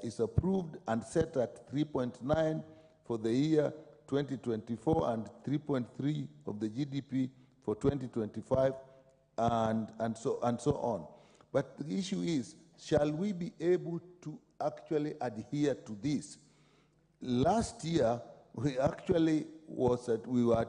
Speaker 7: is approved and set at 3.9 for the year 2024 and 3.3 of the GDP for 2025 and so on. But the issue is, shall we be able to actually adhere to this? last year, we actually we were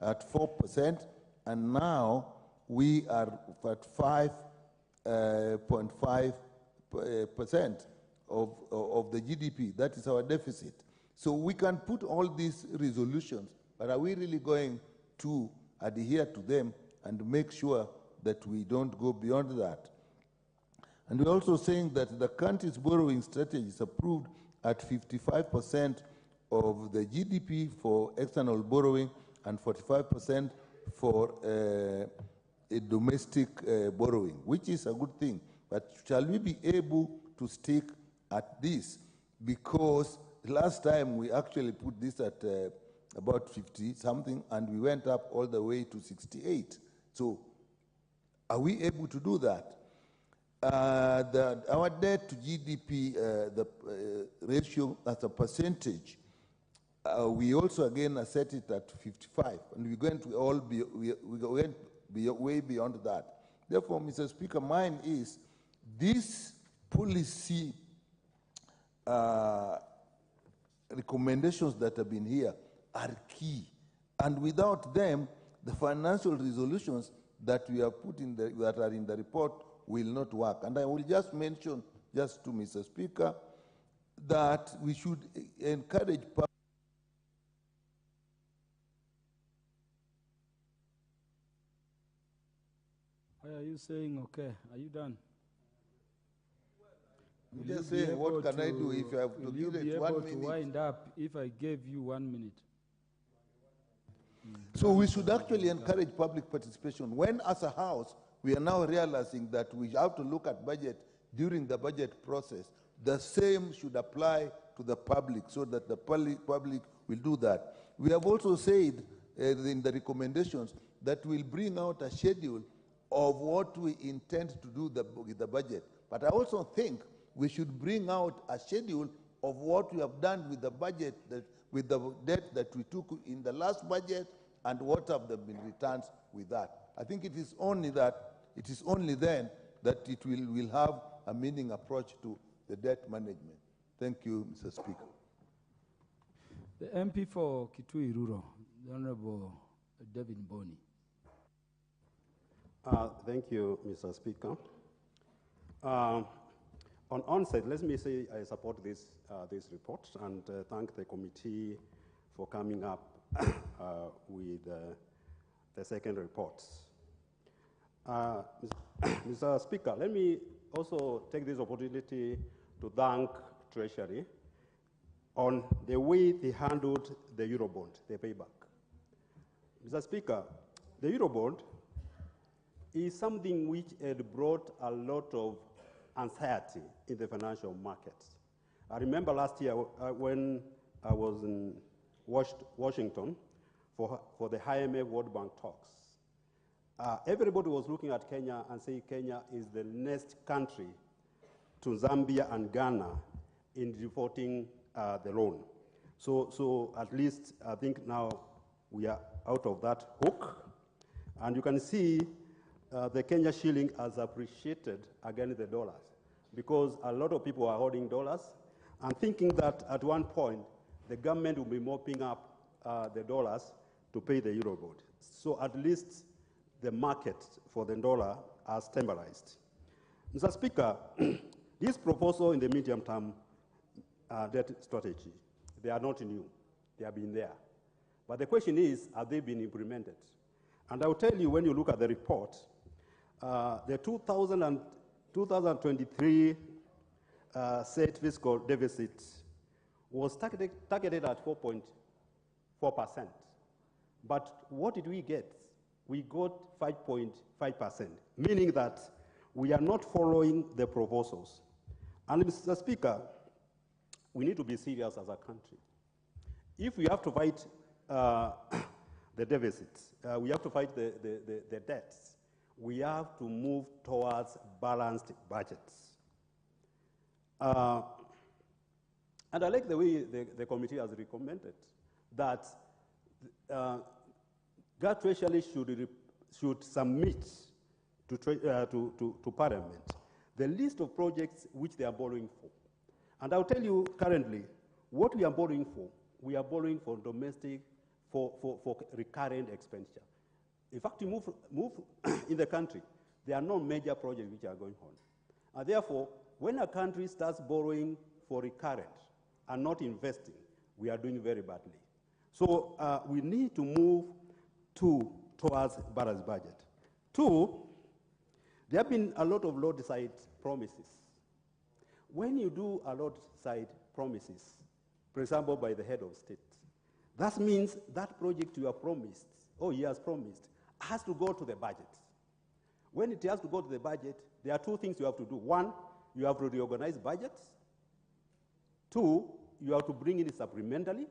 Speaker 7: at 4%, and now we are at 5.5% of the GDP. That is our deficit. So we can put all these resolutions, but are we really going to adhere to them and make sure that we don't go beyond that? And we're also saying that the country's borrowing strategy is approved at 55% of the GDP for external borrowing and 45% for a domestic borrowing, which is a good thing. But shall we be able to stick at this? Because last time we actually put this at about 50-something, and we went up all the way to 68. So are we able to do that? Our debt to GDP, the ratio as a percentage, we also again set it at 55, and we're going to all be, way beyond that. Therefore, Mr. Speaker, mine is this policy recommendations that have been here are key, and without them, the financial resolutions that we have put in that are in the report will not work. And I will just mention, just to Mr. Speaker, that we should encourage
Speaker 11: Why are you saying okay? Are you done?
Speaker 7: I'm just saying, what can I do if I have to give it 1 minute?
Speaker 11: Will you be able to wind up if I gave you 1 minute?
Speaker 7: So we should actually encourage public participation. When, as a House, we are now realizing that we have to look at budget during the budget process, the same should apply to the public so that the public will do that. We have also said in the recommendations that we'll bring out a schedule of what we intend to do with the budget. But I also think we should bring out a schedule of what we have done with the budget, with the debt that we took in the last budget, and what have been returns with that. I think it is only then that it will have a meaning approach to the debt management. Thank you, Mr. Speaker.
Speaker 11: The MP for Kitui Rural, the Honorable David Boni.
Speaker 9: Thank you, Mr. Speaker. On onset, let me say I support this report and thank the committee for coming up with the second report. Mr. Speaker, let me also take this opportunity to thank Treasury on the way they handled the Eurobond, the payback. Mr. Speaker, the Eurobond is something which had brought a lot of anxiety in the financial markets. I remember last year when I was in Washington for the IMF World Bank talks. Everybody was looking at Kenya and saying Kenya is the next country to Zambia and Ghana in defaulting the loan. So at least I think now we are out of that hook. And you can see the Kenya shilling has appreciated against the dollars because a lot of people are holding dollars and thinking that at one point the government will be mopping up the dollars to pay the Eurobond. So at least the market for the dollar has stabilized. Mr. Speaker, this proposal in the medium-term debt strategy, they are not new. They have been there. But the question is, have they been implemented? And I will tell you, when you look at the report, the 2023 set fiscal deficit was targeted at 4.4%. But what did we get? We got 5.5%, meaning that we are not following the proposals. And Mr. Speaker, we need to be serious as a country. If we have to fight the deficits, we have to fight the debts, we have to move towards balanced budgets. And I like the way the committee has recommended that GAT Treasury should submit to Parliament the list of projects which they are borrowing for. And I'll tell you currently, What we are borrowing for domestic, for recurrent expenditure. In fact, you move in the country, there are no major projects which are going on. And therefore, when a country starts borrowing for recurrent and not investing, we are doing very badly. So we need to move towards balanced budget. Two, there have been a lot of roadside promises. When you do a roadside promises, for example, by the head of state, that means that project you have promised, or he has promised, has to go to the budget. When it has to go to the budget, there are two things you have to do. One, you have to reorganize budgets. Two, you have to bring in it supplementally.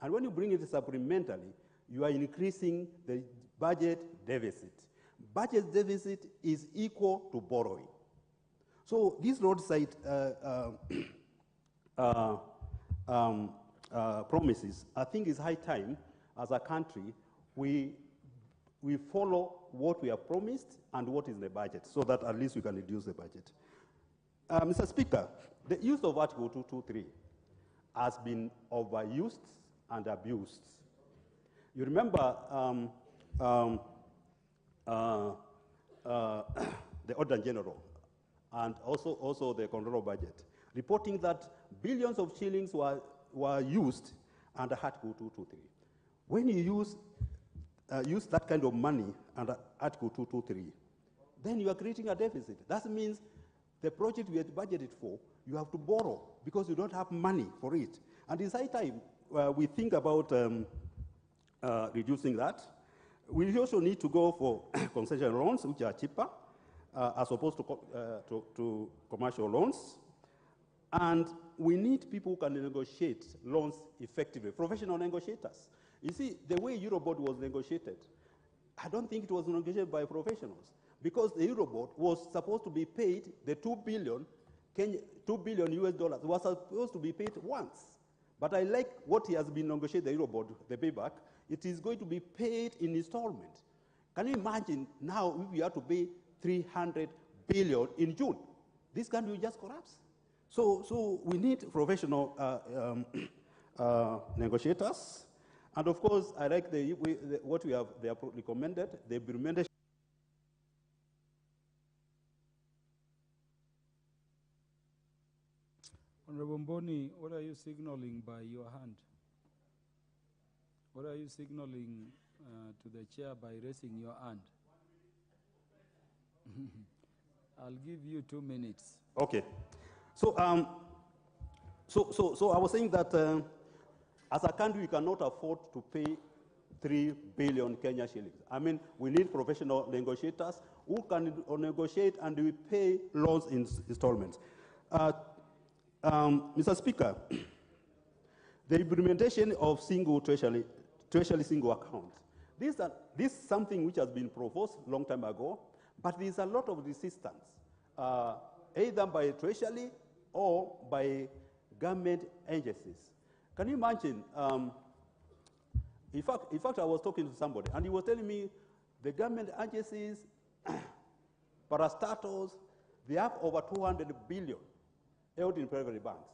Speaker 9: And when you bring it supplementally, you are increasing the budget deficit. Budget deficit is equal to borrowing. So these roadside promises, I think it's high time as a country we follow what we have promised and what is in the budget so that at least we can reduce the budget. Mr. Speaker, the use of Article 223 has been overused and abused. You remember the Auditor General and also the Controller Budget reporting that billions of shillings were used under Article 223. When you use that kind of money under Article 223, then you are creating a deficit. That means the project we had budgeted for, you have to borrow because you don't have money for it. And it's high time we think about reducing that. We also need to go for concession loans, which are cheaper, as opposed to commercial loans. And we need people who can negotiate loans effectively, professional negotiators. You see, the way Eurobond was negotiated, I don't think it was negotiated by professionals because the Eurobond was supposed to be paid, the $2 billion US dollars was supposed to be paid once. But I like what he has been negotiated, the Eurobond, the payback. It is going to be paid in installment. Can you imagine now if we have to pay $300 billion in June? This country just collapse. So we need professional negotiators. And of course, I like what they have recommended. They've recommended.
Speaker 11: Honorable Mboni, what are you signaling by your hand? What are you signaling to the chair by raising your hand? I'll give you 2 minutes.
Speaker 9: Okay. So I was saying that as a country, we cannot afford to pay 3 billion Kenya shillings. I mean, we need professional negotiators who can negotiate and we pay loans in installments. Mr. Speaker, the implementation of single treasury single account. This is something which has been proposed a long time ago, but there's a lot of resistance, either by treasury or by government agencies. Can you imagine? In fact, I was talking to somebody, and he was telling me the government agencies, parastatals, they have over 200 billion held in private banks.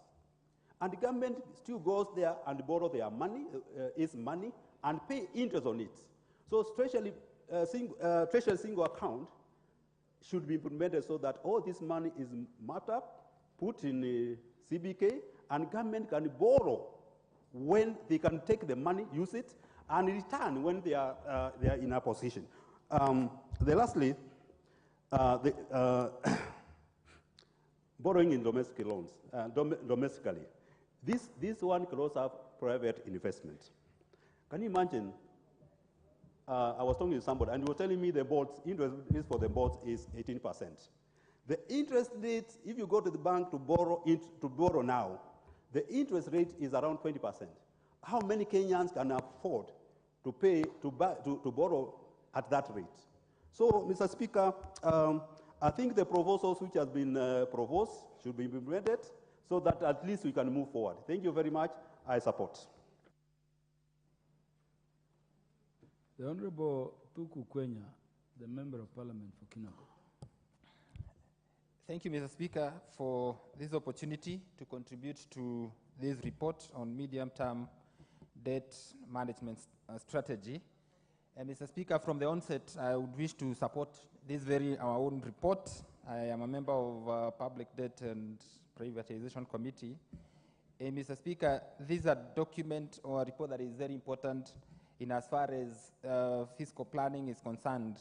Speaker 9: And the government still goes there and borrow their money, money, and pay interest on it. So treasury single account should be implemented so that all this money is mapped up, put in a CBK, and government can borrow when they can take the money, use it, and return when they are in a position. Lastly, borrowing in domestic loans, domestically. This one can also have private investment. Can you imagine? I was talking to somebody, and he was telling me the bonds, interest rate for the bonds is 18%. The interest rate, if you go to the bank to borrow now, the interest rate is around 20%. How many Kenyans can afford to pay to borrow at that rate? So, Mr. Speaker, I think the proposals which has been proposed should be implemented so that at least we can move forward. Thank you very much. I support.
Speaker 11: The Honorable Tuku Kwenya, the Member of Parliament for Kinako.
Speaker 6: Thank you, Mr. Speaker, for this opportunity to contribute to this report on medium-term debt management strategy. And Mr. Speaker, from the onset, I would wish to support this our own report. I am a member of Public Debt and Privatization Committee. And Mr. Speaker, this is a document or a report that is very important in as far as fiscal planning is concerned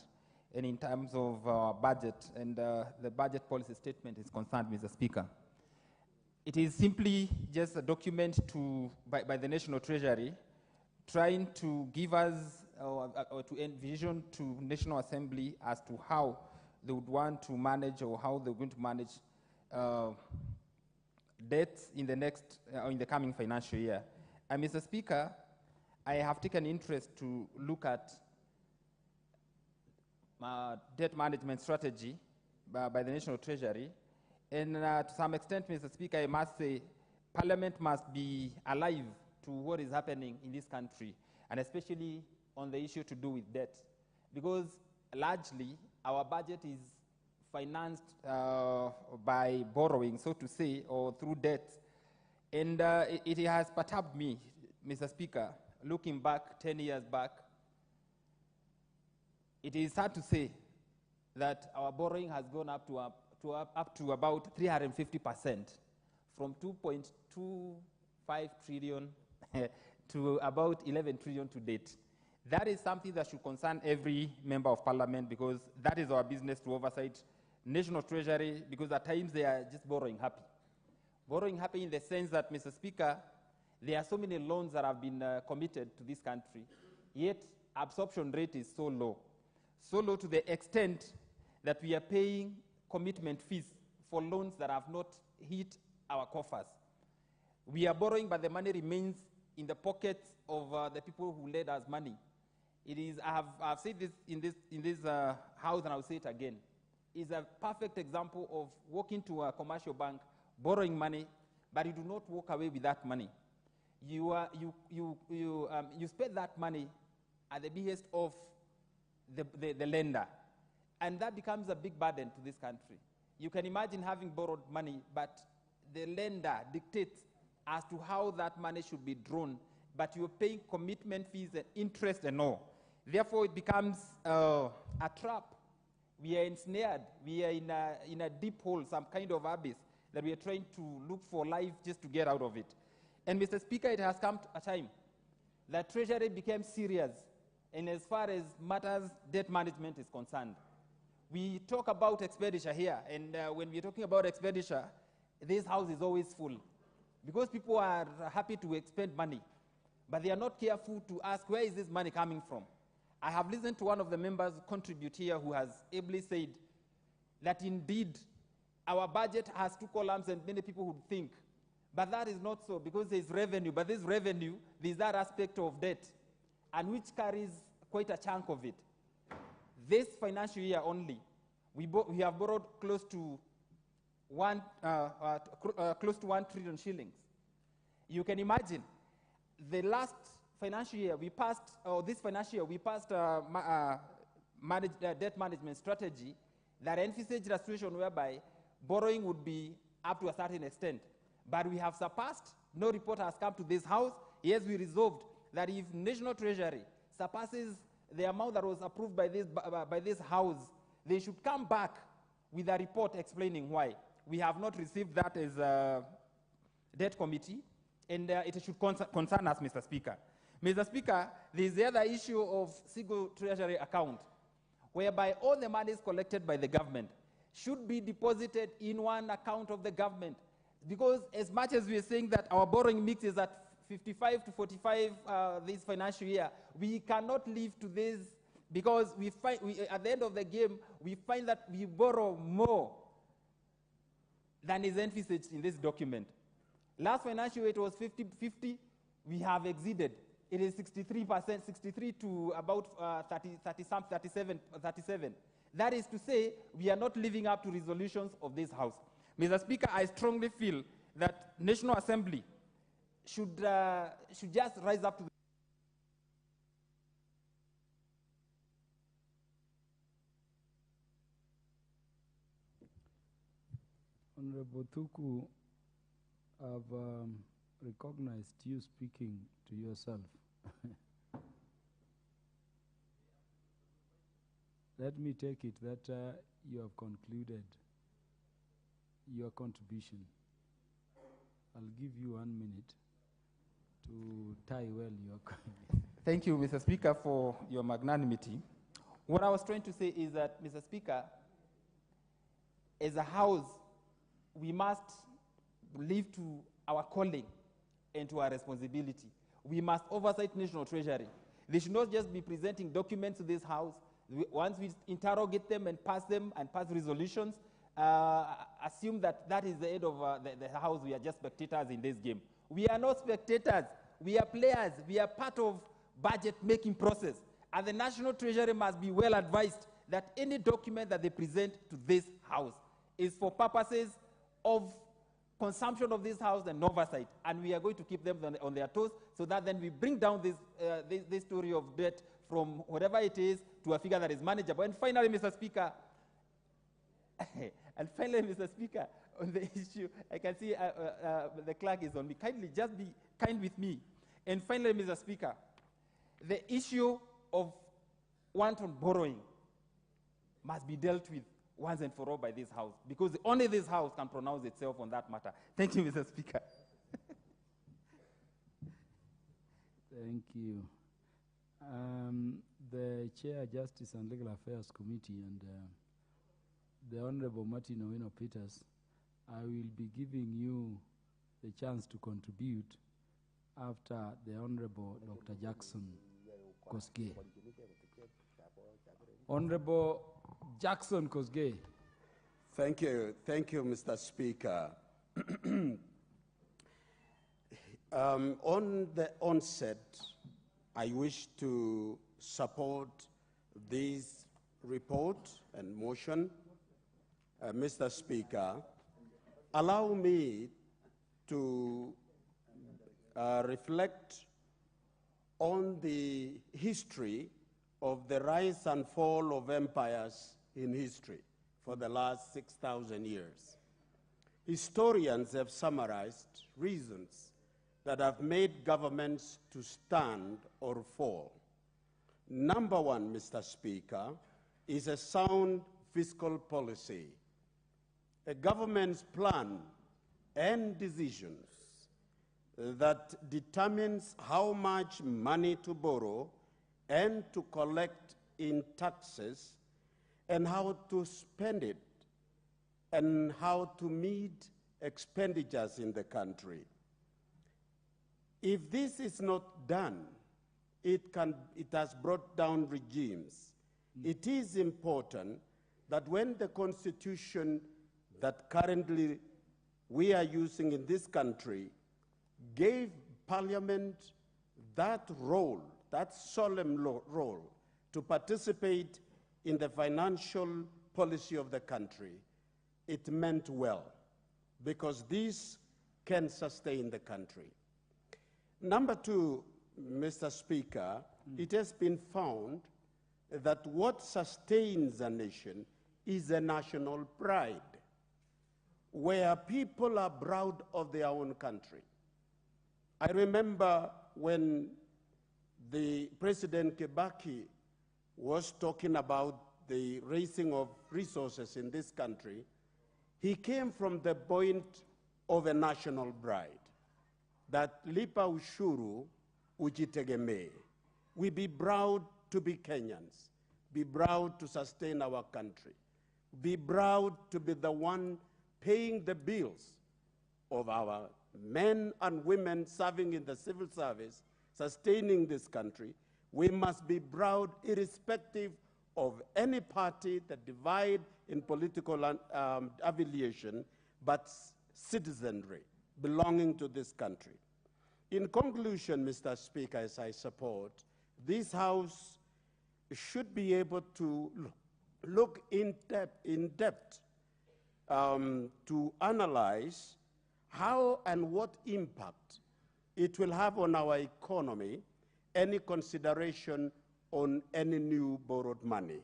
Speaker 6: and in terms of budget and the budget policy statement is concerned, Mr. Speaker. It is simply just a document by the National Treasury trying to give us or to envision to National Assembly as to how they would want to manage or how they're going to manage debts in the coming financial year. And Mr. Speaker, I have taken interest to look at debt management strategy by the National Treasury. And to some extent, Mr. Speaker, I must say Parliament must be alive to what is happening in this country, and especially on the issue to do with debt. Because largely, our budget is financed by borrowing, so to say, or through debt. And it has perturbed me, Mr. Speaker, looking back 10 years back. It is sad to say that our borrowing has gone up to about 350%, from 2.25 trillion to about 11 trillion to date. That is something that should concern every member of Parliament, because that is our business to oversight National Treasury, because at times they are just borrowing happy. Borrowing happy in the sense that, Mr. Speaker, there are so many loans that have been committed to this country, yet absorption rate is so low to the extent that we are paying commitment fees for loans that have not hit our coffers. We are borrowing, but the money remains in the pockets of the people who lend us money. It is, I've said this in this house, and I'll say it again. It's a perfect example of walking to a commercial bank, borrowing money, but you do not walk away with that money. You spend that money at the behest of the lender, and that becomes a big burden to this country. You can imagine having borrowed money, but the lender dictates as to how that money should be drawn, but you're paying commitment fees and interest and all. Therefore, it becomes a trap. We are ensnared. We are in a deep hole, some kind of abyss that we are trying to look for life just to get out of it. And Mr. Speaker, it has come to a time that Treasury became serious, and as far as matters debt management is concerned. We talk about expenditure here, and when we're talking about expenditure, this house is always full, because people are happy to expend money, but they are not careful to ask, where is this money coming from? I have listened to one of the members contribute here who has ably said that indeed our budget has two columns, and many people would think, but that is not so, because there's revenue, but this revenue, there's that aspect of debt, and which carries quite a chunk of it. This financial year only, we have borrowed close to 1 trillion shillings. You can imagine, the last financial year we passed, or this financial year we passed debt management strategy that envisaged a situation whereby borrowing would be up to a certain extent. But we have surpassed. No report has come to this house. Yes, we resolved that if National Treasury surpasses the amount that was approved by this house, they should come back with a report explaining why. We have not received that as a debt committee, and it should concern us, Mr. Speaker. Mr. Speaker, there is the other issue of single treasury account, whereby all the monies collected by the government should be deposited in one account of the government. Because as much as we are saying that our borrowing mix is at 55 to 45 this financial year, we cannot live to this, because at the end of the game, we find that we borrow more than is envisaged in this document. Last financial year, it was 50-50. We have exceeded. It is 63%, 63 to about 37. That is to say, we are not living up to resolutions of this House. Mr. Speaker, I strongly feel that National Assembly should just rise up to the
Speaker 11: Honorable Thuku, I've recognized you speaking to yourself. Let me take it that you have concluded your contribution. I'll give you 1 minute to tie well your
Speaker 6: Thank you, Mr. Speaker, for your magnanimity. What I was trying to say is that, Mr. Speaker, as a House, we must live to our calling and to our responsibility. We must oversight National Treasury. They should not just be presenting documents to this House. Once we interrogate them and pass resolutions, assume that that is the end of the House. We are just spectators in this game. We are not spectators. We are players. We are part of budget-making process. And the National Treasury must be well advised that any document that they present to this House is for purposes of consumption of this House and oversight. And we are going to keep them on their toes so that then we bring down this story of debt from whatever it is to a figure that is manageable. And finally, Mr. Speaker, on the issue, I can see the clerk is on me. Kindly just be kind with me. And finally, Mr. Speaker, the issue of wanton borrowing must be dealt with once and for all by this House, because only this House can pronounce itself on that matter. Thank you, Mr. Speaker.
Speaker 11: Thank you. The Chair, Justice and Legal Affairs Committee, and the Honorable Martin Owino Peters, I will be giving you the chance to contribute after the Honorable Dr. Jackson Kosgei. Honorable Jackson Kosgei.
Speaker 22: Thank you, Mr. Speaker. On the onset, I wish to support this report and motion. Mr. Speaker, allow me to reflect on the history of the rise and fall of empires in history for the last 6,000 years. Historians have summarized reasons that have made governments to stand or fall. Number one, Mr. Speaker, is a sound fiscal policy. A government's plan and decisions that determines how much money to borrow and to collect in taxes and how to spend it and how to meet expenditures in the country. If this is not done, it has brought down regimes. It is important that when the constitution that currently we are using in this country gave Parliament that role, that solemn role, to participate in the financial policy of the country, it meant well, because this can sustain the country. Number two, Mr. Speaker, it has been found that what sustains a nation is a national pride, where people are proud of their own country. I remember when the President Kibaki was talking about the raising of resources in this country, he came from the point of a national pride, that lipa ushuru ujitegemee. We be proud to be Kenyans, be proud to sustain our country, be proud to be the one paying the bills of our men and women serving in the civil service, sustaining this country. We must be proud irrespective of any party that divide in political affiliation, but citizenry belonging to this country. In conclusion, Mr. Speaker, as I support, this House should be able to look in depth to analyze how and what impact it will have on our economy, any consideration on any new borrowed money,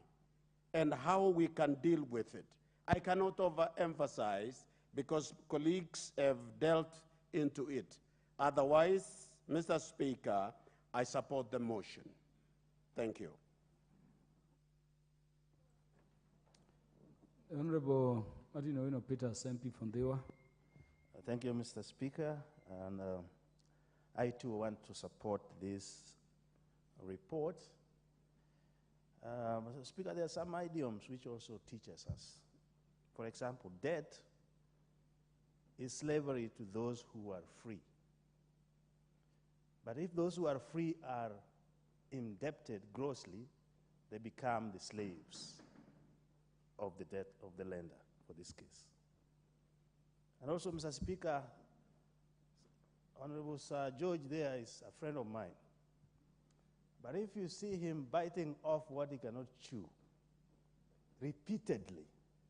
Speaker 22: and how we can deal with it. I cannot overemphasize, because colleagues have delved into it,
Speaker 3: Otherwise, Mr. Speaker, I support the motion. Thank you.
Speaker 11: Honorable Martin Owino Peters, MP from Dewa.
Speaker 5: Thank you, Mr. Speaker. And I too want to support this report. Mr. Speaker, there are some idioms which also teaches us. For example, debt is slavery to those who are free. But if those who are free are indebted grossly, they become the slaves of the debt of the lender, for this case. And also, Mr. Speaker, Honorable Sir George there is a friend of mine. But if you see him biting off what he cannot chew repeatedly,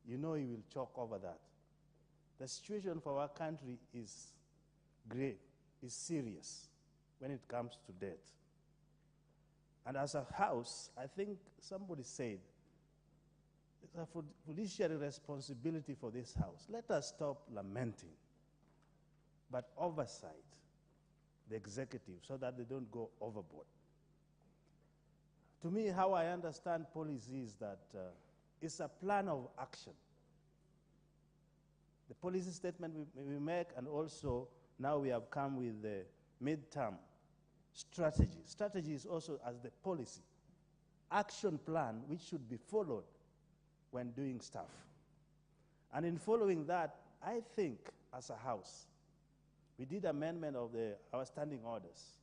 Speaker 5: you know he will choke over that. The situation for our country is grave, is serious when it comes to debt. And as a house, I think somebody said, it's a fiduciary responsibility for this house. Let us stop lamenting, but oversight the executive so that they don't go overboard. To me, how I understand policy is that it's a plan of action. The policy statement we make, and also now we have come with the midterm strategy. Strategy is also as the policy. Action plan which should be followed when doing stuff. And in following that, I think as a house, we did amendment of our standing orders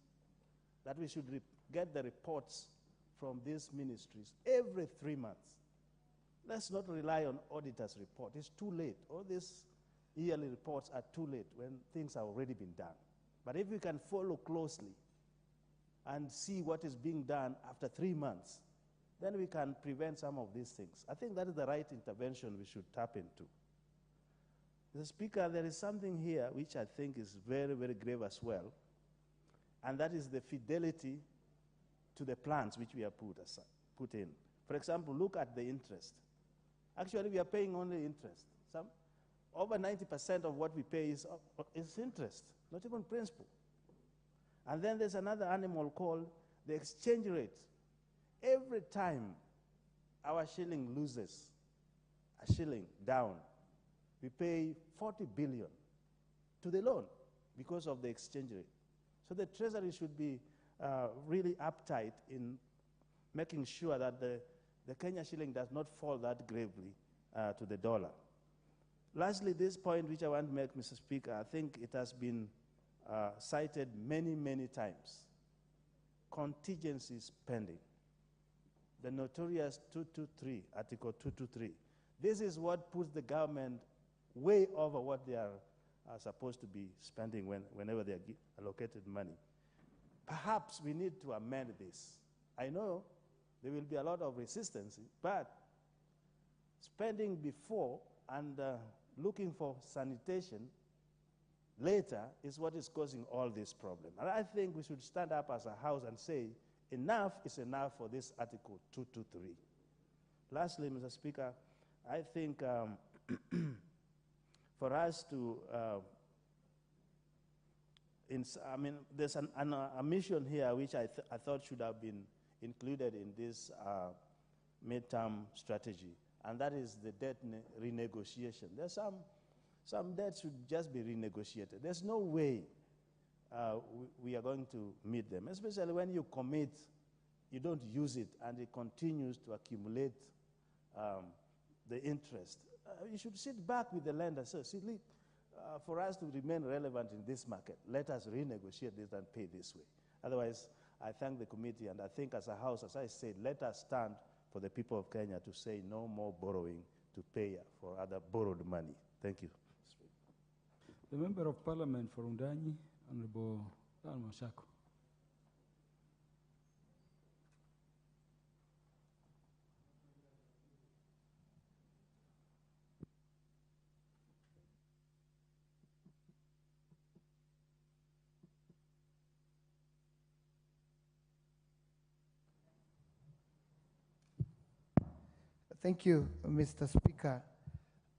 Speaker 5: that we should get the reports from these ministries every 3 months. Let's not rely on auditors' report. It's too late. All these yearly reports are too late when things have already been done. But if we can follow closely and see what is being done after 3 months, then we can prevent some of these things. I think that is the right intervention we should tap into. Mr. Speaker, there is something here which I think is very, very grave as well, and that is the fidelity to the plans which we have put in. For example, look at the interest. Actually, we are paying only interest. Over 90% of what we pay is interest, not even principal. And then there's another animal called the exchange rate. Every time our shilling loses a shilling down, we pay 40 billion to the loan because of the exchange rate. So the Treasury should be really uptight in making sure that the Kenya shilling does not fall that gravely to the dollar. Lastly, this point which I want to make, Mr. Speaker, I think it has been cited many, many times. Contingency spending. The notorious 223, Article 223. This is what puts the government way over what they are supposed to be spending whenever they are allocated money. Perhaps we need to amend this. I know there will be a lot of resistance, but spending before and looking for sanitation later is what is causing all this problem. And I think we should stand up as a house and say, enough is enough for this Article 223. Lastly, Mr. Speaker, I think for us to, there's a mission here which I thought should have been included in this midterm strategy, and that is the debt renegotiation. There's some debts should just be renegotiated. There's no way we are going to meet them, especially when you commit, you don't use it, and it continues to accumulate the interest. You should sit back with the lender. So, for us to remain relevant in this market, let us renegotiate this and pay this way. Otherwise, I thank the committee, and I think as a house, as I said, let us stand for the people of Kenya to say no more borrowing to pay for other borrowed money. Thank you.
Speaker 11: The Member of Parliament for Undanyi, Honorable Mashako.
Speaker 10: Thank you, Mr. Speaker.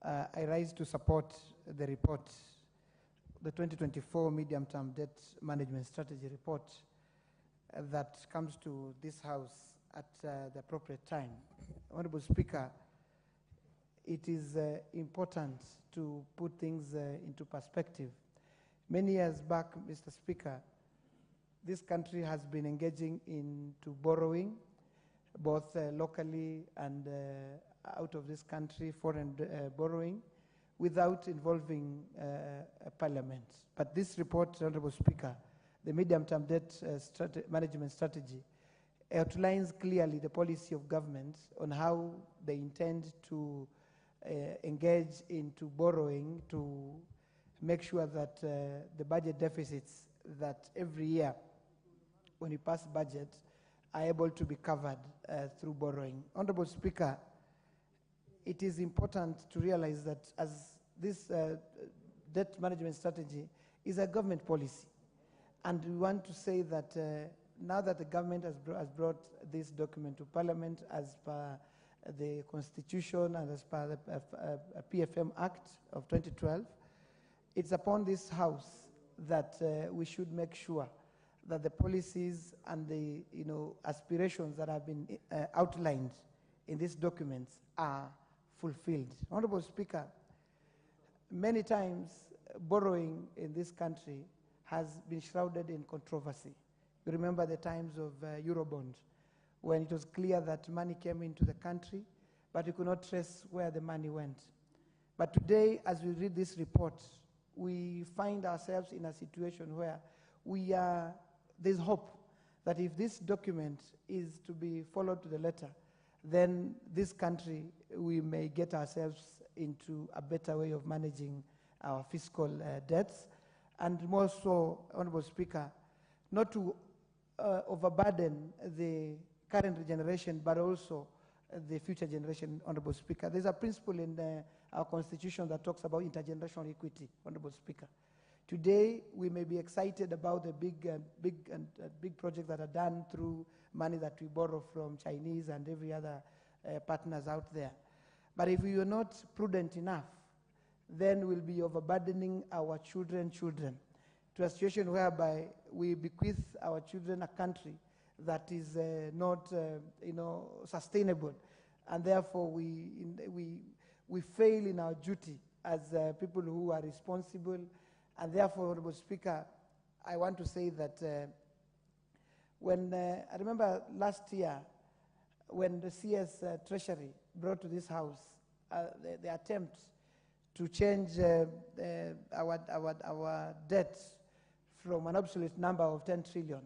Speaker 10: I rise to support the report the 2024 medium-term debt management strategy report that comes to this House at the appropriate time. Honorable Speaker, it is important to put things into perspective. Many years back, Mr. Speaker, this country has been engaging into borrowing, both locally and out of this country, foreign borrowing, without involving Parliament. But this report, Honorable Speaker, the medium-term debt management strategy, outlines clearly the policy of government on how they intend to engage into borrowing to make sure that the budget deficits that every year when we pass budget are able to be covered through borrowing. Honorable Speaker, it is important to realize that as this debt management strategy is a government policy, and we want to say that now that the government has brought this document to Parliament as per the Constitution and as per the PFM Act of 2012, it's upon this House that we should make sure that the policies and the aspirations that have been outlined in these documents are fulfilled. Honorable Speaker, many times borrowing in this country has been shrouded in controversy. You remember the times of Eurobond, when it was clear that money came into the country, but you could not trace where the money went. But today, as we read this report, we find ourselves in a situation where there's hope that if this document is to be followed to the letter, then this country, we may get ourselves into a better way of managing our fiscal debts, and more so, Honorable Speaker, not to overburden the current generation, but also the future generation, Honorable Speaker. There's a principle in our Constitution that talks about intergenerational equity, Honorable Speaker. Today, we may be excited about the big projects that are done through money that we borrow from Chinese and every other partners out there. But if we are not prudent enough, then we'll be overburdening our children to a situation whereby we bequeath our children a country that is not sustainable, and therefore we fail in our duty as people who are responsible. And therefore, Honorable Speaker, I want to say that when I remember last year when the CS Treasury brought to this House the attempt to change our debt from an absolute number of 10 trillion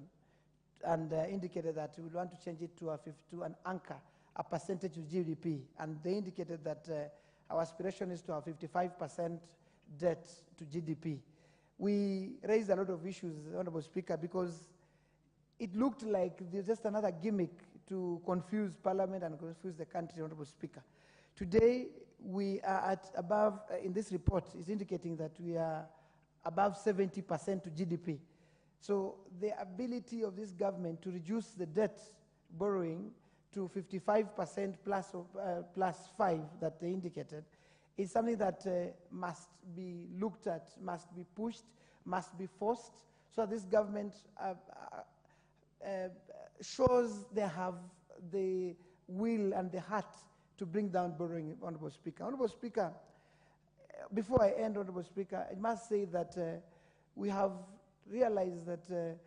Speaker 10: and indicated that we would want to change it to an anchor, a percentage of GDP. And they indicated that our aspiration is to have 55% debt to GDP. We raised a lot of issues, Honorable Speaker, because it looked like there's just another gimmick to confuse Parliament and confuse the country, Honorable Speaker. Today, we are at above, in this report, is indicating that we are above 70% to GDP. So the ability of this government to reduce the debt borrowing to 55% plus 5 that they indicated is something that must be looked at, must be pushed, must be forced, so that this government shows they have the will and the heart to bring down borrowing, Honorable Speaker. Honorable Speaker, before I end, Honorable Speaker, I must say that we have realized that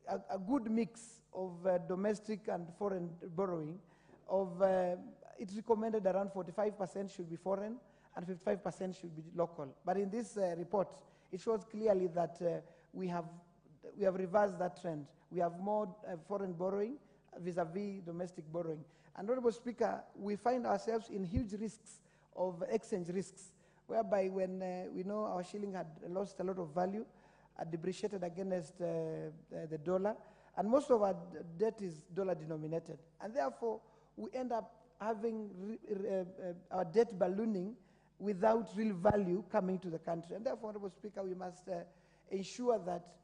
Speaker 10: a good mix of domestic and foreign borrowing, it's recommended around 45% should be foreign and 55% should be local. But in this report, it shows clearly that we have reversed that trend. We have more foreign borrowing vis-a-vis domestic borrowing. And Honorable Speaker, we find ourselves in huge risks of exchange risks, whereby when we know our shilling had lost a lot of value, depreciated against the dollar, and most of our debt is dollar denominated. And therefore, we end up having our debt ballooning without real value coming to the country. And therefore, Honorable Speaker, we must ensure that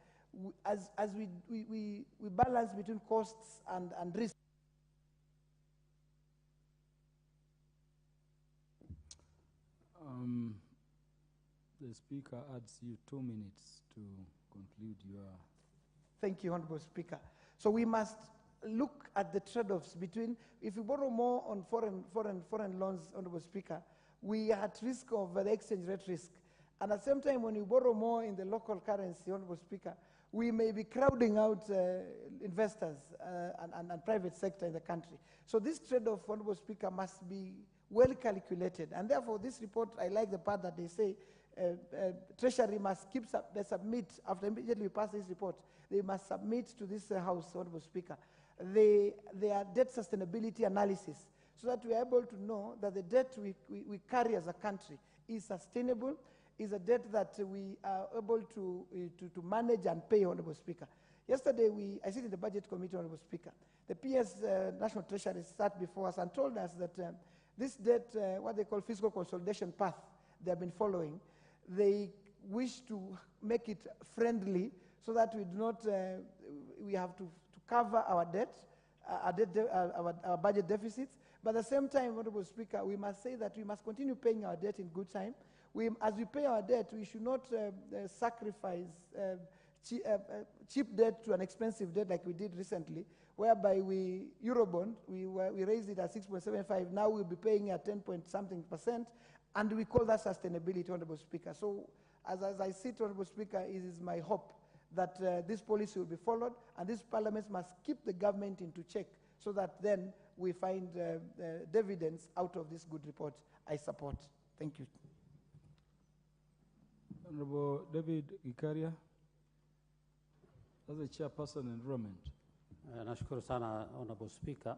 Speaker 10: as we balance between costs and risks.
Speaker 11: the Speaker adds you 2 minutes to conclude your...
Speaker 10: Thank you, Honorable Speaker. So we must look at the trade-offs between, if we borrow more on foreign loans, Honorable Speaker, we are at risk of the exchange rate risk. And at the same time, when we borrow more in the local currency, Honorable Speaker, we may be crowding out investors and private sector in the country. So this trade-off, Honorable Speaker, must be well calculated. And therefore, this report, I like the part that they say Treasury must they submit, after immediately we pass this report, they must submit to this House, Honorable Speaker, their debt sustainability analysis, so that we are able to know that the debt we carry as a country is sustainable, is a debt that we are able to manage and pay, Honorable Speaker. Yesterday, I sit in the Budget Committee, Honorable Speaker. The PS National Treasury sat before us and told us that this debt, what they call fiscal consolidation path, they have been following, they wish to make it friendly so that we do not, we have to cover our debt, our budget deficits. But at the same time, Honorable Speaker, we must say that we must continue paying our debt in good time. As we pay our debt, we should not sacrifice cheap debt to an expensive debt like we did recently, whereby Eurobond, we raised it at 6.75, now we'll be paying at 10-point-something%, and we call that sustainability, Honorable Speaker. So as I sit, Honorable Speaker, it is my hope that this policy will be followed, and this Parliament must keep the government into check so that then we find dividends out of this good report. I support. Thank you.
Speaker 11: Honorable David Gikaria, as a chairperson enrollment.
Speaker 13: Nashukuru sana Honorable Speaker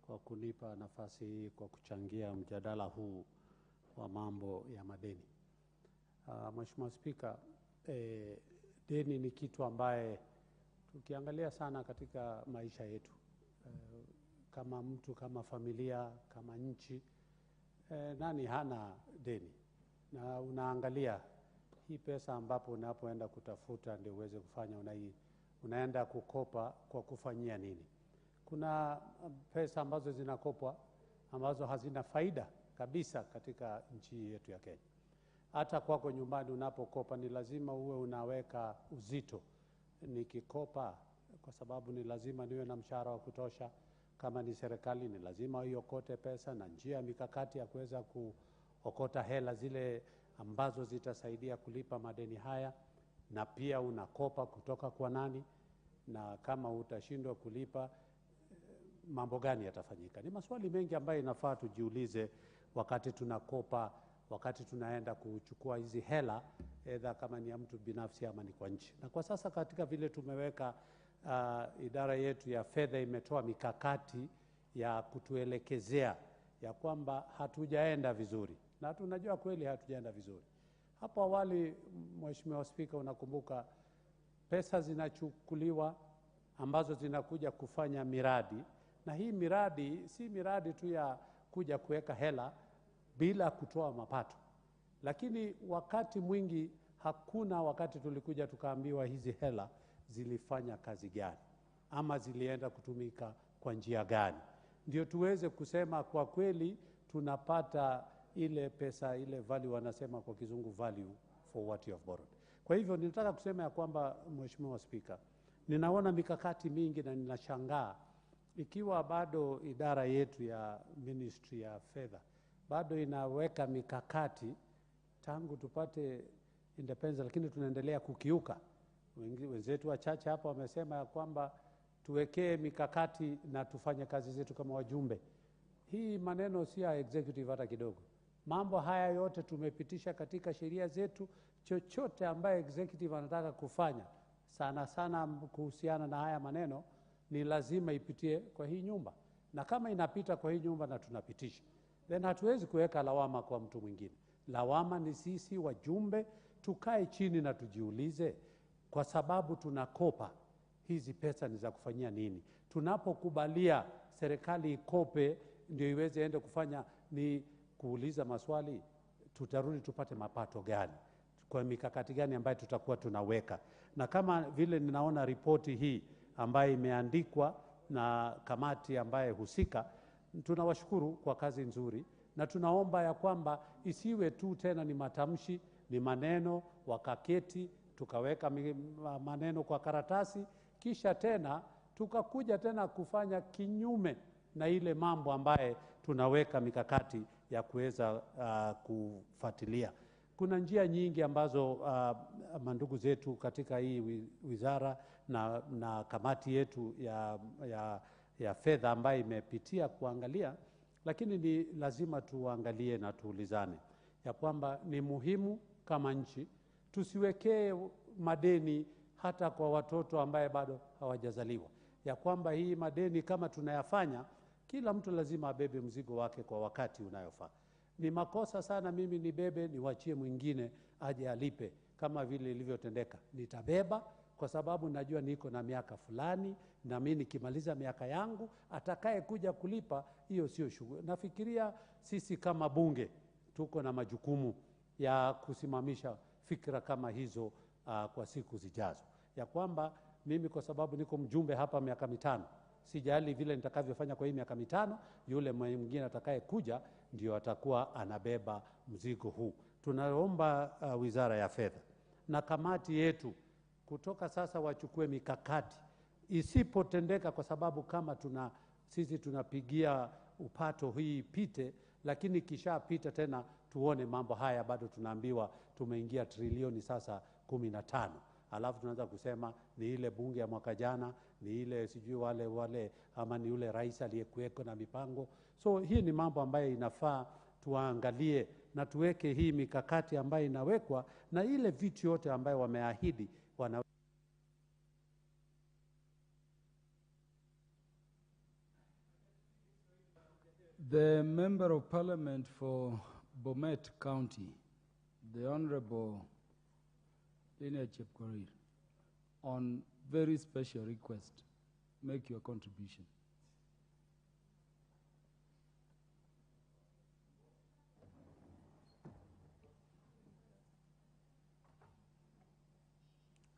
Speaker 13: kwa kunipa nafasi hii kwa kuchangia mjadala huu wa mambo ya madeni. Mheshimiwa Speaker, deni ni kitu ambaye tukiangalia sana katika maisha yetu, kama mtu, kama familia, kama nchi, nani hana deni? Na unaangalia hii pesa ambapo unapoenda kutafuta ndio uweze kufanya unaenda kukopa kwa kufanyia nini? Kuna pesa ambazo zinakopwa ambazo hazina faida kabisa katika nchi yetu ya Kenya. Hata kwako nyumbani unapokopa ni lazima uwe unaweka uzito. Nikikopa kwa sababu ni lazima niwe na mshahara wa kutosha, kama ni serikali ni lazima iokote pesa na njia mikakati ya kuweza kuokota hela zile ambazo zitasaidia kulipa madeni haya, na pia unakopa kutoka kwa nani, na kama utashindwa kulipa mambo gani yatafanyika? Ni maswali mengi ambayo inafaa tujiulize wakati tunakopa, wakati tunaenda kuchukua hizi hela, edha kama ni ya mtu binafsi ama ni kwa nchi. Na kwa sasa katika vile tumeweka, idara yetu ya fedha imetoa mikakati ya kutuelekezea ya kwamba hatujaenda vizuri, na tunajua kweli hatujaenda vizuri. Hapo awali, Mheshimiwa Spika, unakumbuka pesa zinachukuliwa ambazo zinakuja kufanya miradi, na hii miradi si miradi tu ya kuja kuweka hela bila kutoa mapato. Lakini wakati mwingi hakuna wakati tulikuja tukaambiwa hizi hela zilifanya kazi gani ama zilienda kutumika kwa njia gani, ndio tuweze kusema kwa kweli tunapata ile pesa, ile value, wanasema kwa kizungu value for what you have borrowed. Kwa hivyo nilitaka kusema ya kwamba, Mheshimiwa Spika, ninaona mikakati mingi na ninashangaa ikiwa bado idara yetu ya Ministry ya Fedha bado inaweka mikakati tangu tupate independence, lakini tunaendelea kukiuka. Wenzetu wachache hapa wamesema ya kwamba tuwekee mikakati na tufanye kazi zetu kama wajumbe. Hii maneno si ya executive hata kidogo. Mambo haya yote tumepitisha katika sheria zetu. Chochote ambaye executive anataka kufanya, sana sana kuhusiana na haya maneno, ni lazima ipitie kwa hii nyumba. Na kama inapita kwa hii nyumba na tunapitisha, then hatuwezi kuweka lawama kwa mtu mwingine. Lawama ni sisi wajumbe, tukae chini na tujiulize, kwa sababu tunakopa, hizi pesa ni za kufanyia nini? Tunapokubalia serikali ikope ndio iweze ende kufanya, ni kuuliza maswali, tutarudi tupate mapato gani? Kwa mikakati gani ambayo tutakuwa tunaweka? Na kama vile ninaona ripoti hii ambayo imeandikwa na kamati ambaye husika, tunawashukuru kwa kazi nzuri, na tunaomba ya kwamba isiwe tu tena ni matamshi, Ni maneno, wakaketi, tukaweka maneno kwa karatasi, kisha tena tukakuja tena kufanya kinyume na ile mambo ambaye tunaweka mikakati ya kuweza kufuatilia. Kuna njia nyingi ambazo mandugu zetu katika hii wizara na kamati yetu ya fedha ambayo imepitia kuangalia, lakini ni lazima tuangalie na tuulizane ya kwamba ni muhimu kama nchi tusiwekee madeni hata kwa watoto ambaye bado hawajazaliwa, ya kwamba hii madeni kama tunayafanya, kila mtu lazima abebe mzigo wake kwa wakati unayofaa. Ni makosa sana mimi nibebe niwachie mwingine aje alipe kama vile ilivyotendeka. Nitabeba kwa sababu najua niko na miaka fulani, na mimi nikimaliza miaka yangu atakaye kuja kulipa, hiyo sio shughuli. Nafikiria sisi kama bunge tuko na majukumu ya kusimamisha fikra kama hizo kwa siku zijazo, ya kwamba mimi kwa sababu niko mjumbe hapa miaka 5, sijali vile nitakavyofanya kwa hii miaka 5, yule mwingine atakaye kuja ndio atakuwa anabeba mzigo huu. Tunaomba Wizara ya Fedha na kamati yetu kutoka sasa wachukue mikakati isipotendeka, kwa sababu kama sisi tunapigia upato hii pite, lakini kisha pita tena tuone mambo haya bado tunaambiwa tumeingia trilioni sasa 15. Alafu tunaanza kusema ni ile bunge ya mwaka jana, ni ile sijui wale ama ni yule rais aliyekuweko na mipango. So hii ni mambo ambayo inafaa tuangalie na tuweke hii mikakati ambayo inawekwa na ile vitu yote ambayo wameahidi
Speaker 11: The Member of Parliament for Bomet County, the Honorable Linear Chepkorir, on very special request, make your contribution.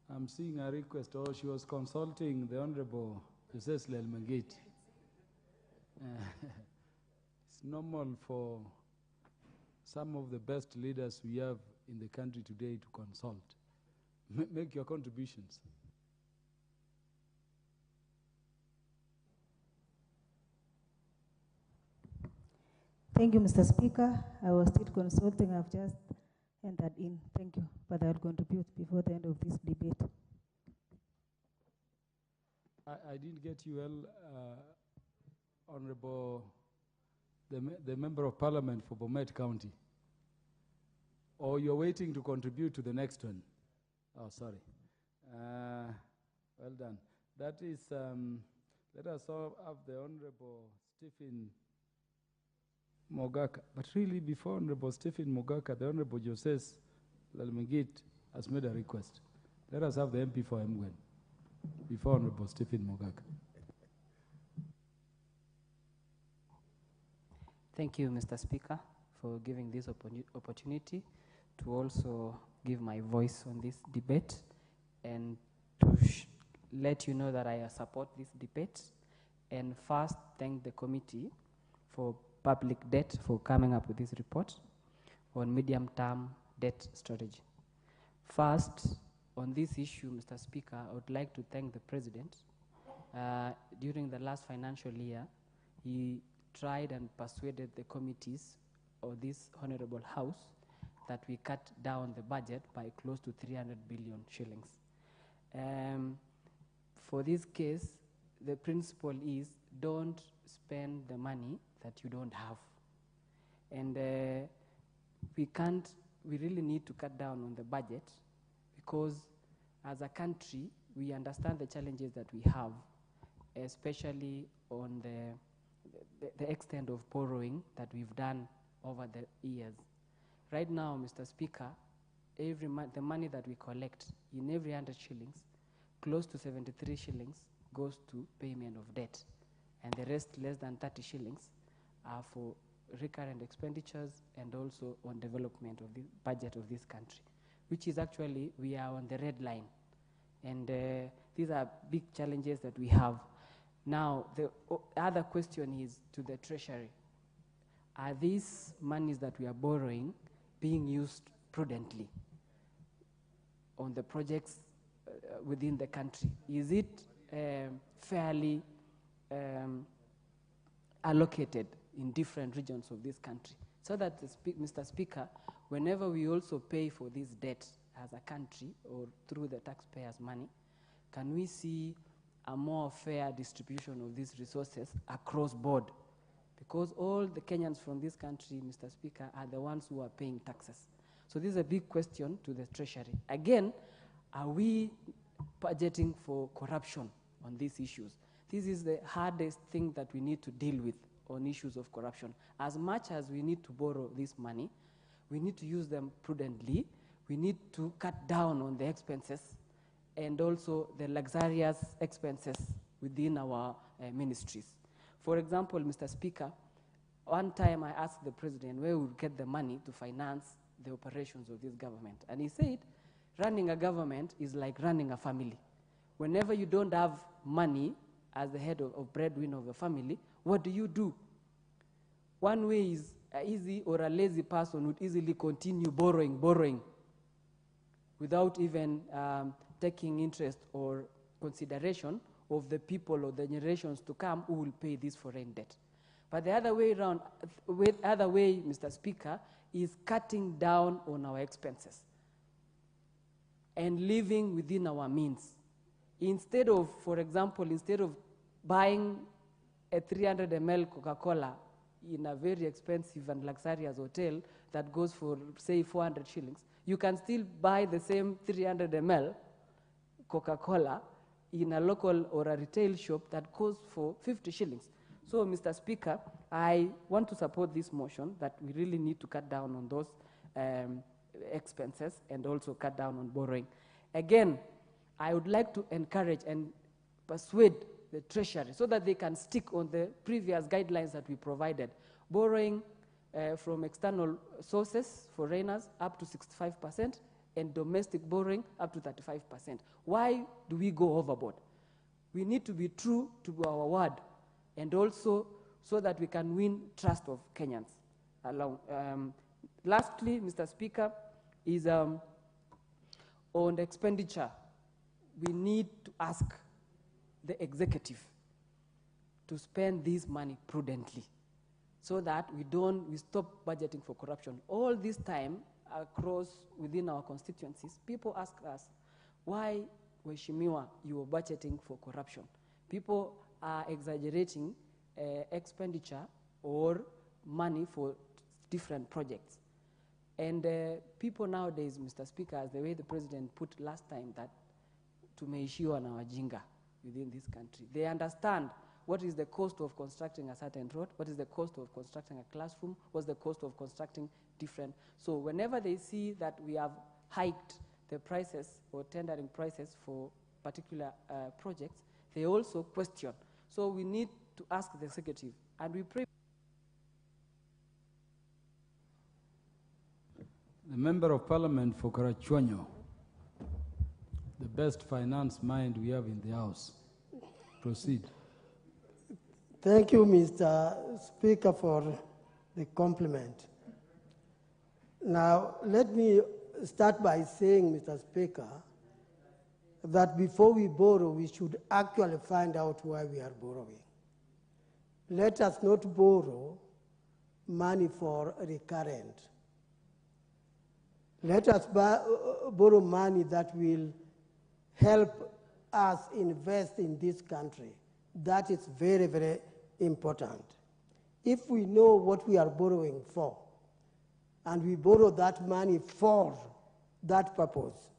Speaker 11: I'm seeing a request, she was consulting the Honorable Jose Lelmangeti. It's normal for some of the best leaders we have in the country today to consult. Make your contributions.
Speaker 8: Thank you, Mr. Speaker. I was still consulting. I've just entered in. Thank you. But I'll contribute before the end of this debate.
Speaker 11: I didn't get you well, Honorable, the Member of Parliament for Bomet County. Or you're waiting to contribute to the next one? Oh, sorry. Well done. That is, let us all have the Honorable Stephen Mogaka. But really, before Honorable Stephen Mogaka, the Honorable Jose Lalmengit has made a request. Let us have the MP for Mwen before Honorable Stephen Mogaka.
Speaker 14: Thank you, Mr. Speaker, for giving this opportunity to also give my voice on this debate and to let you know that I support this debate, and first thank the committee for public debt for coming up with this report on medium-term debt strategy. First, on this issue, Mr. Speaker, I would like to thank the President. During the last financial year, he tried and persuaded the committees of this Honorable House that we cut down the budget by close to 300 billion shillings. For this case, the principle is don't spend the money that you don't have. And we really need to cut down on the budget, because as a country, we understand the challenges that we have, especially on the extent of borrowing that we've done over the years. Right now, Mr. Speaker, every month, the money that we collect, in every 100 shillings, close to 73 shillings goes to payment of debt. And the rest, less than 30 shillings, are for recurrent expenditures and also on development of the budget of this country, which is actually, we are on the red line. And these are big challenges that we have. Now, the other question is to the Treasury. Are these monies that we are borrowing being used prudently on the projects within the country? Is it fairly allocated in different regions of this country? So that, Mr. Speaker, whenever we also pay for this debt as a country or through the taxpayers' money, can we see a more fair distribution of these resources across board? Because all the Kenyans from this country, Mr. Speaker, are the ones who are paying taxes. So this is a big question to the Treasury. Again, are we budgeting for corruption on these issues? This is the hardest thing that we need to deal with on issues of corruption. As much as we need to borrow this money, we need to use them prudently. We need to cut down on the expenses and also the luxurious expenses within our ministries. For example, Mr. Speaker, one time I asked the president where we would get the money to finance the operations of this government. And he said, running a government is like running a family. Whenever you don't have money as the head of breadwinner of a family, what do? One way is easy or a lazy person would easily continue borrowing, without even taking interest or consideration of the people or the generations to come who will pay this foreign debt. But the other way around, Mr. Speaker, is cutting down on our expenses and living within our means. Instead of, for example, instead of buying a 300 ml Coca-Cola in a very expensive and luxurious hotel that goes for, say, 400 shillings, you can still buy the same 300 ml Coca-Cola in a local or a retail shop that goes for 50 shillings. So, Mr. Speaker, I want to support this motion that we really need to cut down on those expenses and also cut down on borrowing. Again, I would like to encourage and persuade the Treasury so that they can stick on the previous guidelines that we provided. Borrowing from external sources, foreigners, up to 65%, and domestic borrowing up to 35%. Why do we go overboard? We need to be true to our word, and also so that we can win trust of Kenyans along. Lastly, Mr. Speaker, is on the expenditure. We need to ask the executive to spend this money prudently so that we stop budgeting for corruption. All this time, across within our constituencies, people ask us, why, Weshimiwa, you are budgeting for corruption? People are exaggerating expenditure or money for different projects. And people nowadays, Mr. Speaker, as the way the president put last time, that tumeishiwa na wajinga within this country. They understand what is the cost of constructing a certain road, what is the cost of constructing a classroom, what's the cost of constructing different. So whenever they see that we have hiked the prices or tendering prices for particular projects, they also question. So we need to ask the executive, and we pray.
Speaker 11: The Member of Parliament for Karachuonyo, the best finance mind we have in the House. Proceed.
Speaker 1: Thank you, Mr. Speaker, for the compliment. Now, let me start by saying, Mr. Speaker, that before we borrow, we should actually find out why we are borrowing. Let us not borrow money for recurrent. Let us borrow money that will help us invest in this country. That is very, very important. If we know what we are borrowing for, and we borrow that money for that purpose,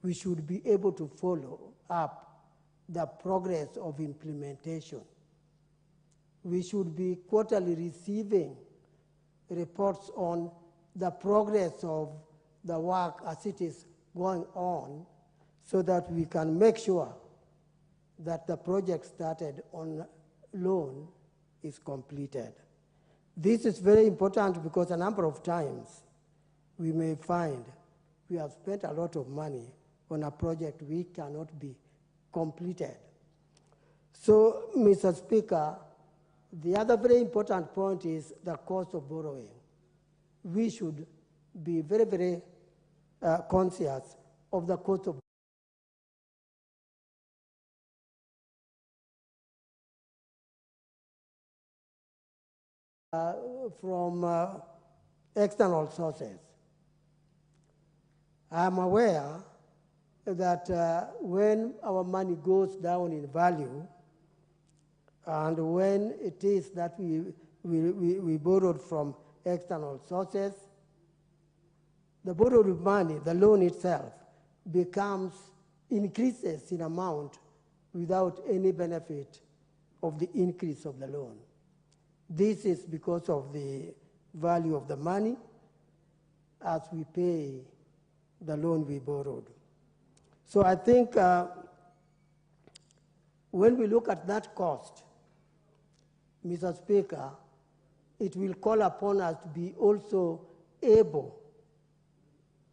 Speaker 1: we should be able to follow up the progress of implementation. We should be quarterly receiving reports on the progress of the work as it is going on, so that we can make sure that the project started on loan is completed. This is very important because a number of times we may find we have spent a lot of money on a project which cannot be completed. So, Mr. Speaker, the other very important point is the cost of borrowing. We should be very, very conscious of the cost of from external sources. I'm aware that when our money goes down in value, and when it is that we borrowed from external sources, the borrowed money, the loan itself, increases in amount without any benefit of the increase of the loan. This is because of the value of the money as we pay the loan we borrowed. So I think when we look at that cost, Mr. Speaker, it will call upon us to be also able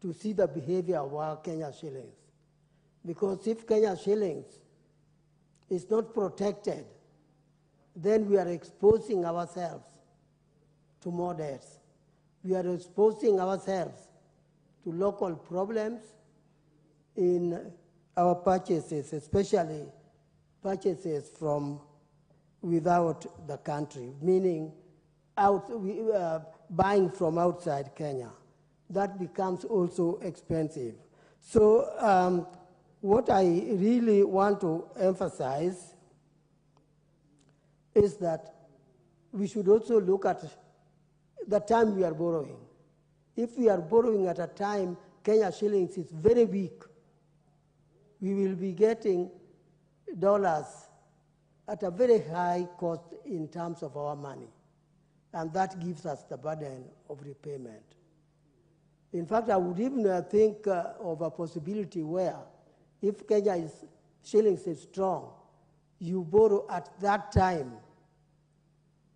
Speaker 1: to see the behavior of our Kenya shillings. Because if Kenya shillings is not protected, then we are exposing ourselves to more debts. We are exposing ourselves to local problems in our purchases, especially purchases from without the country, meaning buying from outside Kenya. That becomes also expensive. So what I really want to emphasize is that we should also look at the time we are borrowing. If we are borrowing at a time Kenya shillings is very weak, we will be getting dollars at a very high cost in terms of our money. And that gives us the burden of repayment. In fact, I would even think of a possibility where if Kenya shillings is strong, you borrow at that time,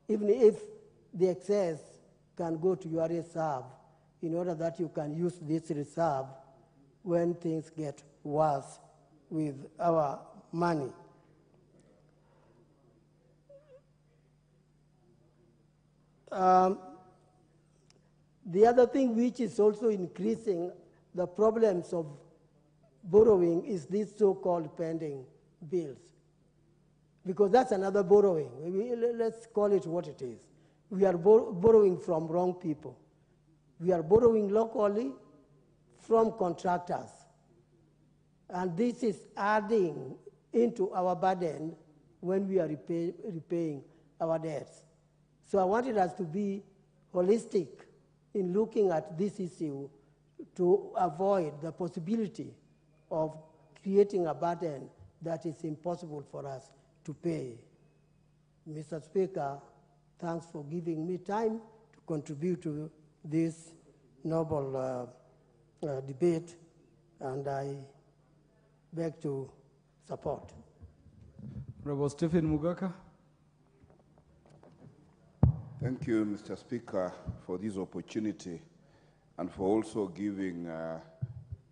Speaker 1: even if the excess can go to your reserve, in order that you can use this reserve when things get worse with our money. The other thing which is also increasing the problems of borrowing is these so-called pending bills. Because that's another borrowing. Let's call it what it is. We are borrowing from wrong people. We are borrowing locally from contractors. And this is adding into our burden when we are repaying our debts. So I wanted us to be holistic in looking at this issue to avoid the possibility of creating a burden that is impossible for us to pay. Mr. Speaker, thanks for giving me time to contribute to this noble debate, and I beg to support.
Speaker 11: Honorable Stephen Mugaka.
Speaker 15: Thank you, Mr. Speaker, for this opportunity and for also giving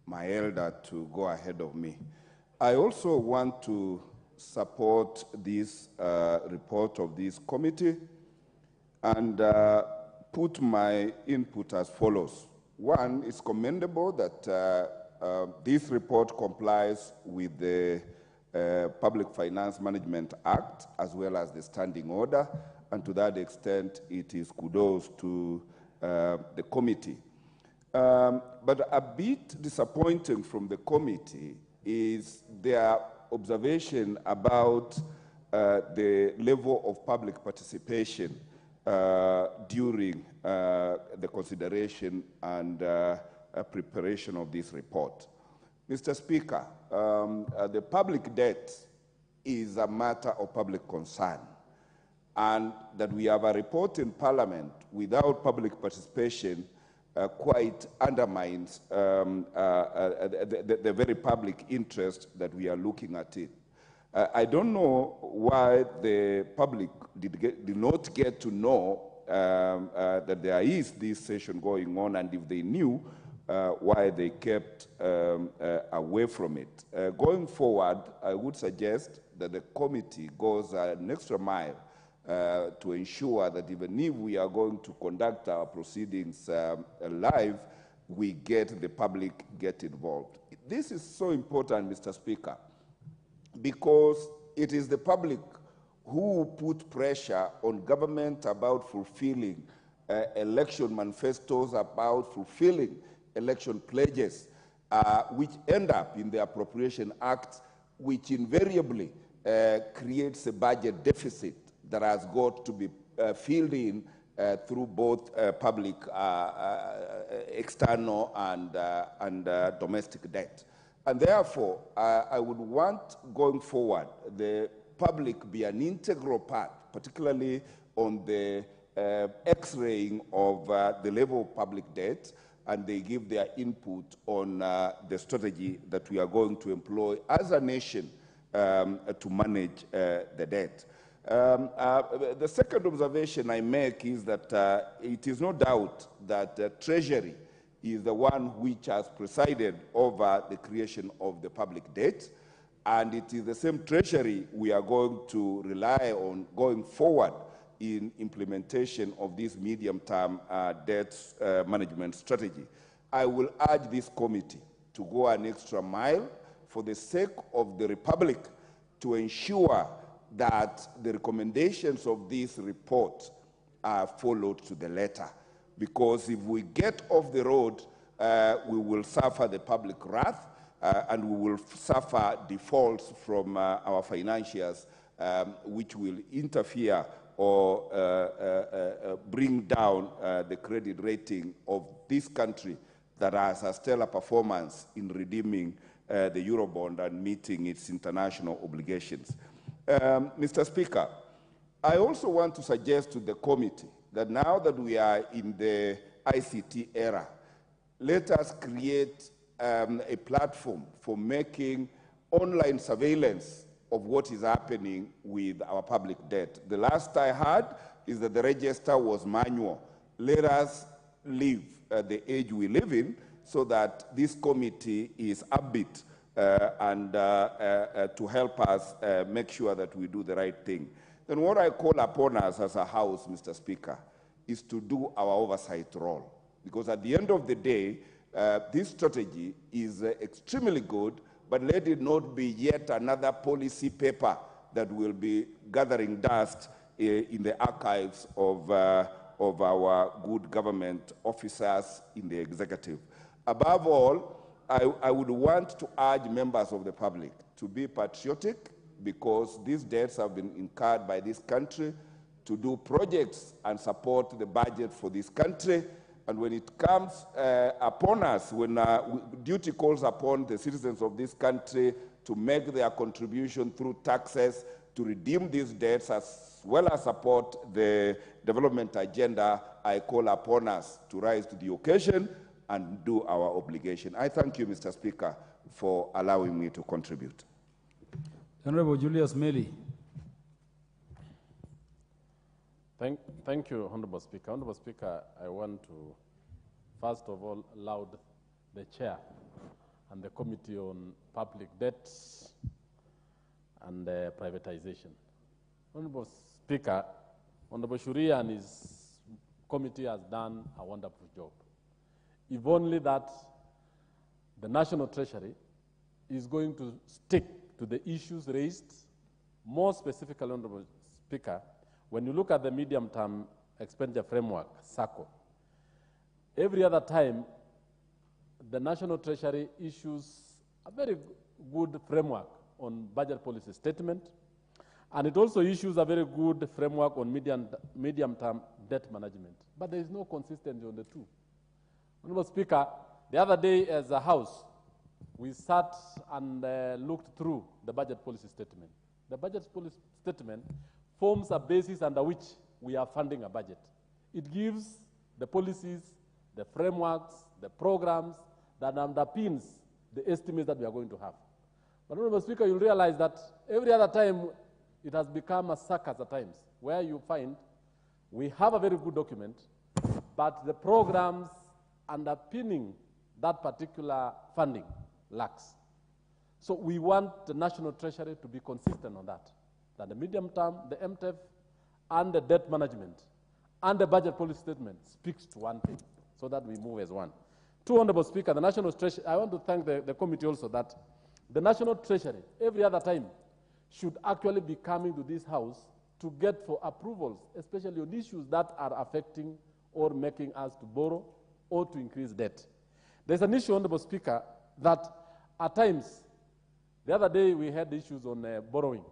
Speaker 15: my elder to go ahead of me. I also want to support this report of this committee and put my input as follows. One, it's commendable that this report complies with the Public Finance Management Act as well as the Standing Order, and to that extent, it is kudos to the committee. But a bit disappointing from the committee is their observation about the level of public participation during the consideration and preparation of this report. Mr. Speaker, the public debt is a matter of public concern, and that we have a report in Parliament without public participation quite undermines the very public interest that we are looking at it. I don't know why the public did not get to know that there is this session going on, and if they knew, why they kept away from it. Going forward, I would suggest that the committee goes an extra mile to ensure that even if we are going to conduct our proceedings live, we get the public get involved. This is so important, Mr. Speaker, because it is the public who put pressure on government about fulfilling election manifestos, about fulfilling election pledges, which end up in the Appropriation Act, which invariably creates a budget deficit that has got to be filled in through both public, external, and domestic debt. And therefore, I would want, going forward, the public be an integral part, particularly on the X-raying of the level of public debt, and they give their input on the strategy that we are going to employ as a nation to manage the debt. The second observation I make is that it is no doubt that Treasury is the one which has presided over the creation of the public debt, and it is the same Treasury we are going to rely on going forward in implementation of this medium-term debt management strategy. I will urge this committee to go an extra mile for the sake of the Republic to ensure that the recommendations of this report are followed to the letter. Because if we get off the road, we will suffer the public wrath and we will suffer defaults from our financiers, which will interfere or bring down the credit rating of this country that has a stellar performance in redeeming the Eurobond and meeting its international obligations. Mr. Speaker, I also want to suggest to the committee that now that we are in the ICT era, let us create a platform for making online surveillance of what is happening with our public debt. The last I heard is that the register was manual. Let us live the age we live in so that this committee is upbeat and to help us make sure that we do the right thing. Then what I call upon us as a House, Mr. Speaker, is to do our oversight role. Because at the end of the day, this strategy is extremely good, but let it not be yet another policy paper that will be gathering dust in the archives of our good government officers in the executive. Above all, I would want to urge members of the public to be patriotic, because these debts have been incurred by this country, to do projects and support the budget for this country. And when it comes upon us, when duty calls upon the citizens of this country to make their contribution through taxes to redeem these debts, as well as support the development agenda, I call upon us to rise to the occasion and do our obligation. I thank you, Mr. Speaker, for allowing me to contribute.
Speaker 11: Honorable Julius Meli.
Speaker 16: Thank you, Honorable Speaker. Honorable Speaker, I want to, first of all, laud the Chair and the Committee on Public Debts and Privatization. Honorable Speaker, Honorable Shuria and his committee has done a wonderful job. If only that the National Treasury is going to stick to the issues raised, more specifically, Honorable Speaker, when you look at the medium-term expenditure framework, SACO, every other time, the National Treasury issues a very good framework on budget policy statement, and it also issues a very good framework on medium-term debt management. But there is no consistency on the two. Honorable Speaker, the other day as a House, we sat and looked through the budget policy statement. The budget policy statement forms a basis under which we are funding a budget. It gives the policies, the frameworks, the programs that underpins the estimates that we are going to have. But, Honorable Speaker, you'll realize that every other time it has become a circus at times, where you find we have a very good document, but the programs underpinning that particular funding lacks. So we want the National Treasury to be consistent on that the medium term, the MTEF, and the debt management, and the budget policy statement speaks to one thing, so that we move as one. Two, Honorable Speaker, the National Treasury, I want to thank the committee also that the National Treasury, every other time, should actually be coming to this House to get for approvals, especially on issues that are affecting or making us to borrow or to increase debt. There's an issue, Honorable Speaker, that at times, the other day we had issues on borrowing,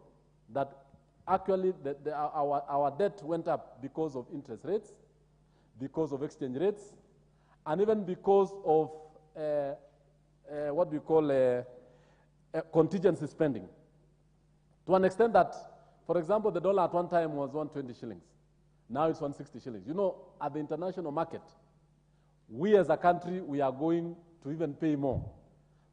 Speaker 16: that actually our debt went up because of interest rates, because of exchange rates, and even because of what we call contingency spending. To an extent that, for example, the dollar at one time was 120 shillings. Now it's 160 shillings. You know, at the international market, we as a country, we are going to even pay more.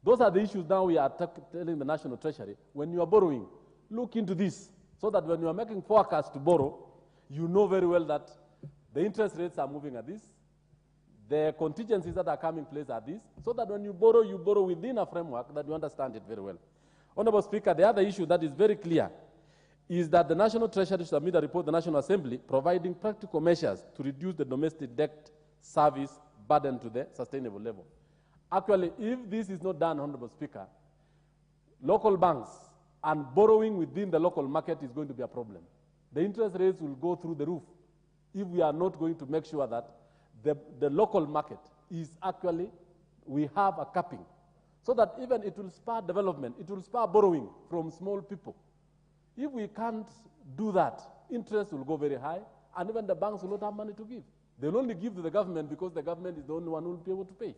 Speaker 16: Those are the issues now we are telling the National Treasury. When you are borrowing, look into this so that when you are making forecasts to borrow, you know very well that the interest rates are moving at this, the contingencies that are coming in place are this, so that when you borrow within a framework that you understand it very well. Honorable Speaker, the other issue that is very clear is that the National Treasury should submit a report to the National Assembly providing practical measures to reduce the domestic debt service burden to the sustainable level. Actually, if this is not done, Honorable Speaker, local banks and borrowing within the local market is going to be a problem. The interest rates will go through the roof if we are not going to make sure that the local market is actually, we have a capping, so that even it will spur development, it will spur borrowing from small people. If we can't do that, interest will go very high, and even the banks will not have money to give. They'll only give to the government because the government is the only one who will be able to pay.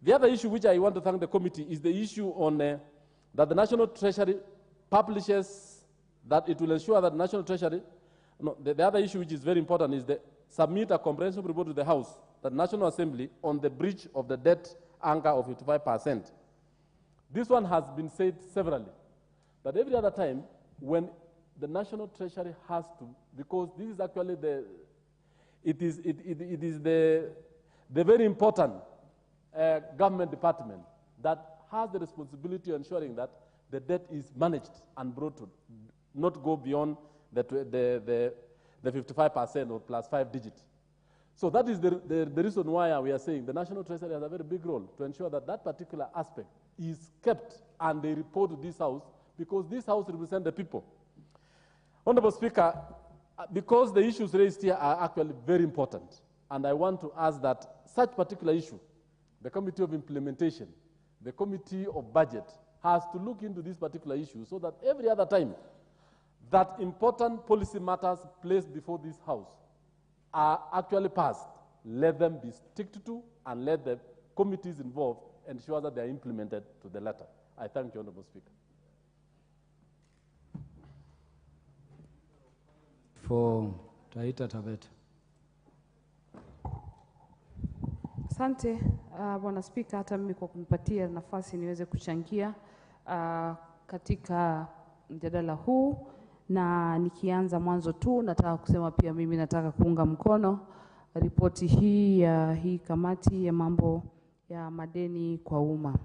Speaker 16: The other issue which I want to thank the committee is the issue on that the National Treasury publishes, that it will ensure that the National Treasury, the other issue which is very important is the submit a comprehensive report to the House, the National Assembly, on the breach of the debt anchor of 55%. This one has been said severally, that every other time when the National Treasury has to, because this is actually it is the very important government department that has the responsibility of ensuring that the debt is managed and brought to not go beyond the 55% or plus 5 digits. So that is the reason why we are saying the National Treasury has a very big role to ensure that that particular aspect is kept and they report to this House, because this House represents the people. Honorable Speaker, because the issues raised here are actually very important, and I want to ask that such particular issue, the Committee of Implementation, the Committee of Budget, has to look into this particular issue so that every other time that important policy matters placed before this House are actually passed, let them be sticked to and let the committees involved ensure that they are implemented to the letter. I thank you, Honorable Speaker.
Speaker 11: For Taita Taveta.
Speaker 17: Asante Bwana Spika, hata mimi kwa kunipatia nafasi niweze kuchangia katika mjadala huu, na nikianza mwanzo tu nataka kusema pia mimi nataka kuunga mkono ripoti hii ya hii kamati ya mambo ya madeni kwa umma.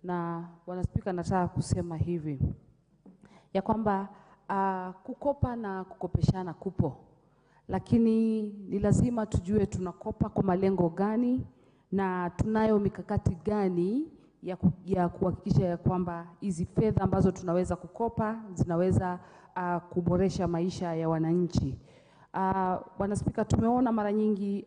Speaker 17: Na Bwana Spika, nataka kusema hivi ya kwamba kukopa na kukopeshana kupo, lakini ni lazima tujue tunakopa kwa malengo gani na tunayo mikakati gani ya kuhakikisha ya kwamba hizi fedha ambazo tunaweza kukopa zinaweza kuboresha maisha ya wananchi. Bwana Spika, tumeona mara nyingi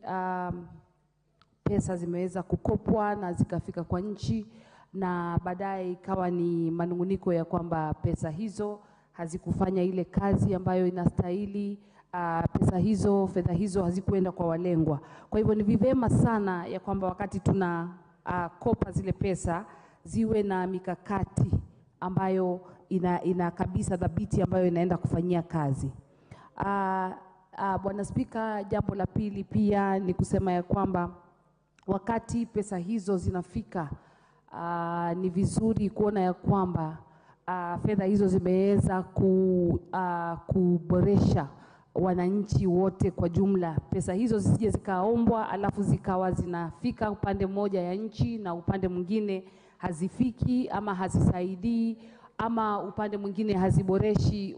Speaker 17: pesa zimeweza kukopwa na zikafika kwa nchi, na baadaye ikawa ni manunguniko ya kwamba pesa hizo hazikufanya ile kazi ambayo inastahili, fedha hizo hazikuenda kwa walengwa. Kwa hivyo ni vivema sana ya kwamba wakati tuna kopa zile pesa ziwe na mikakati ambayo ina kabisa dhabiti ambayo inaenda kufanyia kazi. Bwana Spika, jambo la pili pia ni kusema ya kwamba wakati pesa hizo zinafika, ni vizuri kuona ya kwamba fedha hizo zimeweza kuboresha wananchi wote kwa jumla. Pesa hizo zisije zikaombwa alafu zikawa zinafika upande mmoja ya nchi na upande mwingine hazifiki ama hazisaidii, ama upande mwingine haziboreshi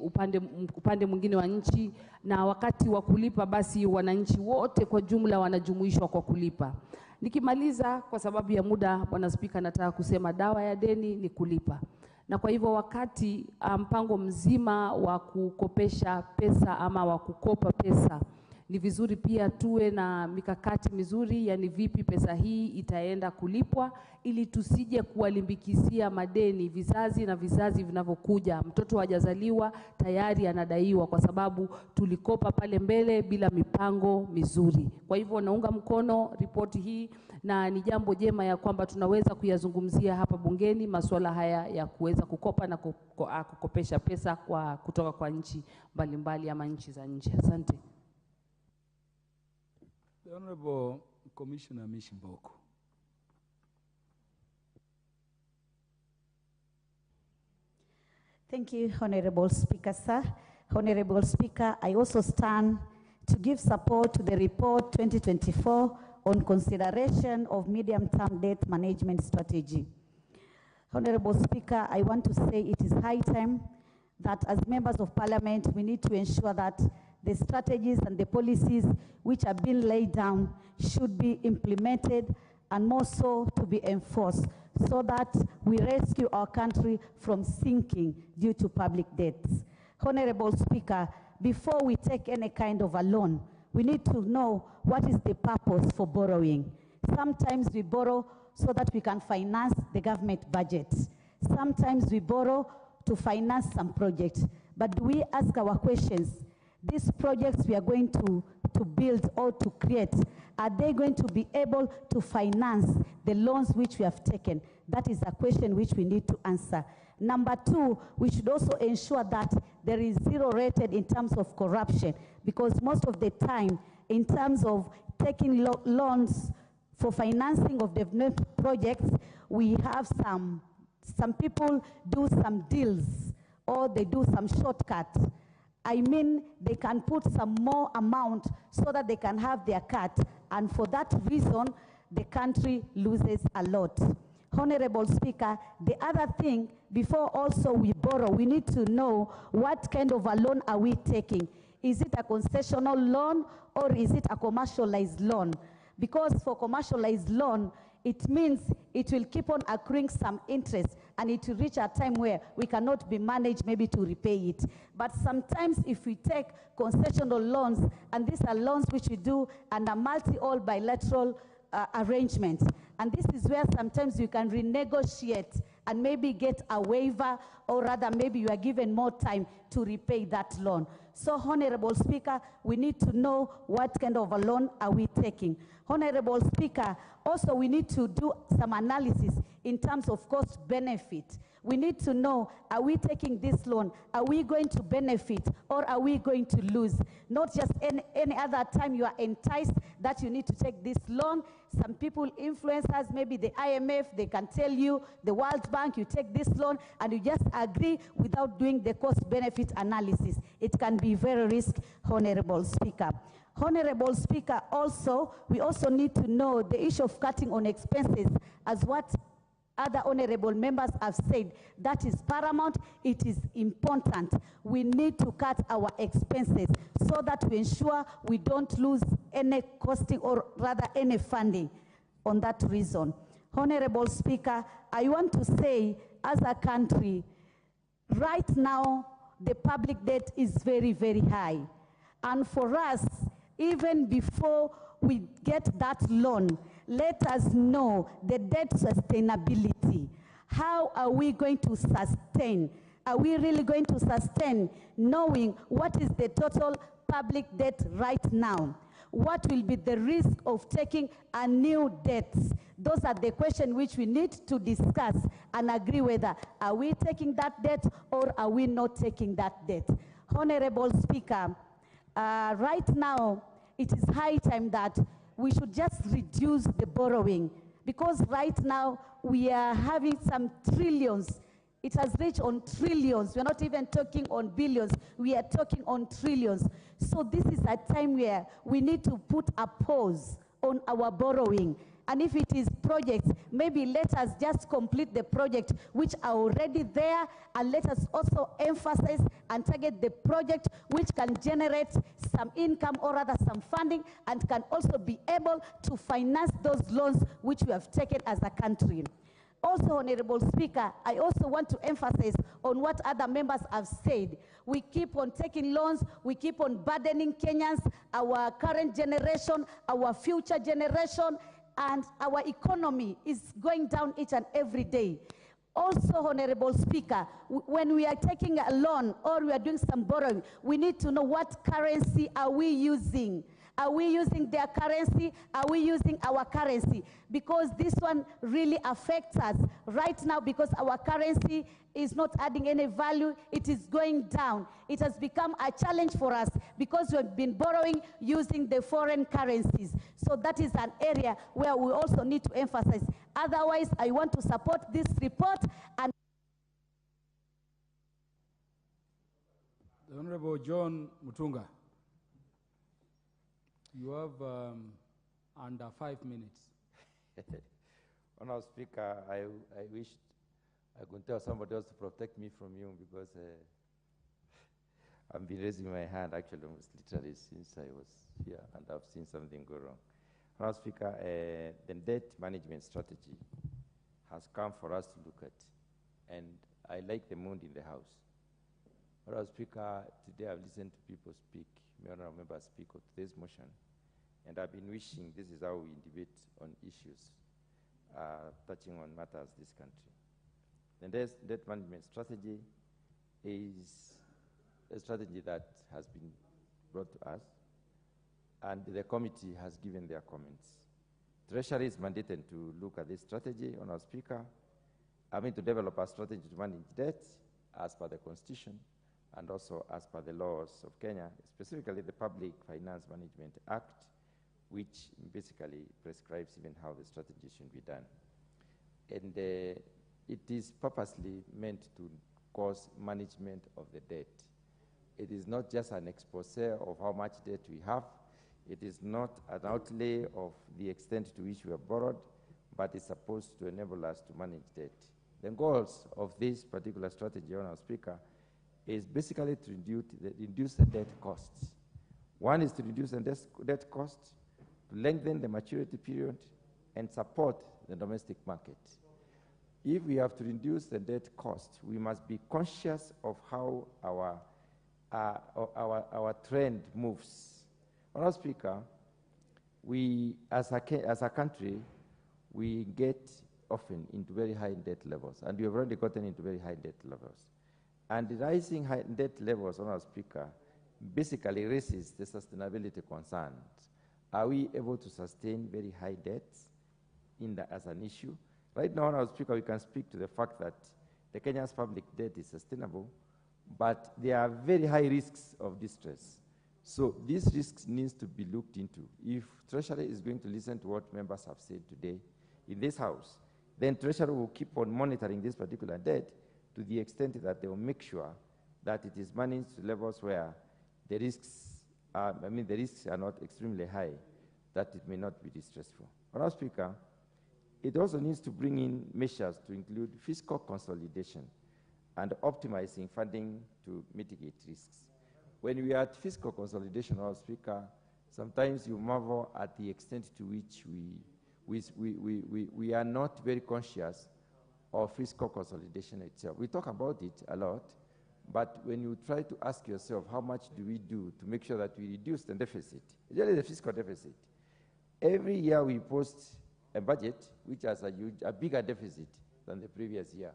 Speaker 17: upande mwingine wa nchi, na wakati wa kulipa basi wananchi wote kwa jumla wanajumuishwa kwa kulipa. Nikimaliza, kwa sababu ya muda, Bwana Spika, nataka kusema dawa ya deni ni kulipa. Na kwa hivyo wakati mpango mzima wa kukopesha pesa ama wa kukopa pesa, ni vizuri pia tuwe na mikakati mizuri, yani vipi pesa hii itaenda kulipwa, ili tusije kuwalimbikizia madeni vizazi na vizazi vinavyokuja. Mtoto hajazaliwa tayari anadaiwa kwa sababu tulikopa pale mbele bila mipango mizuri. Kwa hivyo naunga mkono ripoti hii, na ni jambo jema ya kwamba tunaweza kuyazungumzia hapa bungeni masuala haya ya kuweza kukopa na kukopesha pesa kutoka kwa nchi mbalimbali ama nchi za nje. Asante.
Speaker 11: The Honorable Commissioner Mishimboko.
Speaker 19: Thank you, Honorable Speaker, sir. Honorable Speaker, I also stand to give support to the report 2024 on consideration of medium-term debt management strategy. Honorable Speaker, I want to say it is high time that as members of Parliament, we need to ensure that the strategies and the policies which are being laid down should be implemented, and more so to be enforced, so that we rescue our country from sinking due to public debts. Honorable Speaker, before we take any kind of a loan, we need to know what is the purpose for borrowing. Sometimes we borrow so that we can finance the government budget. Sometimes we borrow to finance some projects. But do we ask our questions? These projects we are going to build or to create, are they going to be able to finance the loans which we have taken? That is a question which we need to answer. Number two, we should also ensure that there is zero rated in terms of corruption, because most of the time, in terms of taking loans for financing of development projects, we have some people do some deals or they do some shortcuts. I mean, they can put some more amount so that they can have their cut, and for that reason, the country loses a lot. Honorable Speaker, the other thing, before also we borrow, we need to know what kind of a loan are we taking. Is it a concessional loan or is it a commercialized loan? Because for commercialized loan, it means it will keep on accruing some interest, and it will reach a time where we cannot be managed maybe to repay it. But sometimes if we take concessional loans, and these are loans which we do under multi-all bilateral arrangements, and this is where sometimes you can renegotiate and maybe get a waiver, or rather maybe you are given more time to repay that loan. So, Honorable Speaker, we need to know what kind of a loan are we taking. Honorable Speaker, also we need to do some analysis in terms of cost benefit. We need to know, are we taking this loan? Are we going to benefit or are we going to lose? Not just any other time you are enticed that you need to take this loan. Some people, influencers, maybe the IMF, they can tell you, the World Bank, you take this loan and you just agree without doing the cost-benefit analysis. It can be very risky, Honorable Speaker. Honorable Speaker, also, we also need to know the issue of cutting on expenses, as what other honorable members have said. That is paramount, it is important. We need to cut our expenses so that we ensure we don't lose any costing or rather any funding on that reason. Honorable Speaker, I want to say, as a country, right now, the public debt is very, very high. And for us, even before we get that loan, let us know the debt sustainability. How are we going to sustain? Are we really going to sustain knowing what is the total public debt right now? What will be the risk of taking a new debt? Those are the questions which we need to discuss and agree whether are we taking that debt or are we not taking that debt. Honorable Speaker, right now it is high time that we should just reduce the borrowing, because right now we are having some trillions. It has reached on trillions. We're not even talking on billions. We are talking on trillions. So this is a time where we need to put a pause on our borrowing And if it is projects, maybe let us just complete the project which are already there, and let us also emphasize and target the project which can generate some income or rather some funding and can also be able to finance those loans which we have taken as a country. Also, Honorable Speaker, I also want to emphasize on what other members have said. We keep on taking loans, we keep on burdening Kenyans, our current generation, our future generation, and our economy is going down each and every day. Also, Honorable Speaker, when we are taking a loan or we are doing some borrowing, we need to know what currency are we using. Are we using their currency? Are we using our currency? Because this one really affects us right now, because our currency is not adding any value. It is going down. It has become a challenge for us because we've been borrowing using the foreign currencies. So that is an area where we also need to emphasize. Otherwise, I want to support this report. And
Speaker 11: the Honorable John Mutunga. You have under 5 minutes.
Speaker 6: Honourable Speaker, I wish I could tell somebody else to protect me from you, because I've been raising my hand actually almost literally since I was here, and I've seen something go wrong. Honourable Speaker, the debt management strategy has come for us to look at, and I like the mood in the House. Honourable Speaker, today I've listened to people speak, honourable members speak on today's motion, and I've been wishing this is how we debate on issues touching on matters this country. The debt management strategy is a strategy that has been brought to us, and the committee has given their comments. Treasury is mandated to look at this strategy, Honourable Speaker. To develop a strategy to manage debt as per the Constitution and also as per the laws of Kenya, specifically the Public Finance Management Act, which basically prescribes even how the strategy should be done. And it is purposely meant to cause management of the debt. It is not just an expose of how much debt we have. It is not an outlay of the extent to which we have borrowed, but it's supposed to enable us to manage debt. The goals of this particular strategy, Honourable Speaker, is basically to reduce the debt costs. One is to reduce the debt costs, to lengthen the maturity period, and support the domestic market. If we have to reduce the debt cost, we must be conscious of how our trend moves. Honourable Speaker, we, as a country, we get often into very high debt levels, and we have already gotten into very high debt levels. And the rising high debt levels, Honourable Speaker, basically raises the sustainability concerns. Are we able to sustain very high debts as an issue? Right now, Honourable Speaker, we can speak to the fact that the Kenya's public debt is sustainable, but there are very high risks of distress. So these risks need to be looked into. If Treasury is going to listen to what members have said today in this House, then Treasury will keep on monitoring this particular debt to the extent that they will make sure that it is managed to levels where the risks are, the risks are not extremely high, that it may not be distressful. Honourable Speaker, it also needs to bring in measures to include fiscal consolidation and optimizing funding to mitigate risks. When we are at fiscal consolidation, Honourable Speaker, sometimes you marvel at the extent to which we are not very conscious of fiscal consolidation itself. We talk about it a lot, but when you try to ask yourself how much do we do to make sure that we reduce the deficit, really the fiscal deficit, every year we post a budget which has a bigger deficit than the previous year.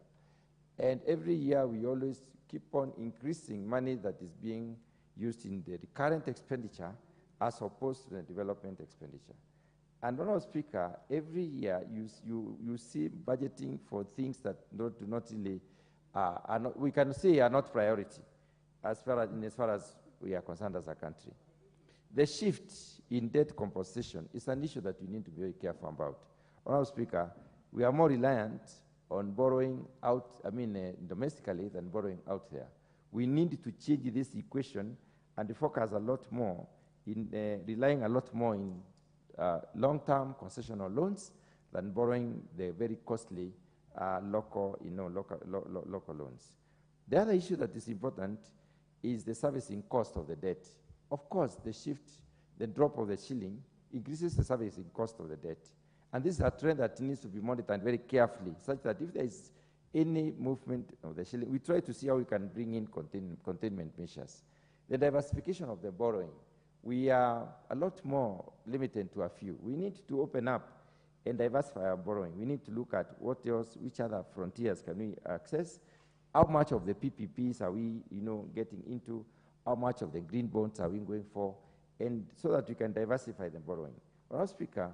Speaker 6: And every year we always keep on increasing money that is being used in the current expenditure as opposed to the development expenditure. And Honourable Speaker, every year you see budgeting for things that do not really, we can say are not priority as far as we are concerned as a country. The shift in debt composition is an issue that we need to be very careful about. Honourable Speaker, we are more reliant on borrowing out, domestically than borrowing out there. We need to change this equation and focus a lot more in relying a lot more long-term concessional loans than borrowing the very costly local loans. The other issue that is important is the servicing cost of the debt. Of course, the drop of the shilling increases the servicing cost of the debt. And this is a trend that needs to be monitored very carefully, such that if there is any movement of the shilling, we try to see how we can bring in containment measures. The diversification of the borrowing, we are a lot more limited to a few. We need to open up and diversify our borrowing. We need to look at what else, which other frontiers can we access, how much of the PPPs are we getting into, how much of the green bonds are we going for, and so that we can diversify the borrowing. Madam Speaker,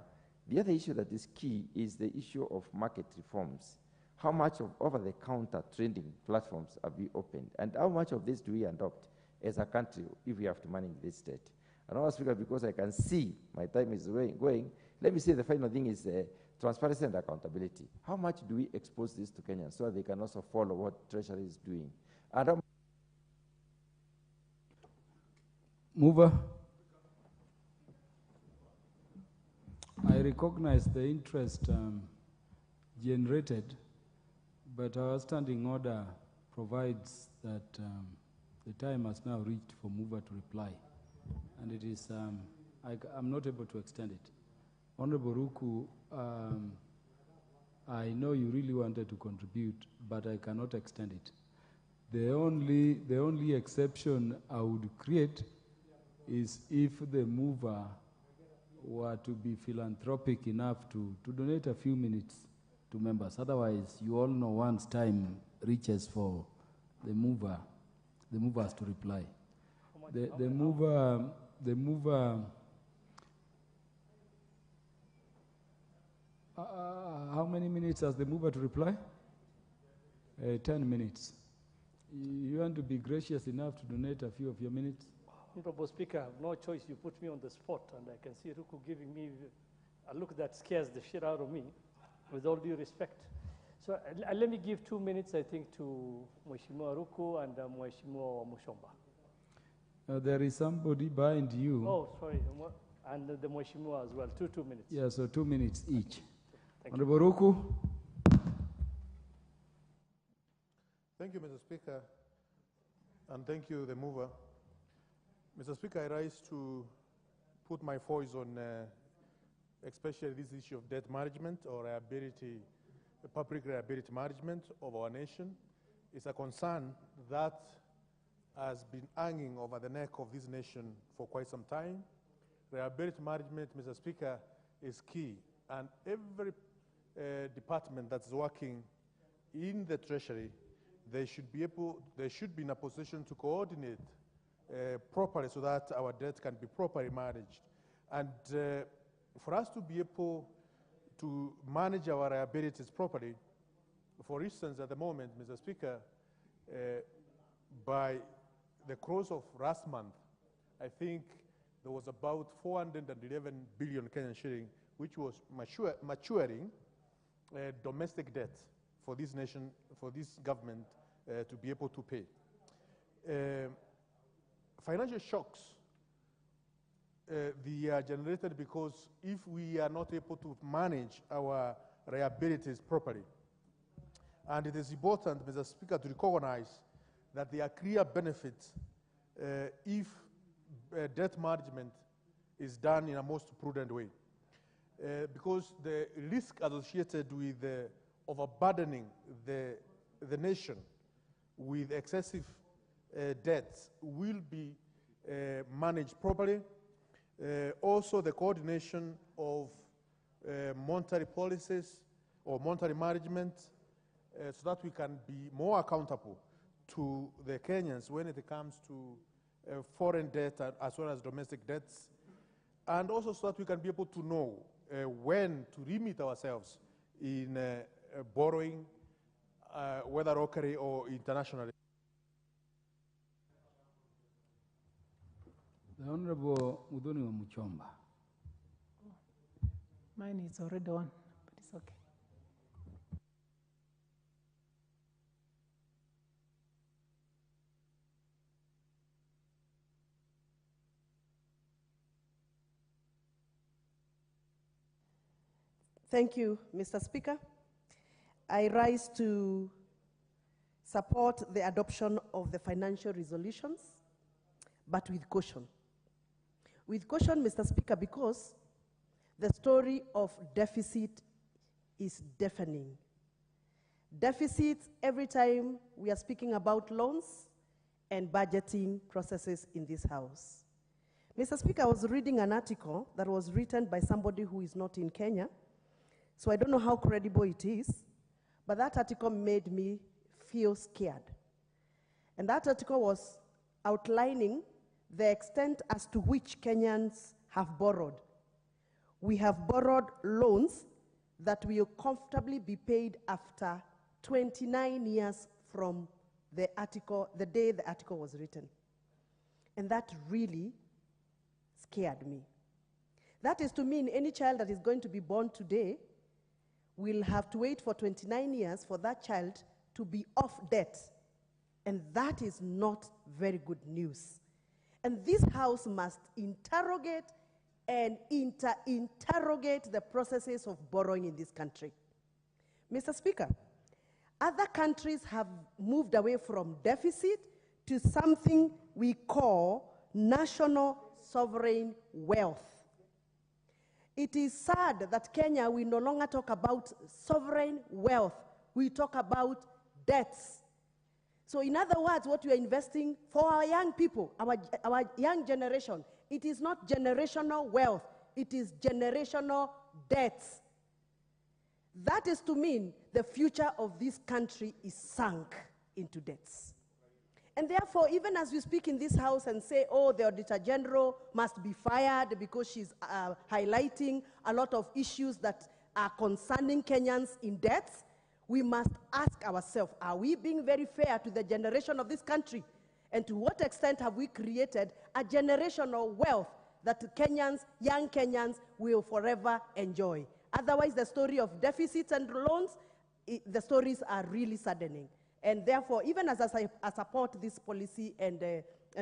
Speaker 6: the other issue that is key is the issue of market reforms. How much of over-the-counter trading platforms have we opened, and how much of this do we adopt as a country if we have to manage this state? And Madam Speaker, because I can see my time is going, let me say the final thing is transparency and accountability. How much do we expose this to Kenyans so that they can also follow what Treasury is doing? And
Speaker 11: Mover. I recognize the interest generated, but our standing order provides that the time has now reached for Mover to reply. And it is, I'm not able to extend it. Honorable Ruku, I know you really wanted to contribute, but I cannot extend it. The only exception I would create is if the mover were to be philanthropic enough to donate a few minutes to members. Otherwise, you all know once time reaches for the movers to reply. The mover, how many minutes has the mover to reply? 10 minutes. You want to be gracious enough to donate a few of your minutes?
Speaker 12: Honorable Speaker, I have no choice. You put me on the spot, and I can see Ruku giving me a look that scares the shit out of me, with all due respect. So let me give 2 minutes, I think, to Mheshimiwa Ruku and Mheshimiwa Mushomba.
Speaker 11: There is somebody behind you.
Speaker 12: Oh, sorry, and the Mheshimiwa as well. 2 minutes.
Speaker 11: Yeah, so 2 minutes each.
Speaker 12: Thank
Speaker 11: Honorable Ruku.
Speaker 20: Thank you, Mr. Speaker, and thank you, the mover. Mr. Speaker, I rise to put my voice on especially this issue of debt management or public liability management of our nation. It's a concern that has been hanging over the neck of this nation for quite some time. Liability management, Mr. Speaker, is key, and every department that's working in the Treasury, they should be in a position to coordinate properly so that our debt can be properly managed. And for us to be able to manage our liabilities properly, for instance, at the moment, Mr. Speaker, by the close of last month, I think there was about 411 billion Kenyan shilling, which was maturing domestic debt for this nation, for this government to be able to pay. Financial shocks, they are generated because if we are not able to manage our liabilities properly. And it is important, Mr. Speaker, to recognize that there are clear benefits if debt management is done in a most prudent way. Because the risk associated with overburdening the nation with excessive debts will be managed properly. Also, the coordination of monetary policies or monetary management so that we can be more accountable to the Kenyans when it comes to foreign debt as well as domestic debts, and also so that we can be able to know when to remit ourselves in borrowing, whether locally or internationally.
Speaker 11: The Honorable Mudhoni wa Muchomba.
Speaker 23: Mine is already on, but it's okay.
Speaker 2: Thank you, Mr. Speaker. I rise to support the adoption of the financial resolutions, but with caution. With caution, Mr. Speaker, because the story of deficit is deafening. Deficits every time we are speaking about loans and budgeting processes in this House. Mr. Speaker, I was reading an article that was written by somebody who is not in Kenya, so I don't know how credible it is, but that article made me feel scared. And that article was outlining the extent as to which Kenyans have borrowed. We have borrowed loans that will comfortably be paid after 29 years from the day the article was written. And that really scared me. That is to mean any child that is going to be born today will have to wait for 29 years for that child to be off debt. And that is not very good news. And this House must interrogate and interrogate the processes of borrowing in this country. Mr. Speaker, other countries have moved away from deficit to something we call national sovereign wealth. It is sad that Kenya, we no longer talk about sovereign wealth. We talk about debts. So in other words, what we are investing for our young people, our young generation, it is not generational wealth, it is generational debts. That is to mean the future of this country is sunk into debts. And therefore, even as we speak in this House and say, oh, the Auditor General must be fired because she's highlighting a lot of issues that are concerning Kenyans in debts, we must ask ourselves, are we being very fair to the generation of this country? And to what extent have we created a generational wealth that Kenyans, young Kenyans, will forever enjoy? Otherwise, the story of deficits and loans, the stories are really saddening. And therefore, even as I support this policy and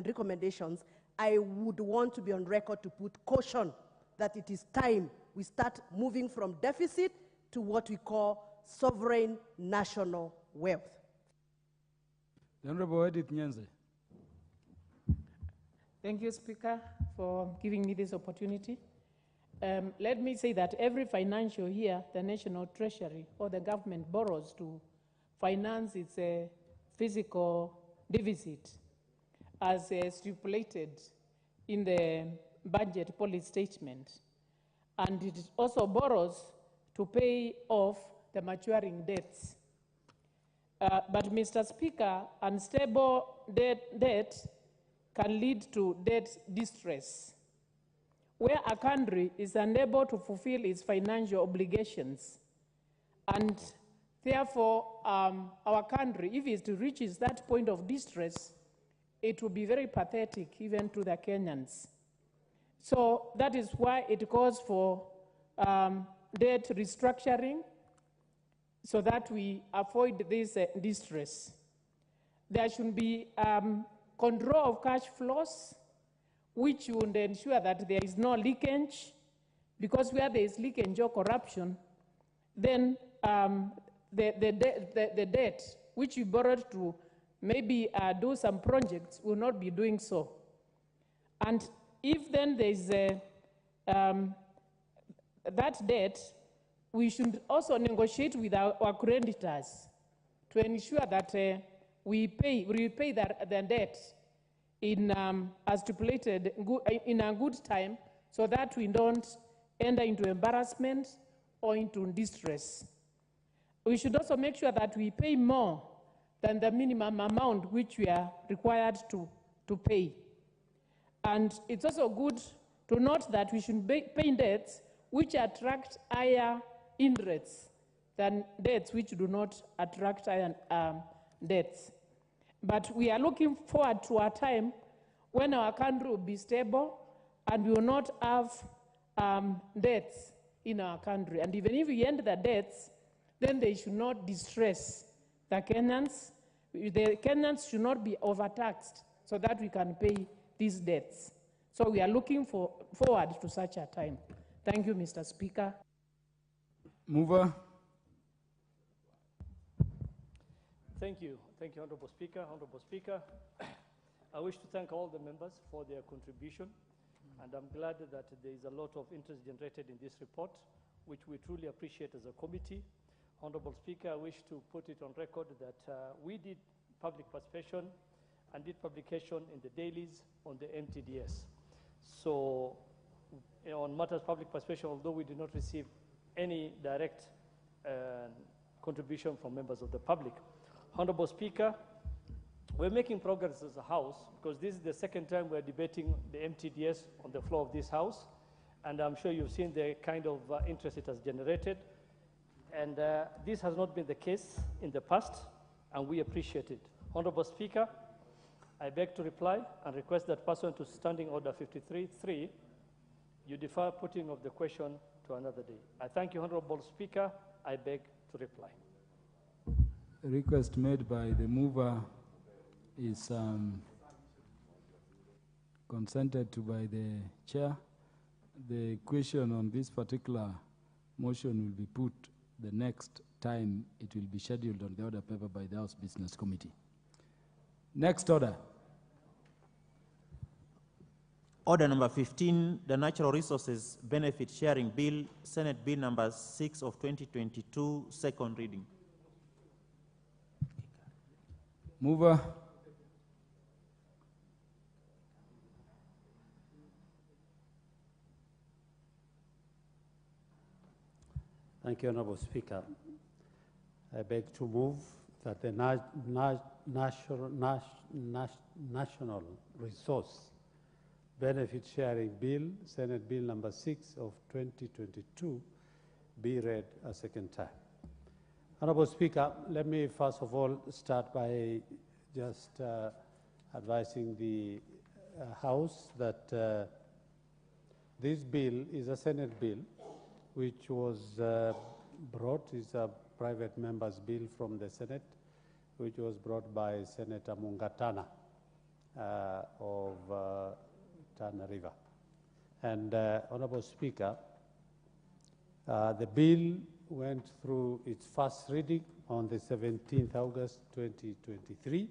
Speaker 2: recommendations, I would want to be on record to put caution that it is time we start moving from deficit to what we call sovereign national wealth.
Speaker 11: The Honorable Edith Nyanze.
Speaker 23: Thank you, Speaker, for giving me this opportunity. Let me say that every financial year, the National Treasury or the government borrows to finance its physical deficit as stipulated in the budget policy statement. And it also borrows to pay off the maturing debts. But Mr. Speaker, unstable debt can lead to debt distress, where a country is unable to fulfill its financial obligations. And therefore, our country, if it reaches that point of distress, it will be very pathetic even to the Kenyans. So that is why it calls for debt restructuring so that we avoid this distress. There should be control of cash flows, which would ensure that there is no leakage, because where there is leakage or corruption, then the debt which you borrowed to maybe do some projects will not be doing so. And if then there is that debt, we should also negotiate with our creditors to ensure that we repay the debt in as stipulated in a good time, so that we don't enter into embarrassment or into distress. We should also make sure that we pay more than the minimum amount which we are required to pay. And it's also good to note that we should pay debts which attract higher interests than debts which do not attract higher debts. But we are looking forward to a time when our country will be stable and we will not have debts in our country. And even if we end the debts, then they should not distress the Kenyans. The Kenyans should not be overtaxed so that we can pay these debts. So we are looking forward to such a time. Thank you, Mr. Speaker.
Speaker 11: Mover.
Speaker 12: Thank you, Honorable Speaker. Honorable Speaker, I wish to thank all the members for their contribution, and I'm glad that there is a lot of interest generated in this report, which we truly appreciate as a committee. Honorable Speaker, I wish to put it on record that we did public participation and did publication in the dailies on the MTDS. So on matters public participation, although we did not receive any direct contribution from members of the public. Honorable Speaker, we're making progress as a House because this is the second time we're debating the MTDS on the floor of this House, and I'm sure you've seen the kind of interest it has generated. And this has not been the case in the past, and we appreciate it. Honorable Speaker, I beg to reply and request that pursuant to Standing Order 53.3, you defer putting of the question to another day. I thank you, Honorable Speaker. I beg to reply.
Speaker 11: The request made by the mover is consented to by the chair. The question on this particular motion will be put the next time it will be scheduled on the order paper by the House Business Committee. Next order.
Speaker 4: Order number 15, the Natural Resources Benefit Sharing Bill, Senate Bill number 6 of 2022, second reading.
Speaker 11: Mover.
Speaker 13: Thank you, Honorable Speaker. I beg to move that the National Resource Benefit Sharing Bill, Senate Bill number 6 of 2022, be read a second time. Honorable Speaker, let me first of all start by just advising the House that this bill is a Senate bill which was brought, is a private member's bill from the Senate, which was brought by Senator Mungatana of Tana River. And Honorable Speaker, the bill went through its first reading on the 17th August 2023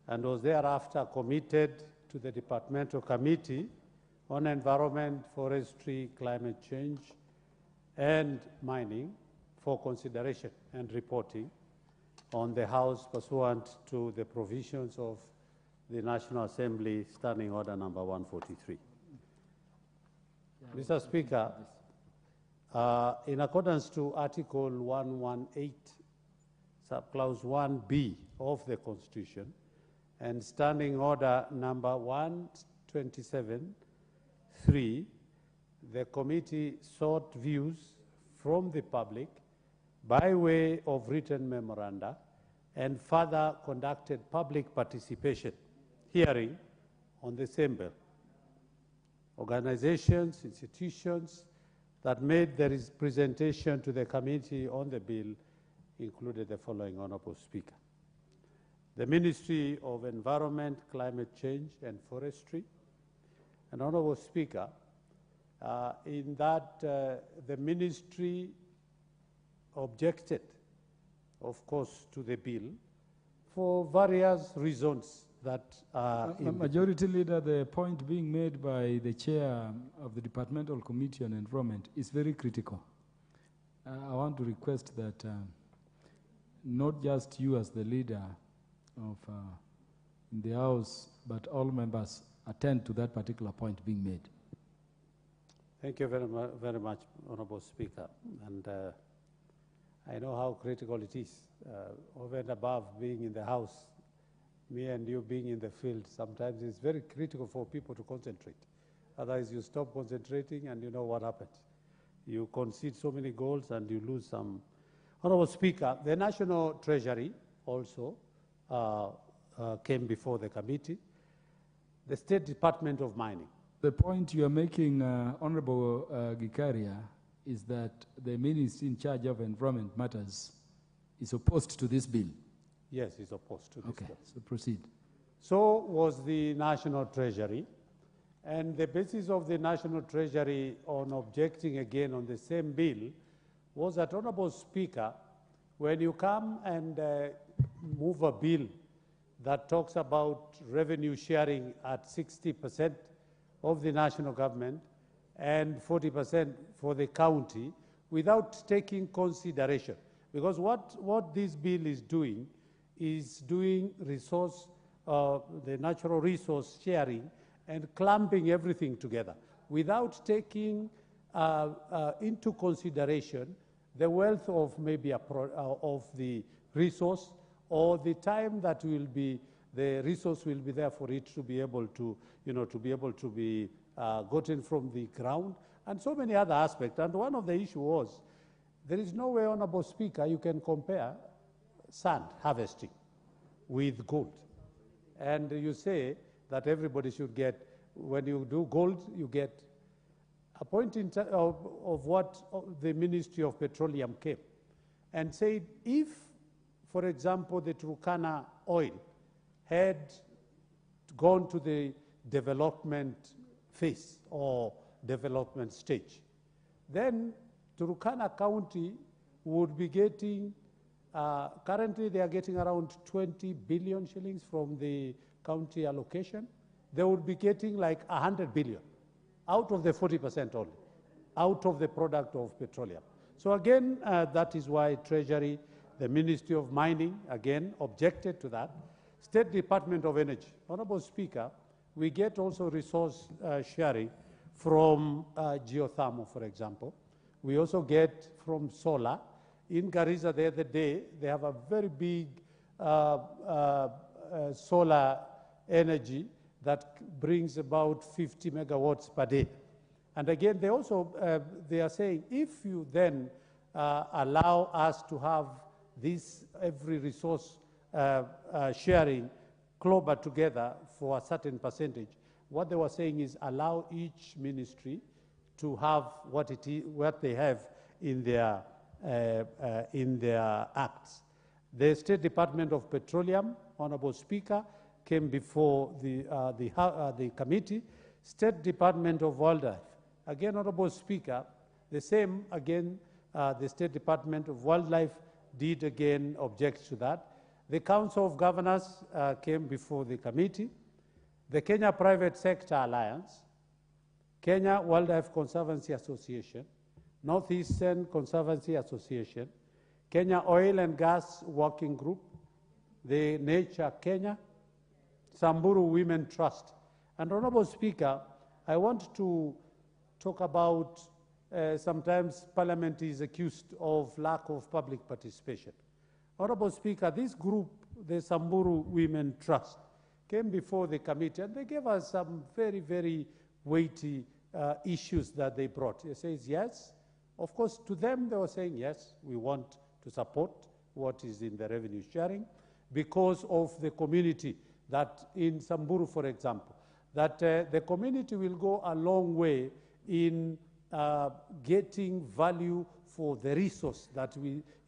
Speaker 13: and was thereafter committed to the Departmental Committee on Environment, Forestry, Climate Change, and Mining for consideration and reporting on the House pursuant to the provisions of the National Assembly Standing Order number 143. Mr. Speaker, in accordance to Article 118, subclause 1B of the Constitution, and Standing Order number 127.3, the committee sought views from the public by way of written memoranda and further conducted public participation hearing on the same bill. Organizations, institutions that made their presentation to the committee on the bill included the following, Honorable Speaker. The Ministry of Environment, Climate Change and Forestry. And Honorable Speaker, in that the ministry objected, of course, to the bill for various reasons that are
Speaker 11: Majority Leader, the point being made by the chair of the Departmental Committee on Environment is very critical. I want to request that not just you as the leader of in the House, but all members attend to that particular point being made.
Speaker 13: Thank you very much, Honorable Speaker. And I know how critical it is, over and above being in the House, me and you being in the field, sometimes it's very critical for people to concentrate. Otherwise, you stop concentrating and you know what happens. You concede so many goals and you lose some. Honorable Speaker, the National Treasury also came before the committee. The State Department of Mining.
Speaker 11: The point you are making, Honorable Gikaria, is that the ministry in charge of environment matters is opposed to this bill.
Speaker 13: Yes, is opposed to this bill.
Speaker 11: So proceed.
Speaker 13: So was the National Treasury. And the basis of the National Treasury on objecting again on the same bill was that, Honorable Speaker, when you come and move a bill that talks about revenue sharing at 60% of the national government and 40% for the county without taking consideration. Because what this bill is doing resource, the natural resource sharing and clumping everything together without taking into consideration the wealth of maybe of the resource or the time that the resource will be there for it to be able to, to be gotten from the ground, and so many other aspects. And one of the issues was, there is no way, Honorable Speaker, you can compare sand harvesting with gold. And you say that everybody should get, when you do gold, you get a point of what the Ministry of Petroleum came and said, if, for example, the Turkana oil had gone to the development phase or development stage, then Turkana County would be getting, currently they are getting around 20 billion shillings from the county allocation. They would be getting like 100 billion out of the 40% only, out of the product of petroleum. So again, that is why Treasury, the Ministry of Mining, again, objected to that. State Department of Energy. Honorable Speaker, we get also resource sharing from geothermal, for example. We also get from solar. In Garissa the other day, they have a very big solar energy that brings about 50 megawatts per day. And again, they also, they are saying, if you then allow us to have this every resource sharing clubber together for a certain percentage, what they were saying is allow each ministry to have what they have in their acts. The State Department of Petroleum, Honorable Speaker, came before the committee. State Department of Wildlife, again, Honorable Speaker, the same again, the State Department of Wildlife did again object to that. The Council of Governors came before the committee. The Kenya Private Sector Alliance, Kenya Wildlife Conservancy Association, Northeastern Conservancy Association, Kenya Oil and Gas Working Group, the Nature Kenya, Samburu Women Trust. And Honorable Speaker, I want to talk about sometimes Parliament is accused of lack of public participation. Honorable Speaker, this group, the Samburu Women Trust, came before the committee and they gave us some very, very weighty issues that they brought. It says, yes, of course, to them they were saying, yes, we want to support what is in the revenue sharing because of the community that in Samburu, for example, that the community will go a long way in getting value for the resource that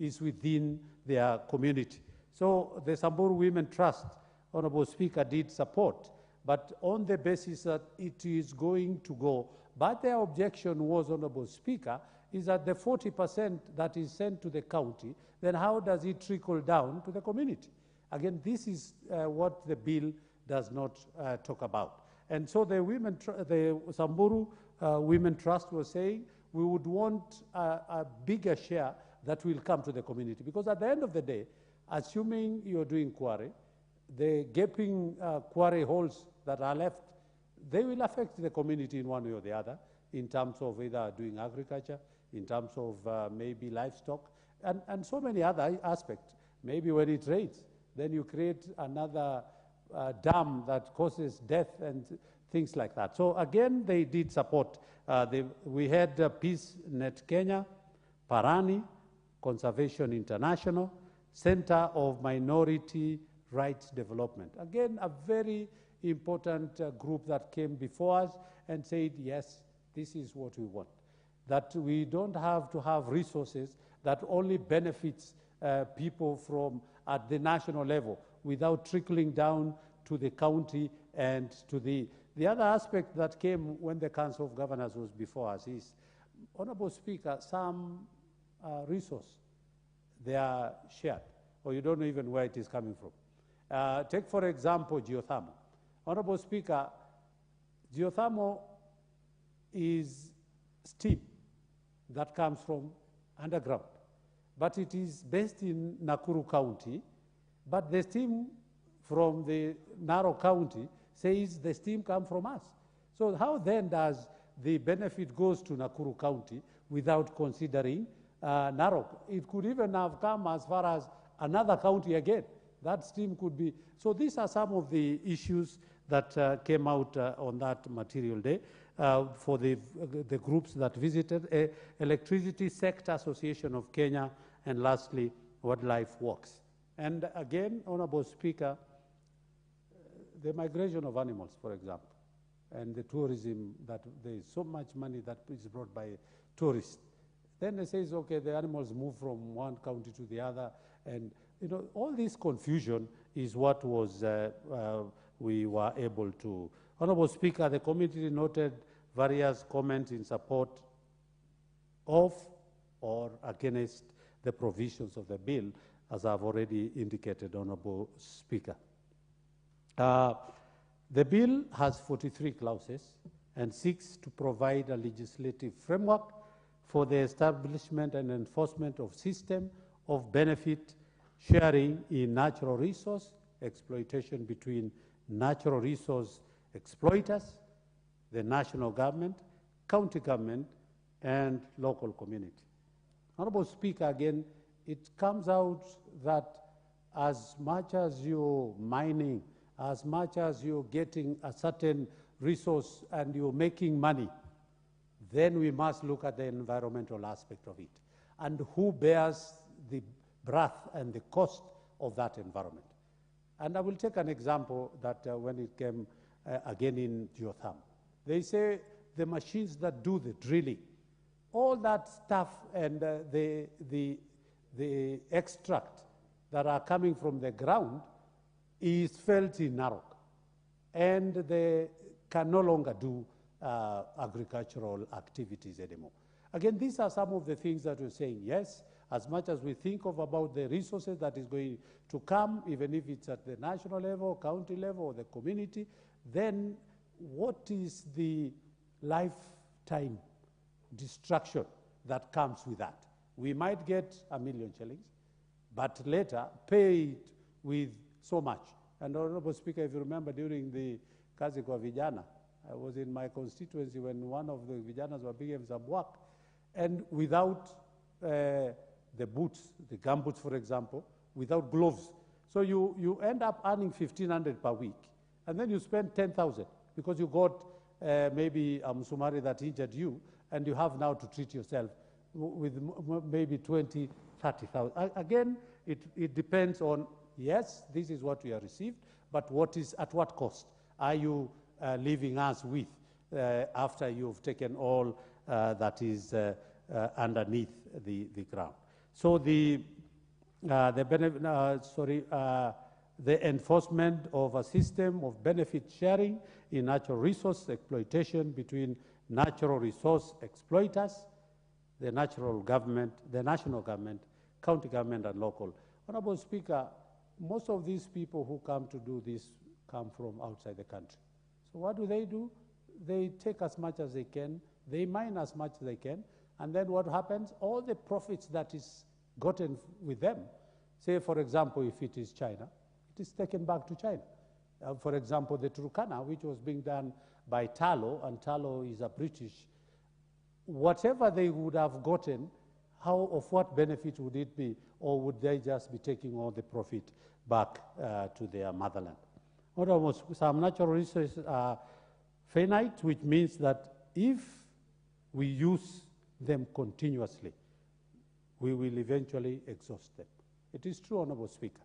Speaker 13: is within their community. So the Samburu Women Trust, Honorable Speaker, did support, but on the basis that it is going to go. But their objection was, Honorable Speaker, is that the 40% that is sent to the county, then how does it trickle down to the community? Again, this is what the bill does not talk about. And so the Samburu Women Trust was saying, we would want a bigger share that will come to the community. Because at the end of the day, assuming you're doing quarry, the gaping quarry holes that are left, they will affect the community in one way or the other, in terms of either doing agriculture, in terms of maybe livestock, and so many other aspects. Maybe when it rains, then you create another dam that causes death and things like that. So again, they did support. We had Peace Net Kenya, Parani, Conservation International, Center of Minority Rights Development. Again, a very important group that came before us and said, yes, this is what we want. That we don't have to have resources that only benefits people from at the national level without trickling down to the county and to the other aspect that came when the Council of Governors was before us is, Honorable Speaker, some resource. They are shared, or you don't know even where it is coming from. Take, for example, geothermal. Honorable Speaker, geothermal is steam that comes from underground, but it is based in Nakuru County, but the steam from the Narok County says the steam comes from us. So how then does the benefit goes to Nakuru County without considering Narok? It could even have come as far as another county again. That steam could be. So these are some of the issues that came out on that material day for the groups that visited. Electricity Sector Association of Kenya, and lastly, Wildlife Works. And again, Honorable Speaker, the migration of animals, for example, and the tourism, that there is so much money that is brought by tourists. Then it says, okay, the animals move from one county to the other, and you know, all this confusion is what was we were able to. Honorable Speaker, the committee noted various comments in support of or against the provisions of the bill, as I've already indicated, Honorable Speaker. The bill has 43 clauses and seeks to provide a legislative framework for the establishment and enforcement of system of benefit sharing in natural resource exploitation between natural resource exploiters, the national government, county government, and local community. Honorable Speaker, again, it comes out that as much as you're mining, as much as you're getting a certain resource and you're making money, then we must look at the environmental aspect of it. And who bears the brunt and the cost of that environment? And I will take an example that when it came again in geothermal. They say the machines that do the drilling, all that stuff and the extract that are coming from the ground is felt in Narok, and they can no longer do agricultural activities anymore. Again, these are some of the things that we're saying, yes, as much as we think of about the resources that is going to come, even if it's at the national level, county level, or the community, then what is the lifetime destruction that comes with that? We might get 1 million shillings, but later pay it with so much. And Honorable Speaker, if you remember during the kazi kwa vijana, I was in my constituency when one of the vijanas were being some work, and without the boots, the gum boots, for example, without gloves. So you end up earning 1,500 per week, and then you spend 10,000 because you got maybe a Msumari that injured you, and you have now to treat yourself with maybe 20, 30,000. Again, it depends on, yes, this is what we have received, but what is, at what cost are you leaving us with after you've taken all that is underneath the ground? So the enforcement of a system of benefit sharing in natural resource exploitation between natural resource exploiters, the national government, county government, and local. Honorable Speaker, most of these people who come to do this come from outside the country. So what do? They take as much as they can, they mine as much as they can, and then what happens? All the profits that is gotten with them, say for example, if it is China, it is taken back to China. For example, the Turkana, which was being done by Talo, and Talo is a British, whatever they would have gotten, how, of what benefit would it be, or would they just be taking all the profit back to their motherland? Some natural resources are finite, which means that if we use them continuously, we will eventually exhaust them. It is true, Honorable Speaker.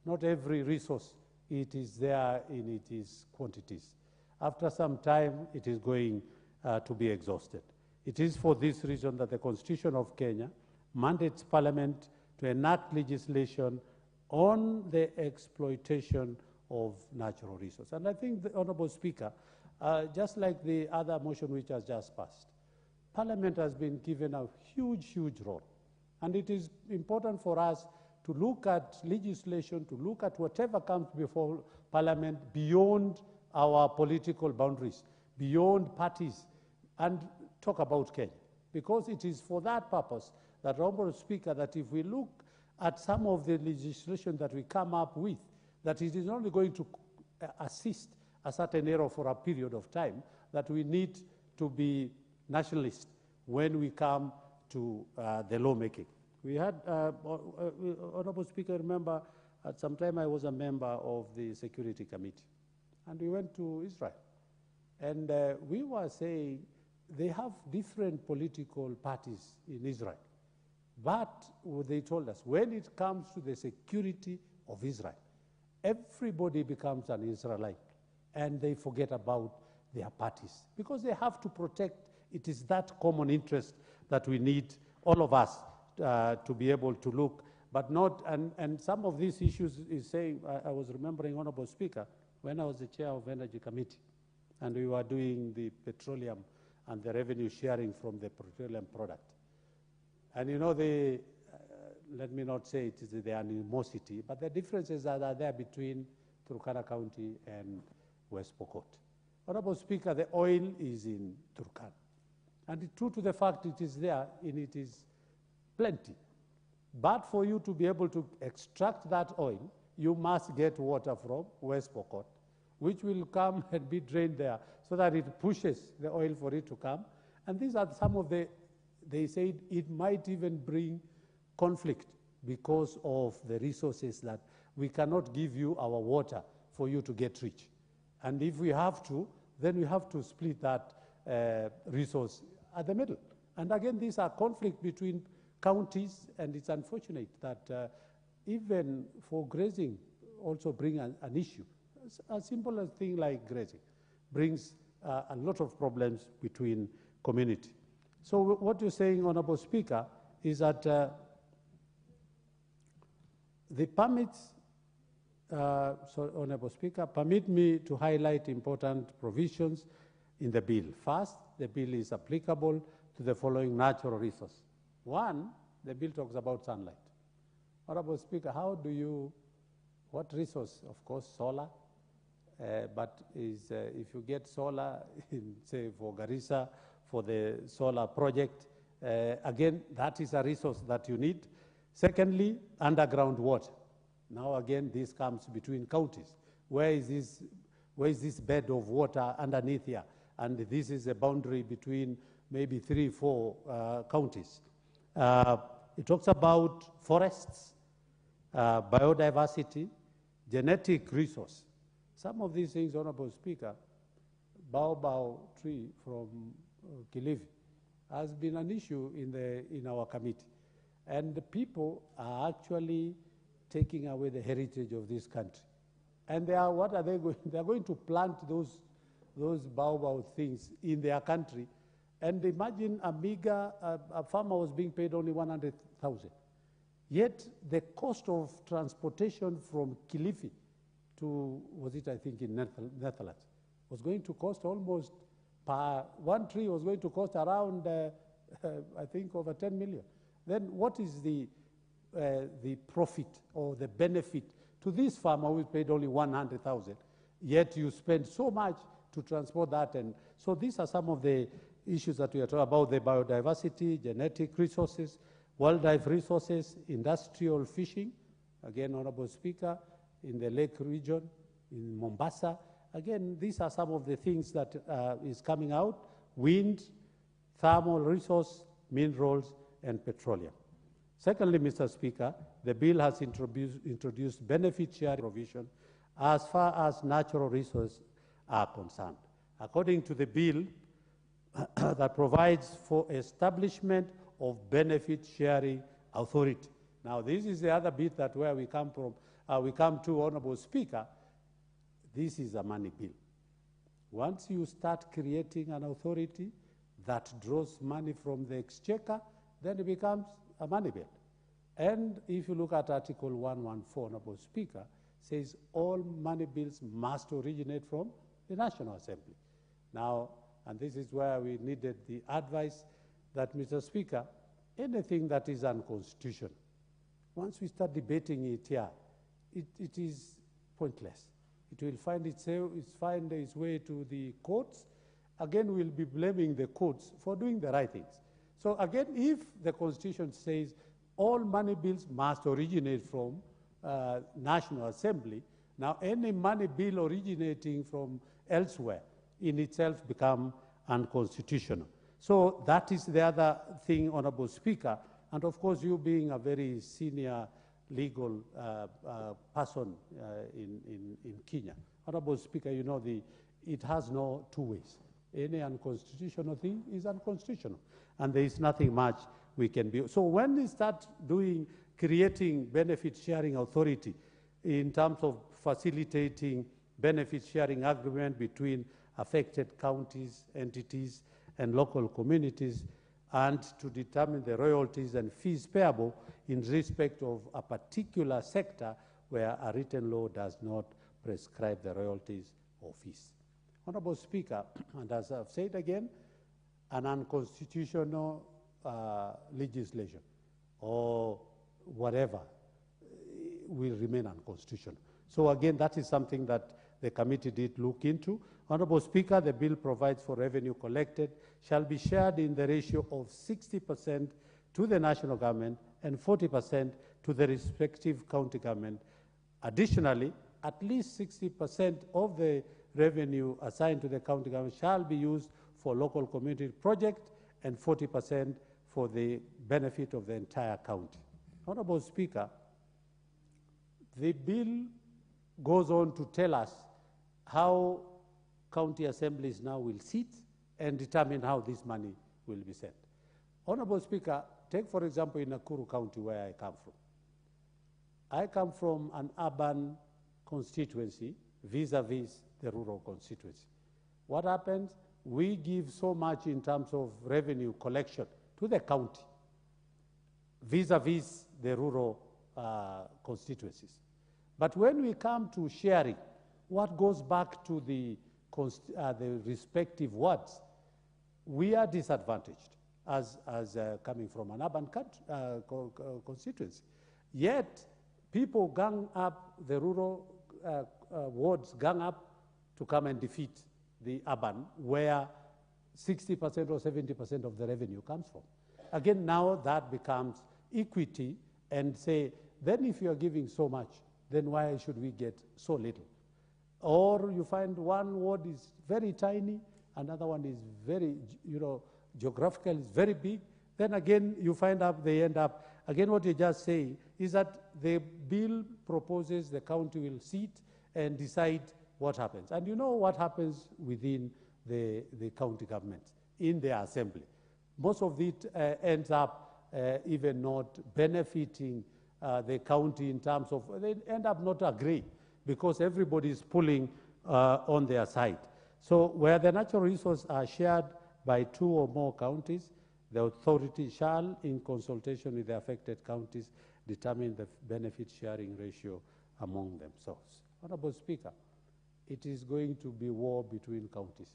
Speaker 13: Not every resource, it is there in its quantities. After some time, it is going to be exhausted. It is for this reason that the Constitution of Kenya mandates Parliament to enact legislation on the exploitation of natural resources. And I think, the Honorable Speaker, just like the other motion which has just passed, Parliament has been given a huge, huge role. And it is important for us to look at legislation, to look at whatever comes before Parliament beyond our political boundaries, beyond parties, and talk about Kenya. Because it is for that purpose that, Honourable Speaker, that if we look at some of the legislation that we come up with, that it is only going to assist a certain area for a period of time, that we need to be nationalist when we come to the lawmaking. We had, Honourable Speaker, remember, at some time I was a member of the Security Committee, and we went to Israel. And we were saying they have different political parties in Israel. But they told us, when it comes to the security of Israel, everybody becomes an Israelite, and they forget about their parties, because they have to protect. It is that common interest that we need, all of us, to be able to look, but not, and some of these issues is saying, I was remembering, Honourable Speaker, when I was the chair of Energy Committee, and we were doing the petroleum and the revenue sharing from the petroleum product. And you know, let me not say it is the animosity, but the differences that are there between Turkana County and West Pokot. Honourable Speaker, the oil is in Turkana. And true to the fact it is there, and it is plenty. But for you to be able to extract that oil, you must get water from West Pokot, which will come and be drained there so that it pushes the oil for it to come. And these are some of the, they said it might even bring conflict because of the resources that we cannot give you our water for you to get rich. And if we have to, then we have to split that resource at the middle. And again, these are conflict between counties, and it's unfortunate that even for grazing also bring an issue. A simple thing like grazing brings a lot of problems between community. So what you're saying, Honourable Speaker, is that the permits, Honourable Speaker, permit me to highlight important provisions in the bill. First, the bill is applicable to the following natural resources. One, the bill talks about sunlight. Honourable Speaker, how do you, what resource? Of course, solar, but if you get solar, in, say, for Garissa, for the solar project, again, that is a resource that you need. Secondly, underground water. Now, again, this comes between counties. Where is this bed of water underneath here? And this is a boundary between maybe 3, 4 counties. It talks about forests, biodiversity, genetic resource. Some of these things, Honourable Speaker, baobab tree from Kilifi has been an issue in our committee. And the people are actually taking away the heritage of this country. And they are, what are they going? They are going to plant those baobab things in their country. And imagine a farmer was being paid only 100,000. Yet the cost of transportation from Kilifi to, was it I think in Netherlands, was going to cost almost, per one tree was going to cost around, I think over 10 million. Then what is the profit or the benefit to this farmer who is paid only 100,000, yet you spend so much to transport that? And so these are some of the issues that we are talking about: the biodiversity, genetic resources, wildlife resources, industrial fishing. Again, Honourable Speaker, in the lake region, in Mombasa. Again, these are some of the things that is coming out: wind, thermal resource, minerals, and petroleum. Secondly, Mr. Speaker, the bill has introduced benefit sharing provision as far as natural resources are concerned. According to the bill, that provides for establishment of benefit sharing authority. Now, this is the other bit that where we come from. We come to, Honourable Speaker, this is a money bill. Once you start creating an authority that draws money from the exchequer, then it becomes a money bill. And if you look at Article 114, Honourable Speaker, says all money bills must originate from the National Assembly. Now, and this is where we needed the advice that, Mr. Speaker, anything that is unconstitutional, once we start debating it here, it is pointless. It will find its way to the courts. Again, we'll be blaming the courts for doing the right things. So again, if the Constitution says all money bills must originate from National Assembly, now any money bill originating from elsewhere in itself become unconstitutional. So that is the other thing, Honorable Speaker, and of course you being a very senior legal person in Kenya. Honorable Speaker, you know it has no two ways. Any unconstitutional thing is unconstitutional, and there is nothing much we can do. So when we start creating benefit sharing authority in terms of facilitating benefit sharing agreement between affected counties, entities, and local communities, and to determine the royalties and fees payable in respect of a particular sector where a written law does not prescribe the royalties or fees. Honorable Speaker, and as I've said again, an unconstitutional legislation or whatever will remain unconstitutional. So again, that is something that the committee did look into. Honorable Speaker, the bill provides for revenue collected shall be shared in the ratio of 60% to the national government and 40% to the respective county government. Additionally, at least 60% of the revenue assigned to the county government shall be used for local community projects and 40% for the benefit of the entire county. Honorable Speaker, the bill goes on to tell us how county assemblies now will sit and determine how this money will be sent. Honorable Speaker, take for example in Nakuru County where I come from. I come from an urban constituency vis-a-vis the rural constituency. What happens? We give so much in terms of revenue collection to the county vis-a-vis the rural constituencies. But when we come to sharing, what goes back to the respective wards, we are disadvantaged as coming from an urban constituency. Yet, people gang up, the rural wards gang up to come and defeat the urban, where 60% or 70% of the revenue comes from. Again, now that becomes equity, and say, then if you are giving so much, then why should we get so little? Or you find one ward is very tiny, another one is very, geographically is very big. Then again, you find out they end up, again what you're just saying is that the bill proposes the county will sit and decide what happens. And you know what happens within the county government, in the assembly. Most of it ends up even not benefiting the county in terms of, they end up not agreeing because everybody is pulling on their side. So where the natural resources are shared by 2 or more counties, the authority shall, in consultation with the affected counties, determine the benefit sharing ratio among themselves. Honorable Speaker, it is going to be war between counties.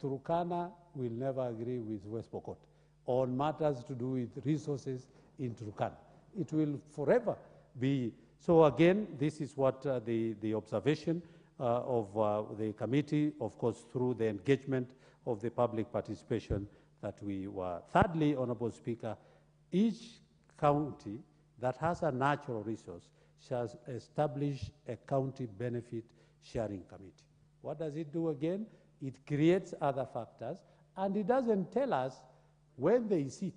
Speaker 13: Turkana will never agree with West Pokot on matters to do with resources in Turkana. It will forever be. So again, this is what the observation of the committee, of course, through the engagement of the public participation that we were. Thirdly, Honorable Speaker, each county that has a natural resource shall establish a county benefit sharing committee. What does it do again? It creates other factors, and it doesn't tell us when they sit,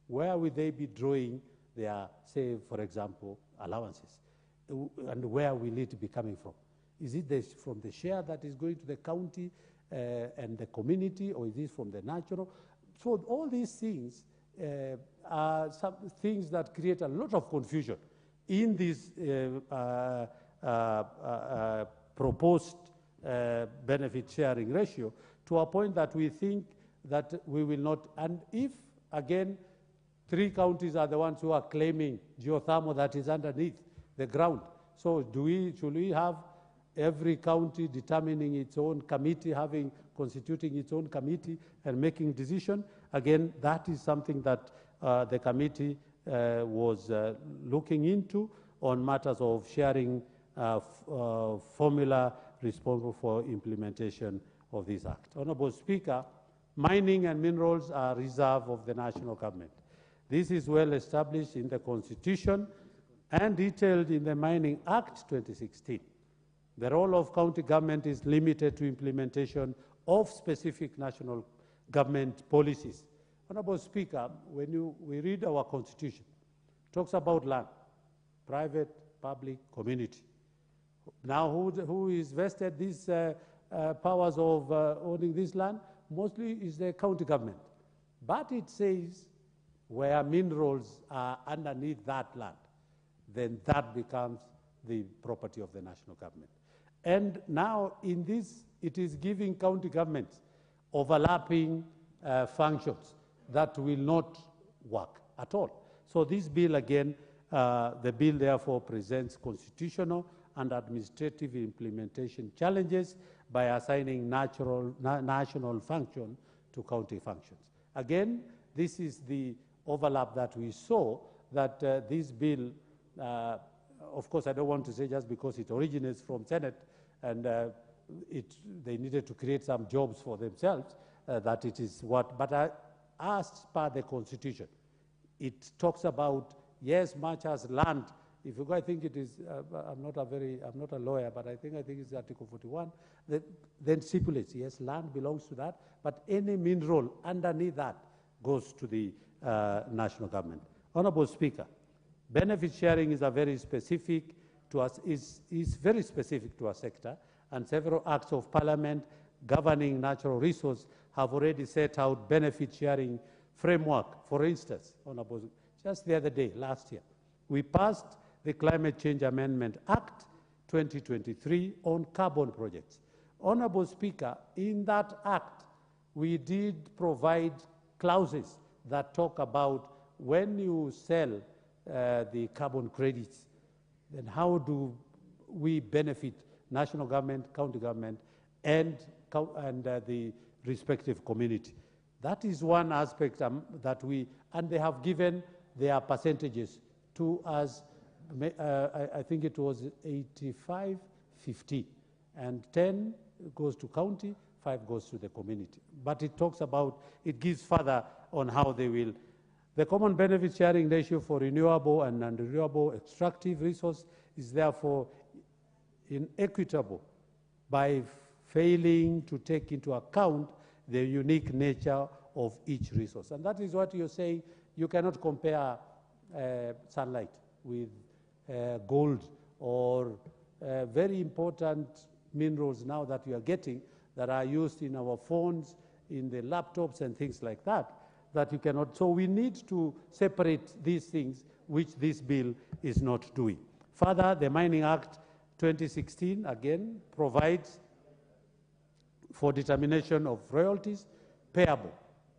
Speaker 13: where will they be drawing their, say, for example, allowances, and where will it be coming from? Is it from the share that is going to the county and the community, or is it from the natural? So all these things are some things that create a lot of confusion in this proposed benefit sharing ratio, to a point that we think that we will not. And if, again, 3 counties are the ones who are claiming geothermal that is underneath the ground, so should we have every county determining its own committee, constituting its own committee and making decision? Again, that is something that the committee was looking into on matters of sharing formula responsible for implementation of this act. Honorable Speaker, mining and minerals are reserve of the national government. This is well established in the Constitution and detailed in the Mining Act 2016. The role of county government is limited to implementation of specific national government policies. Honorable Speaker, when we read our Constitution, it talks about land, private, public, community. Now, who is vested these powers of owning this land? Mostly is the county government. But it says where minerals are underneath that land, then that becomes the property of the national government. And now in this, it is giving county governments overlapping functions that will not work at all. So this bill again, the bill therefore presents constitutional and administrative implementation challenges by assigning national function to county functions. Again, this is the overlap that we saw, that this bill, of course I don't want to say just because it originates from Senate and they needed to create some jobs for themselves, that it is what, but as per the Constitution, it talks about, yes, much as land. If you go, I think it is, I'm not a lawyer, but I think it's Article 41, that then stipulates, yes, land belongs to that, but any mineral underneath that goes to the national government. Honorable Speaker, benefit sharing is a very specific to us, is very specific to our sector, and several acts of Parliament governing natural resource have already set out benefit sharing framework. For instance, Honorable, just the other day, last year, we passed the Climate Change Amendment Act 2023 on carbon projects. Honorable Speaker, in that act, we did provide clauses that talk about when you sell the carbon credits, then how do we benefit national government, county government, and the respective community. That is one aspect that and they have given their percentages to us. I think it was 85-15, and 10 goes to county, 5 goes to the community. But it talks about, it gives further on how they will. The common benefit sharing ratio for renewable and non-renewable extractive resource is therefore inequitable by failing to take into account the unique nature of each resource. And that is what you're saying. You cannot compare sunlight with gold or very important minerals now that we are getting that are used in our phones, in the laptops and things like that, that you cannot. So we need to separate these things, which this bill is not doing. Further, the Mining Act 2016, again, provides for determination of royalties payable.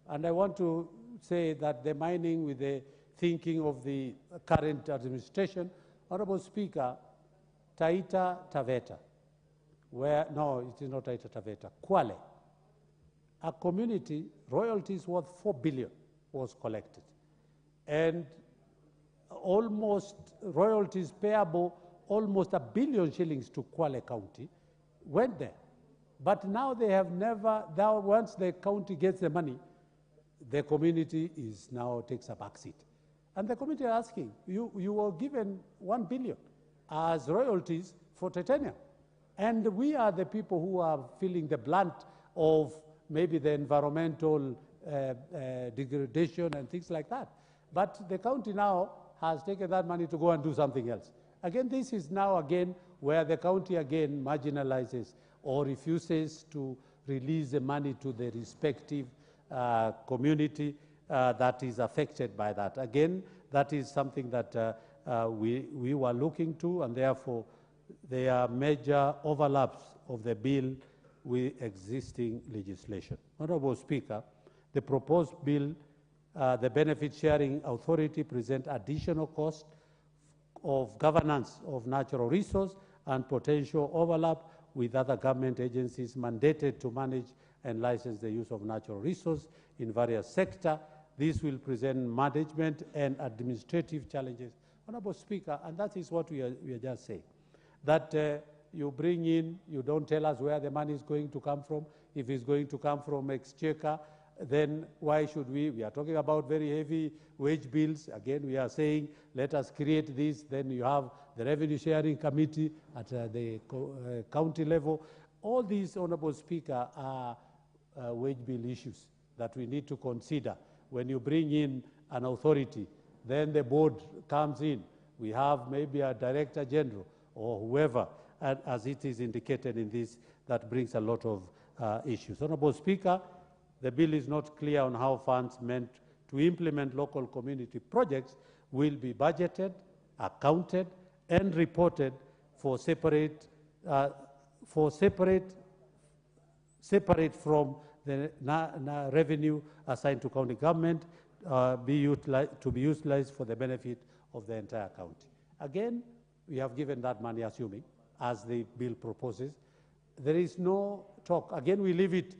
Speaker 13: And I want to say that the mining, with the thinking of the current administration, Honorable Speaker, Taita Taveta, no, it is not Taita Taveta, Kwale, a community, royalties worth 4 billion was collected. And almost royalties payable, almost 1 billion shillings to Kwale County went there. But now they have never, now once the county gets the money, the community takes a back seat. And the community are asking, you were given 1 billion as royalties for titanium. And we are the people who are feeling the brunt of maybe the environmental degradation and things like that. But the county now has taken that money to go and do something else. Again, this is now again where the county again marginalizes or refuses to release the money to the respective community that is affected by that. Again, that is something that we were looking to, and therefore there are major overlaps of the bill with existing legislation. Honorable Speaker, the proposed bill, the Benefit Sharing Authority, present additional cost of governance of natural resource and potential overlap with other government agencies mandated to manage and license the use of natural resource in various sectors, this will present management and administrative challenges. Honorable Speaker, and that is what we are just saying, that you bring in, you don't tell us where the money is going to come from. If it's going to come from exchequer, then why should we are talking about very heavy wage bills. Again, we are saying, let us create this. Then you have the revenue sharing committee at the county level. All these, Honorable Speaker, are wage bill issues that we need to consider. When you bring in an authority, then the board comes in. We have maybe a director general or whoever, and as it is indicated in this, that brings a lot of issues. Honorable Speaker, the bill is not clear on how funds meant to implement local community projects will be budgeted, accounted, and reported for separate from the revenue assigned to county government to be utilized for the benefit of the entire county. Again, we have given that money, assuming, as the bill proposes. There is no talk. Again, we leave it